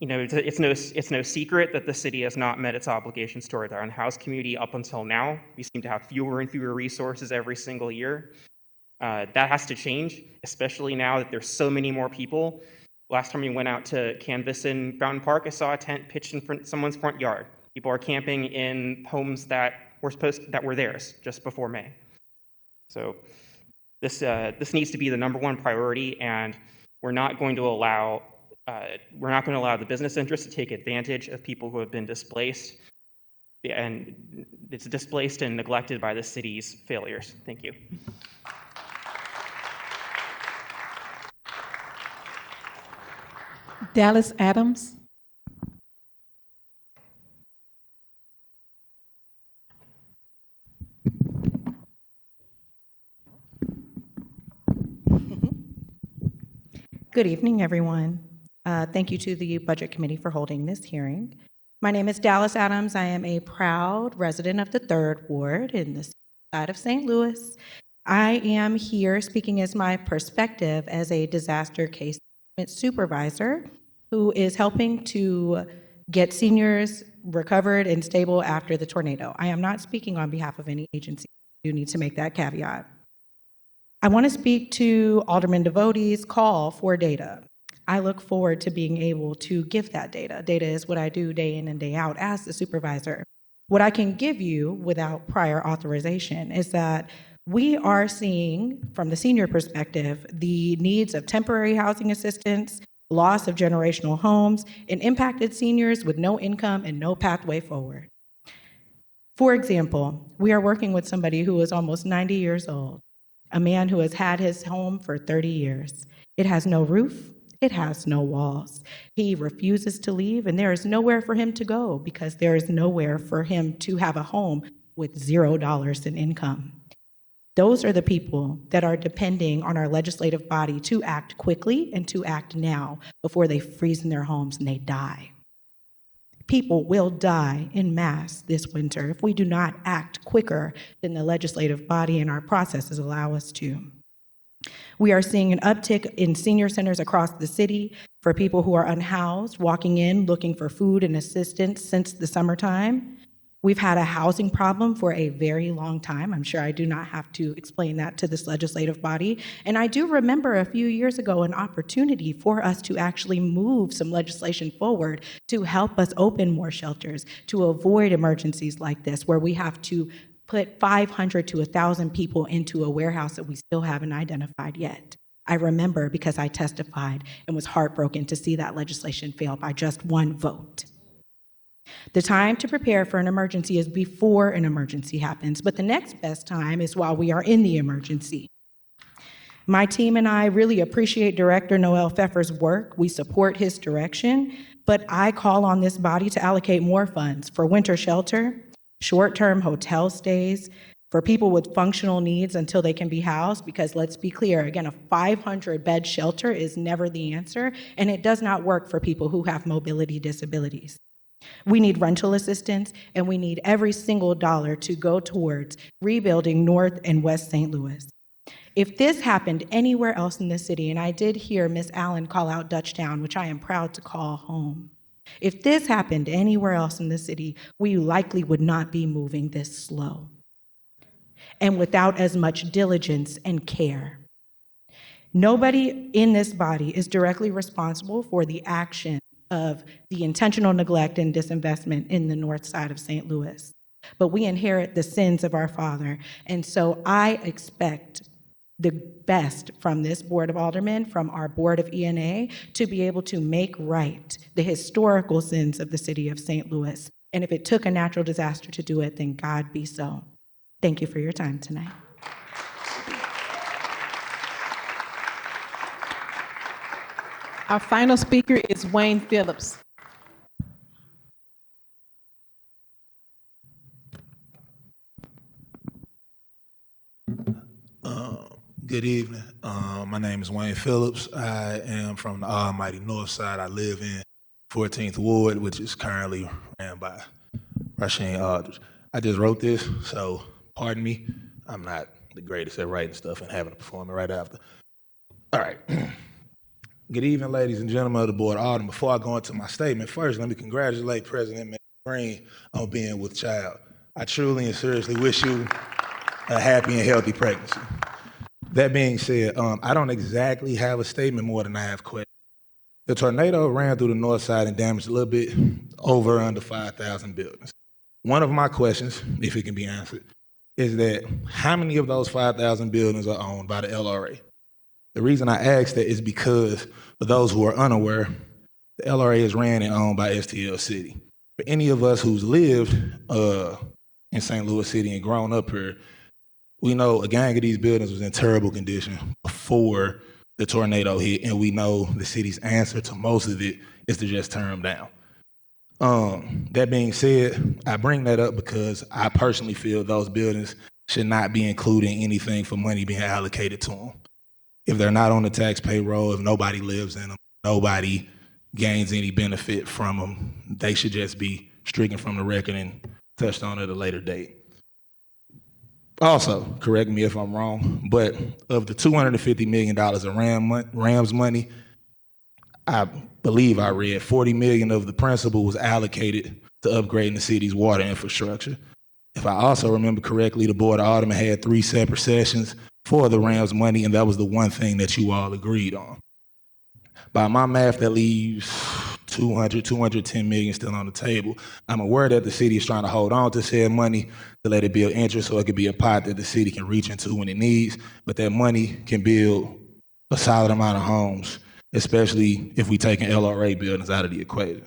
It's no secret that the city has not met its obligations toward our unhoused community up until now. We seem to have fewer and fewer resources every single year. That has to change, especially now that there's so many more people. Last time we went out to canvass in Fountain Park, I saw a tent pitched in someone's front yard. People are camping in homes that were theirs just before May. So this needs to be the number one priority, and we're not going to allow the business interests to take advantage of people who have been displaced, and it's displaced and neglected by the city's failures. Thank you. Dallas Adams. Good evening, everyone. Thank you to the Budget Committee for holding this hearing. My name is Dallas Adams. I am a proud resident of the 3rd Ward in the side of St. Louis. I am here speaking as my perspective as a disaster case supervisor who is helping to get seniors recovered and stable after the tornado. I am not speaking on behalf of any agency. You need to make that caveat. I want to speak to Alderman Devote's call for data. I look forward to being able to give that data. Data is what I do day in and day out as the supervisor. What I can give you without prior authorization is that we are seeing, from the senior perspective, the needs of temporary housing assistance, loss of generational homes, and impacted seniors with no income and no pathway forward. For example, we are working with somebody who is almost 90 years old, a man who has had his home for 30 years. It has no roof, it has no walls. He refuses to leave, and there is nowhere for him to go because there is nowhere for him to have a home with $0 in income. Those are the people that are depending on our legislative body to act quickly and to act now before they freeze in their homes and they die. People will die en masse this winter if we do not act quicker than the legislative body and our processes allow us to. We are seeing an uptick in senior centers across the city for people who are unhoused, walking in looking for food and assistance since the summertime. We've had a housing problem for a very long time. I'm sure I do not have to explain that to this legislative body. And I do remember a few years ago an opportunity for us to actually move some legislation forward to help us open more shelters, to avoid emergencies like this, where we have to put 500 to 1,000 people into a warehouse that we still haven't identified yet. I remember because I testified and was heartbroken to see that legislation fail by just one vote. The time to prepare for an emergency is before an emergency happens, but the next best time is while we are in the emergency. My team and I really appreciate Director Noel Pfeffer's work. We support his direction, but I call on this body to allocate more funds for winter shelter, short-term hotel stays, for people with functional needs until they can be housed, because let's be clear, again, a 500-bed shelter is never the answer, and it does not work for people who have mobility disabilities. We need rental assistance, and we need every single dollar to go towards rebuilding North and West St. Louis. If this happened anywhere else in the city, and I did hear Ms. Allen call out Dutchtown, which I am proud to call home. If this happened anywhere else in the city, we likely would not be moving this slow and without as much diligence and care. Nobody in this body is directly responsible for the action of the intentional neglect and disinvestment in the north side of St. Louis, but we inherit the sins of our father. And so I expect the best from this Board of Aldermen, from our Board of ENA, to be able to make right the historical sins of the city of St. Louis. And if it took a natural disaster to do it, then God be so. Thank you for your time tonight. Our final speaker is Wayne Phillips. Good evening. My name is Wayne Phillips. I am from the almighty North Side. I live in 14th Ward, which is currently ran by Rasheen Aldridge. I just wrote this, so pardon me. I'm not the greatest at writing stuff and having to perform it right after. All right. Good evening, ladies and gentlemen of the Board of Aldermen. Before I go into my statement, first, let me congratulate President Megan Green on being with child. I truly and seriously wish you a happy and healthy pregnancy. That being said, I don't exactly have a statement more than I have questions. The tornado ran through the north side and damaged a little bit over or under 5,000 buildings. One of my questions, if it can be answered, is that how many of those 5,000 buildings are owned by the LRA? The reason I ask that is because, for those who are unaware, the LRA is ran and owned by STL City. For any of us who's lived in St. Louis City and grown up here, we know a gang of these buildings was in terrible condition before the tornado hit, and we know the city's answer to most of it is to just tear them down. That being said, I bring that up because I personally feel those buildings should not be including anything for money being allocated to them. If they're not on the tax payroll, if nobody lives in them, nobody gains any benefit from them, they should just be stricken from the record and touched on at a later date. Also, correct me if I'm wrong, but of the $250 million of Rams money, I believe I read $40 million of the principal was allocated to upgrading the city's water infrastructure. If I also remember correctly, the Board of Aldermen had 3 separate sessions for the Rams money, and that was the one thing that you all agreed on. By my math, that leaves $210 million still on the table. I'm aware that the city is trying to hold on to said money to let it build interest so it could be a pot that the city can reach into when it needs, but that money can build a solid amount of homes, especially if we taking LRA buildings out of the equation.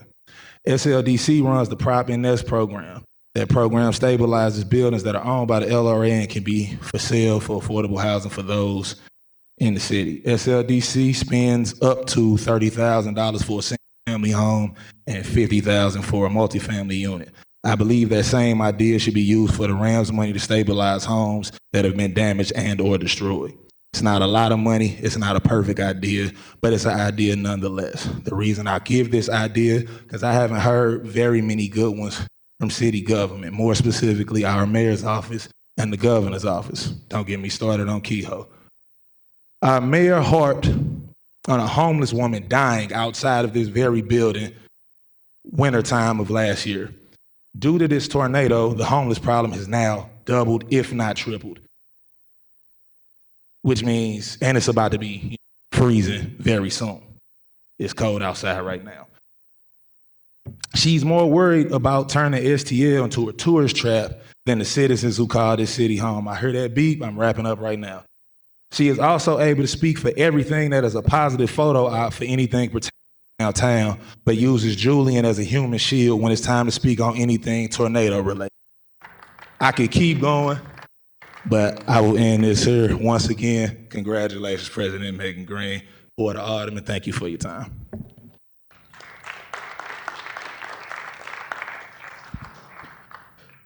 SLDC runs the Prop Invest program. That program stabilizes buildings that are owned by the LRA and can be for sale for affordable housing for those in the city. SLDC spends up to $30,000 for a single family home and $50,000 for a multifamily unit. I believe that same idea should be used for the Rams money to stabilize homes that have been damaged and or destroyed. It's not a lot of money, it's not a perfect idea, but it's an idea nonetheless. The reason I give this idea, because I haven't heard very many good ones from city government, more specifically our mayor's office and the governor's office. Don't get me started on Kehoe. Our mayor harped on a homeless woman dying outside of this very building wintertime of last year. Due to this tornado, the homeless problem has now doubled, if not tripled. Which means, and it's about to be freezing very soon. It's cold outside right now. She's more worried about turning STL into a tourist trap than the citizens who call this city home. I heard that beep, I'm wrapping up right now. She is also able to speak for everything that is a positive photo op for anything pertaining to downtown, but uses Julian as a human shield when it's time to speak on anything tornado related. I could keep going, but I will end this here. Once again, congratulations, President Megan Green, Board of Aldermen. Thank you for your time.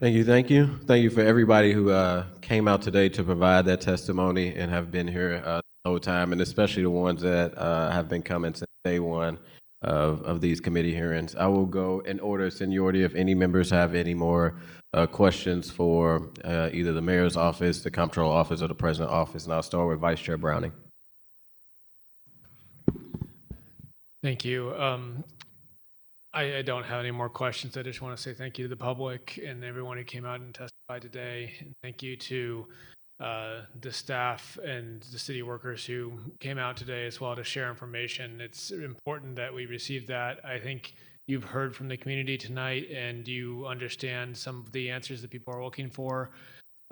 Thank you, thank you. Thank you for everybody who came out today to provide that testimony and have been here the whole time, and especially the ones that have been coming since day one of these committee hearings. I will go in order of seniority if any members have any more questions for either the mayor's office, the comptroller office, or the president's office, and I'll start with Vice Chair Browning. Thank you. I don't have any more questions. I just want to say thank you to the public and everyone who came out and testified today. And thank you to the staff and the city workers who came out today as well to share information. It's important that we receive that. I think you've heard from the community tonight and you understand some of the answers that people are looking for.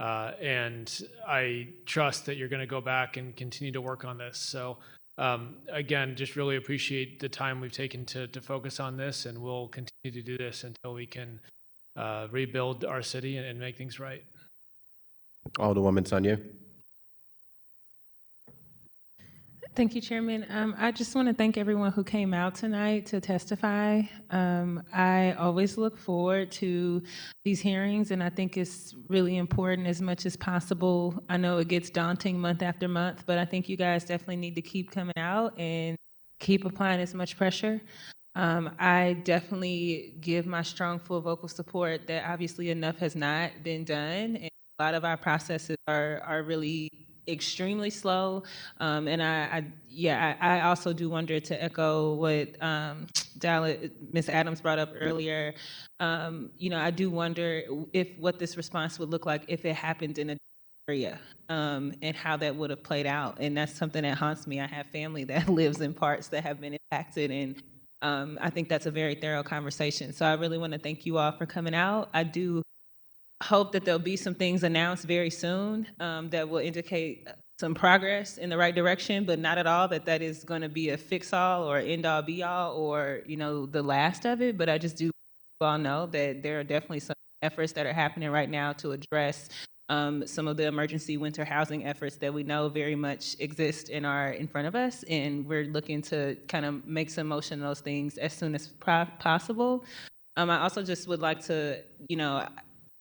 And I trust that you're going to go back and continue to work on this. So again, just really appreciate the time we've taken to focus on this, and we'll continue to do this until we can rebuild our city and make things right. Alderwoman Sonia. Thank you, Chairman. I just want to thank everyone who came out tonight to testify. I always look forward to these hearings, and I think it's really important as much as possible. I know it gets daunting month after month, but I think you guys definitely need to keep coming out and keep applying as much pressure. I definitely give my strong, full vocal support that obviously enough has not been done, and a lot of our processes are really extremely slow. And I also do wonder, to echo what Ms. Adams brought up earlier, I do wonder what this response would look like if it happened in a area, and how that would have played out. And that's something that haunts me. I have family that lives in parts that have been impacted, and I think that's a very thorough conversation. So I really want to thank you all for coming out. I do hope that there'll be some things announced very soon that will indicate some progress in the right direction, but not at all that is going to be a fix-all or end-all be-all or the last of it. But I just do all know that there are definitely some efforts that are happening right now to address some of the emergency winter housing efforts that we know very much exist in front of us, and we're looking to kind of make some motion of those things as soon as possible. I also just would like to,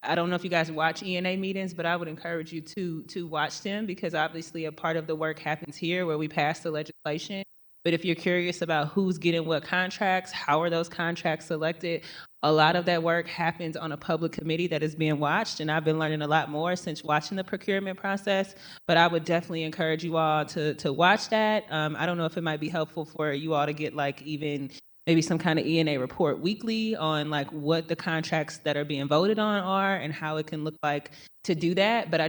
I don't know if you guys watch ENA meetings, but I would encourage you to watch them, because obviously a part of the work happens here where we pass the legislation. But if you're curious about who's getting what contracts, how are those contracts selected, a lot of that work happens on a public committee that is being watched, and I've been learning a lot more since watching the procurement process. But I would definitely encourage you all to watch that. I don't know if it might be helpful for you all to get even maybe some kind of ENA report weekly on what the contracts that are being voted on are and how it can look like to do that. But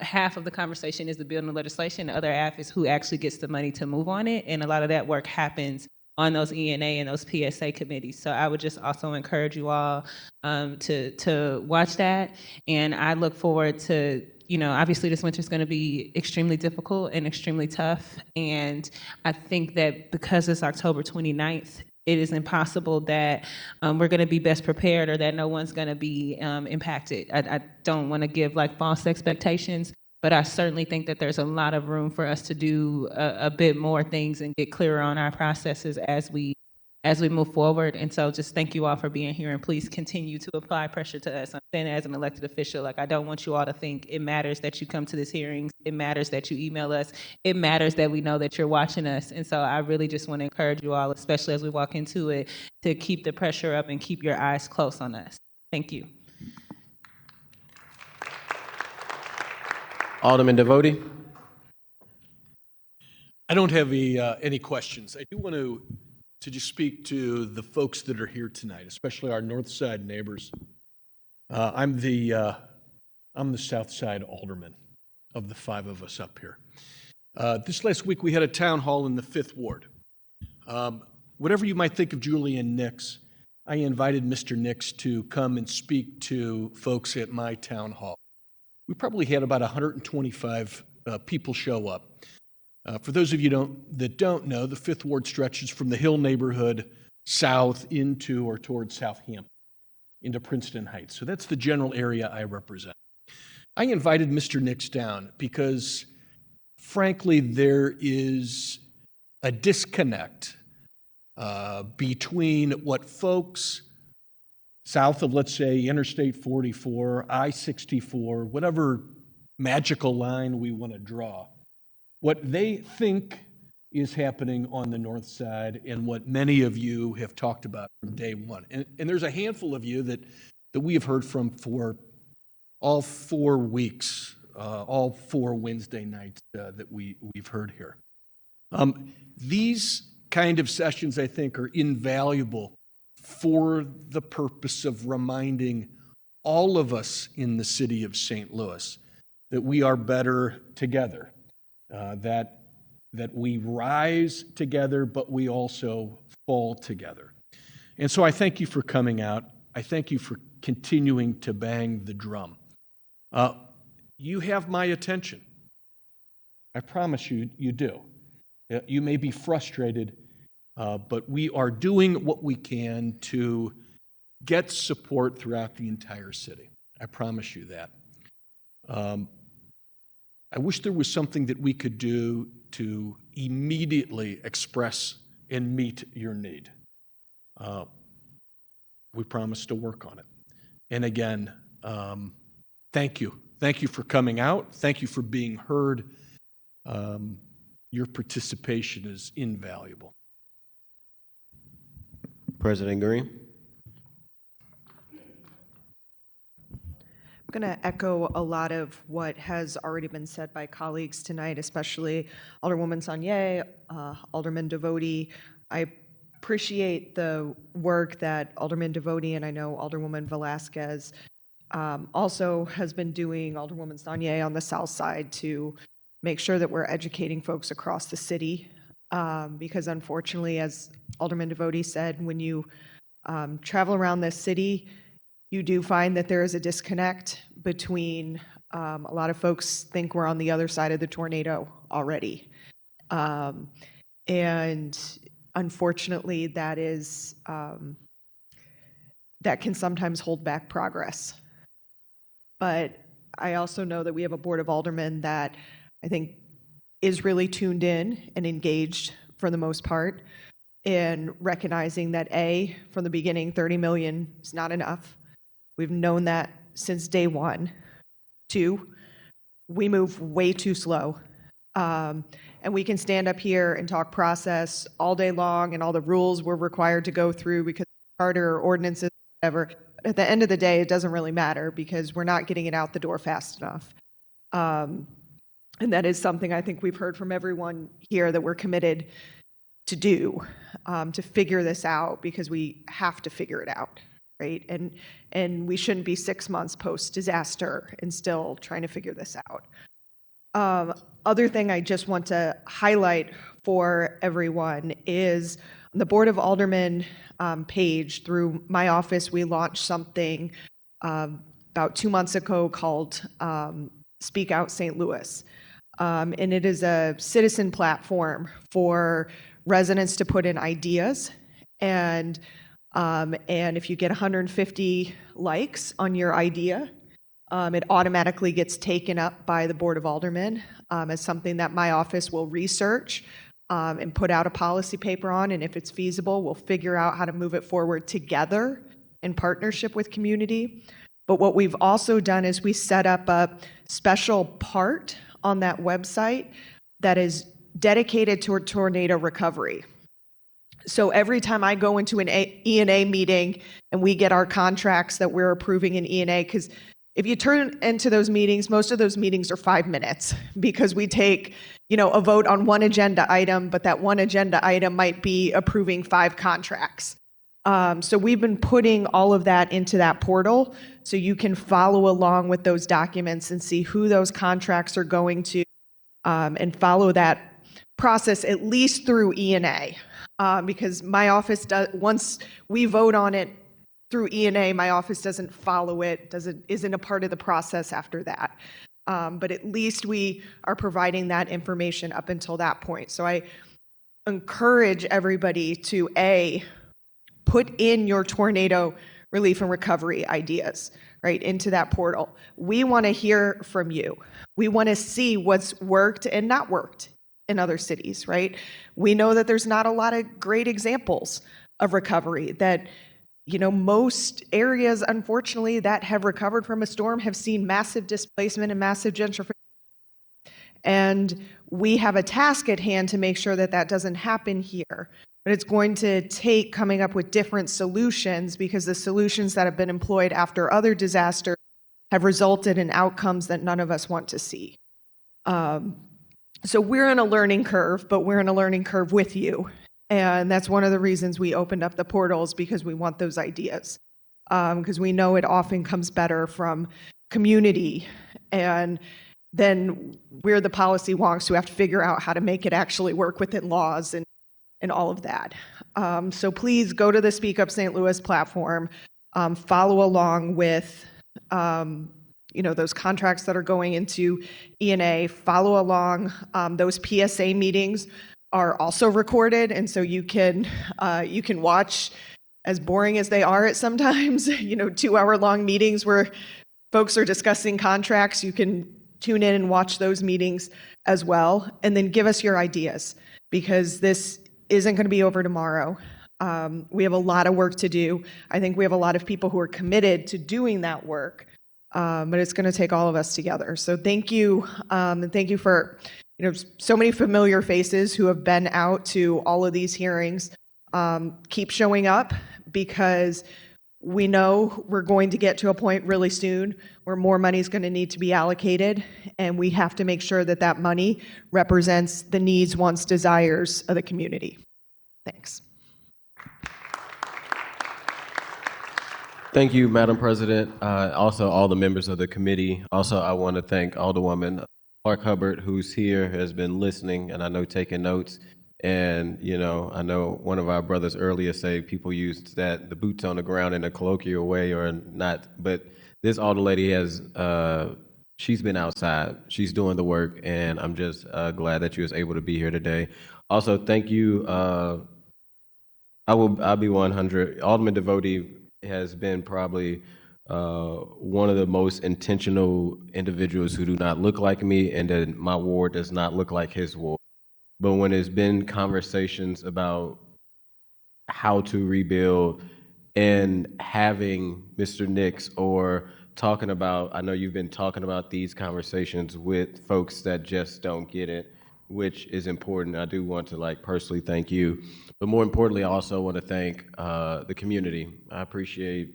half of the conversation is the building the legislation. The other half is who actually gets the money to move on it. And a lot of that work happens on those ENA and those PSA committees. So I would just also encourage you all to watch that. And I look forward to, obviously this winter is going to be extremely difficult and extremely tough. And I think that because it's October 29th, it is impossible that we're going to be best prepared or that no one's going to be impacted. I don't want to give false expectations, but I certainly think that there's a lot of room for us to do a bit more things and get clearer on our processes as we move forward. And so just thank you all for being here, and please continue to apply pressure to us. I'm saying as an elected official, I don't want you all to think it matters that you come to this hearing. It matters that you email us. It matters that we know that you're watching us. And so I really just want to encourage you all, especially as we walk into it, to keep the pressure up and keep your eyes close on us. Thank you. Alderman Devotie. I don't have any questions. I do want to just speak to the folks that are here tonight, especially our north side neighbors. I'm the south side alderman of the five of us up here. This last week we had a town hall in the 5th Ward. Whatever you might think of Julian Nix, I invited Mr. Nix to come and speak to folks at my town hall. We probably had about 125 people show up. For those of you that don't know, the 5th Ward stretches from the Hill neighborhood south into or towards Southampton, into Princeton Heights. So that's the general area I represent. I invited Mr. Nix down because, frankly, there is a disconnect between what folks south of, let's say, Interstate 44, I-64, whatever magical line we want to draw, what they think is happening on the north side and what many of you have talked about from day one. And there's a handful of you that we have heard from for all 4 weeks, all 4 Wednesday nights that we've heard here. These kind of sessions, I think, are invaluable for the purpose of reminding all of us in the city of St. Louis that we are better together, that we rise together, but we also fall together. And so I thank you for coming out. I thank you for continuing to bang the drum. You have my attention. I promise you, you do. You may be frustrated, but we are doing what we can to get support throughout the entire city. I promise you that. I wish there was something that we could do to immediately express and meet your need. We promise to work on it. And again, thank you. Thank you for coming out. Thank you for being heard. Your participation is invaluable. President Green. I'm going to echo a lot of what has already been said by colleagues tonight, especially Alderwoman Saunier, Alderman Devotie. I appreciate the work that Alderman Devotie and I know Alderwoman Velasquez also has been doing, Alderwoman Saunier on the south side, to make sure that we're educating folks across the city. Because unfortunately, as Alderman Devotie said, when you travel around this city, you do find that there is a disconnect between a lot of folks think we're on the other side of the tornado already. And unfortunately, that is that can sometimes hold back progress. But I also know that we have a Board of Aldermen that I think is really tuned in and engaged for the most part, in recognizing that A, from the beginning, 30 million is not enough. We've known that since day one. 2, we move way too slow. And we can stand up here and talk process all day long and all the rules we're required to go through because of charter or ordinances, whatever. But at the end of the day, it doesn't really matter because we're not getting it out the door fast enough. And that is something I think we've heard from everyone here that we're committed to do, to figure this out, because we have to figure it out, right? And we shouldn't be 6 months post-disaster and still trying to figure this out. Other thing I just want to highlight for everyone is on the Board of Aldermen page, through my office, we launched something about 2 months ago called Speak Out St. Louis. And it is a citizen platform for residents to put in ideas. And if you get 150 likes on your idea, it automatically gets taken up by the Board of Aldermen as something that my office will research and put out a policy paper on. And if it's feasible, we'll figure out how to move it forward together in partnership with community. But what we've also done is we set up a special part on that website that is dedicated toward tornado recovery. So every time I go into an E&A meeting and we get our contracts that we're approving in E&A, because if you turn into those meetings, most of those meetings are 5 minutes because we take, a vote on one agenda item, but that one agenda item might be approving 5 contracts. So we've been putting all of that into that portal so you can follow along with those documents and see who those contracts are going to, and follow that process at least through E&A. Because my office does, once we vote on it through E&A, my office doesn't follow it, isn't a part of the process after that. But at least we are providing that information up until that point. So I encourage everybody to put in your tornado relief and recovery ideas right into that portal. We want to hear from you. We want to see what's worked and not worked in other cities, right? We know that there's not a lot of great examples of recovery, that most areas, unfortunately, that have recovered from a storm have seen massive displacement and massive gentrification. And we have a task at hand to make sure that that doesn't happen here. But it's going to take coming up with different solutions, because the solutions that have been employed after other disasters have resulted in outcomes that none of us want to see. So we're in a learning curve, but we're in a learning curve with you. And that's one of the reasons we opened up the portals, because we want those ideas. Because we know it often comes better from community, and then we're the policy wonks who have to figure out how to make it actually work within laws and all of that. So please go to the Speak Up St. Louis platform, follow along with those contracts that are going into E&A, follow along. Those PSA meetings are also recorded, and so you can watch, as boring as they are at sometimes, 2-hour-long meetings where folks are discussing contracts. You can tune in and watch those meetings as well, and then give us your ideas, because this isn't going to be over tomorrow. We have a lot of work to do. I think we have a lot of people who are committed to doing that work, but it's going to take all of us together. So thank you, and thank you for so many familiar faces who have been out to all of these hearings. Keep showing up, because we know we're going to get to a point really soon where more money is going to need to be allocated, and we have to make sure that that money represents the needs, wants, desires of the community. Thanks. Thank you, Madam President. Also, all the members of the committee. Also, I want to thank Alderwoman Clark Hubbard, who's here, has been listening, and I know taking notes. And, I know one of our brothers earlier say people use the boots on the ground in a colloquial way or not, but this Alder lady she's been outside, she's doing the work, and I'm just glad that you was able to be here today. Also, thank you. I'll be 100. Alderman Devotee has been probably one of the most intentional individuals who do not look like me, and that my ward does not look like his ward. But when there's been conversations about how to rebuild, and having Mr. Nix, or talking about, I know you've been talking about these conversations with folks that just don't get it, which is important. I do want to personally thank you. But more importantly, I also want to thank the community. I appreciate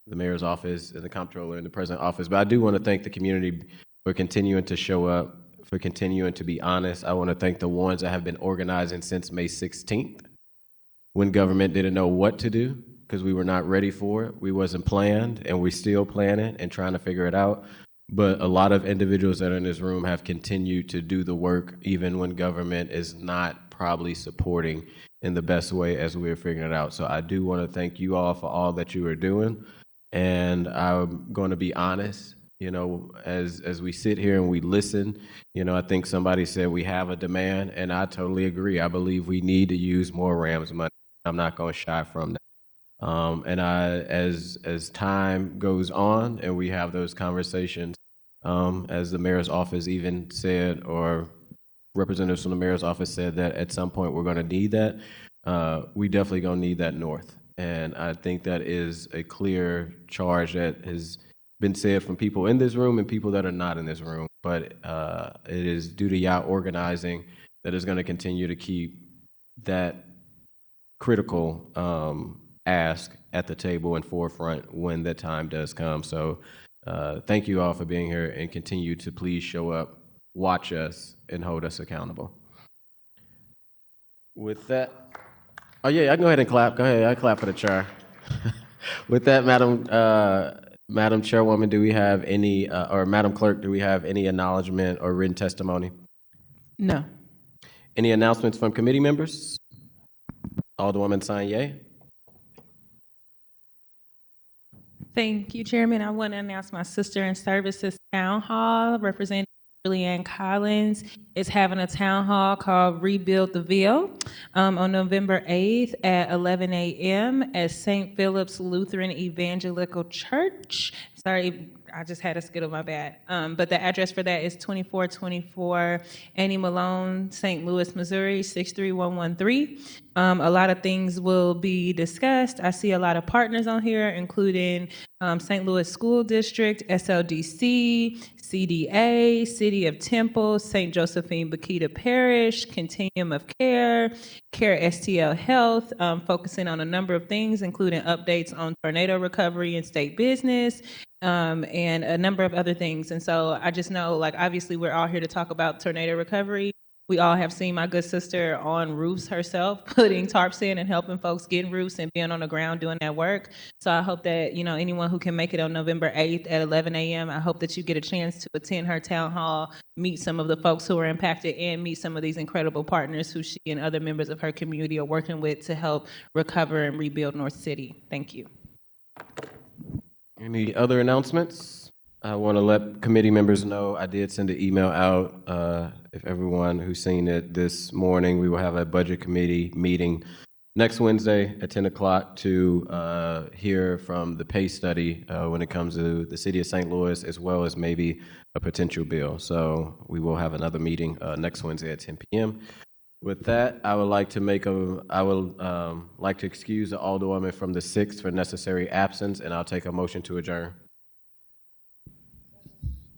the mayor's office and the comptroller and the president's office, but I do want to thank the community for continuing to show up, for continuing to be honest. I want to thank the ones that have been organizing since May 16th, when government didn't know what to do, because we were not ready for it. We wasn't planned, and we're still planning and trying to figure it out. But a lot of individuals that are in this room have continued to do the work, even when government is not probably supporting in the best way as we're figuring it out. So I do want to thank you all for all that you are doing. And I'm going to be honest, as we sit here and we listen, I think somebody said we have a demand, and I totally agree. I believe we need to use more RAMS money. I'm not going to shy from that. And as time goes on and we have those conversations, as the mayor's office even said, or representatives from the mayor's office said, that at some point we're going to need that, we definitely going to need that north. And I think that is a clear charge that has been said from people in this room and people that are not in this room. But it is due to y'all organizing that is going to continue to keep that critical ask at the table and forefront when the time does come. So thank you all for being here, and continue to please show up, watch us, and hold us accountable. With that, oh yeah, I can go ahead and clap. Go ahead, I clap for the chair. With that, Madam Chairwoman, do we have any, or Madam Clerk, do we have any acknowledgement or written testimony? No. Any announcements from committee members? Alderwoman Sanye. Thank you, Chairman. I want to announce my Sister in Services Town Hall. Representative Leanne Collins is having a town hall called Rebuild the Ville on November 8th at 11 a.m. at St. Philip's Lutheran Evangelical Church. Sorry, I just had a skittle, my bad. But the address for that is 2424 Annie Malone, St. Louis, Missouri, 63113. A lot of things will be discussed. I see a lot of partners on here, including St. Louis School District, SLDC, CDA, City of Temple, St. Josephine Bakita Parish, Continuum of Care, Care STL Health, focusing on a number of things, including updates on tornado recovery and state business, and a number of other things. And so I just know, like, obviously we're all here to talk about tornado recovery. We all have seen my good sister on roofs herself, putting tarps in and helping folks get roofs and being on the ground doing that work. So I hope that, you know, anyone who can make it on November 8th at 11 a.m., I hope that you get a chance to attend her town hall, meet some of the folks who are impacted, and meet some of these incredible partners who she and other members of her community are working with to help recover and rebuild North City. Thank you. Any other announcements? I want to let committee members know I did send an email out. If everyone who's seen it this morning, we will have a budget committee meeting next Wednesday at 10 o'clock to hear from the pay study when it comes to the city of St. Louis, as well as maybe a potential bill. So we will have another meeting next Wednesday at 10 p.m. With that, I would like to excuse the Alderwoman from the 6th for necessary absence, and I'll take a motion to adjourn.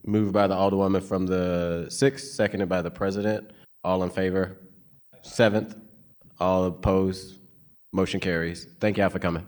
Moved by the Alderwoman from the 6th, seconded by the President. All in favor? 7th. All opposed? Motion carries. Thank y'all for coming.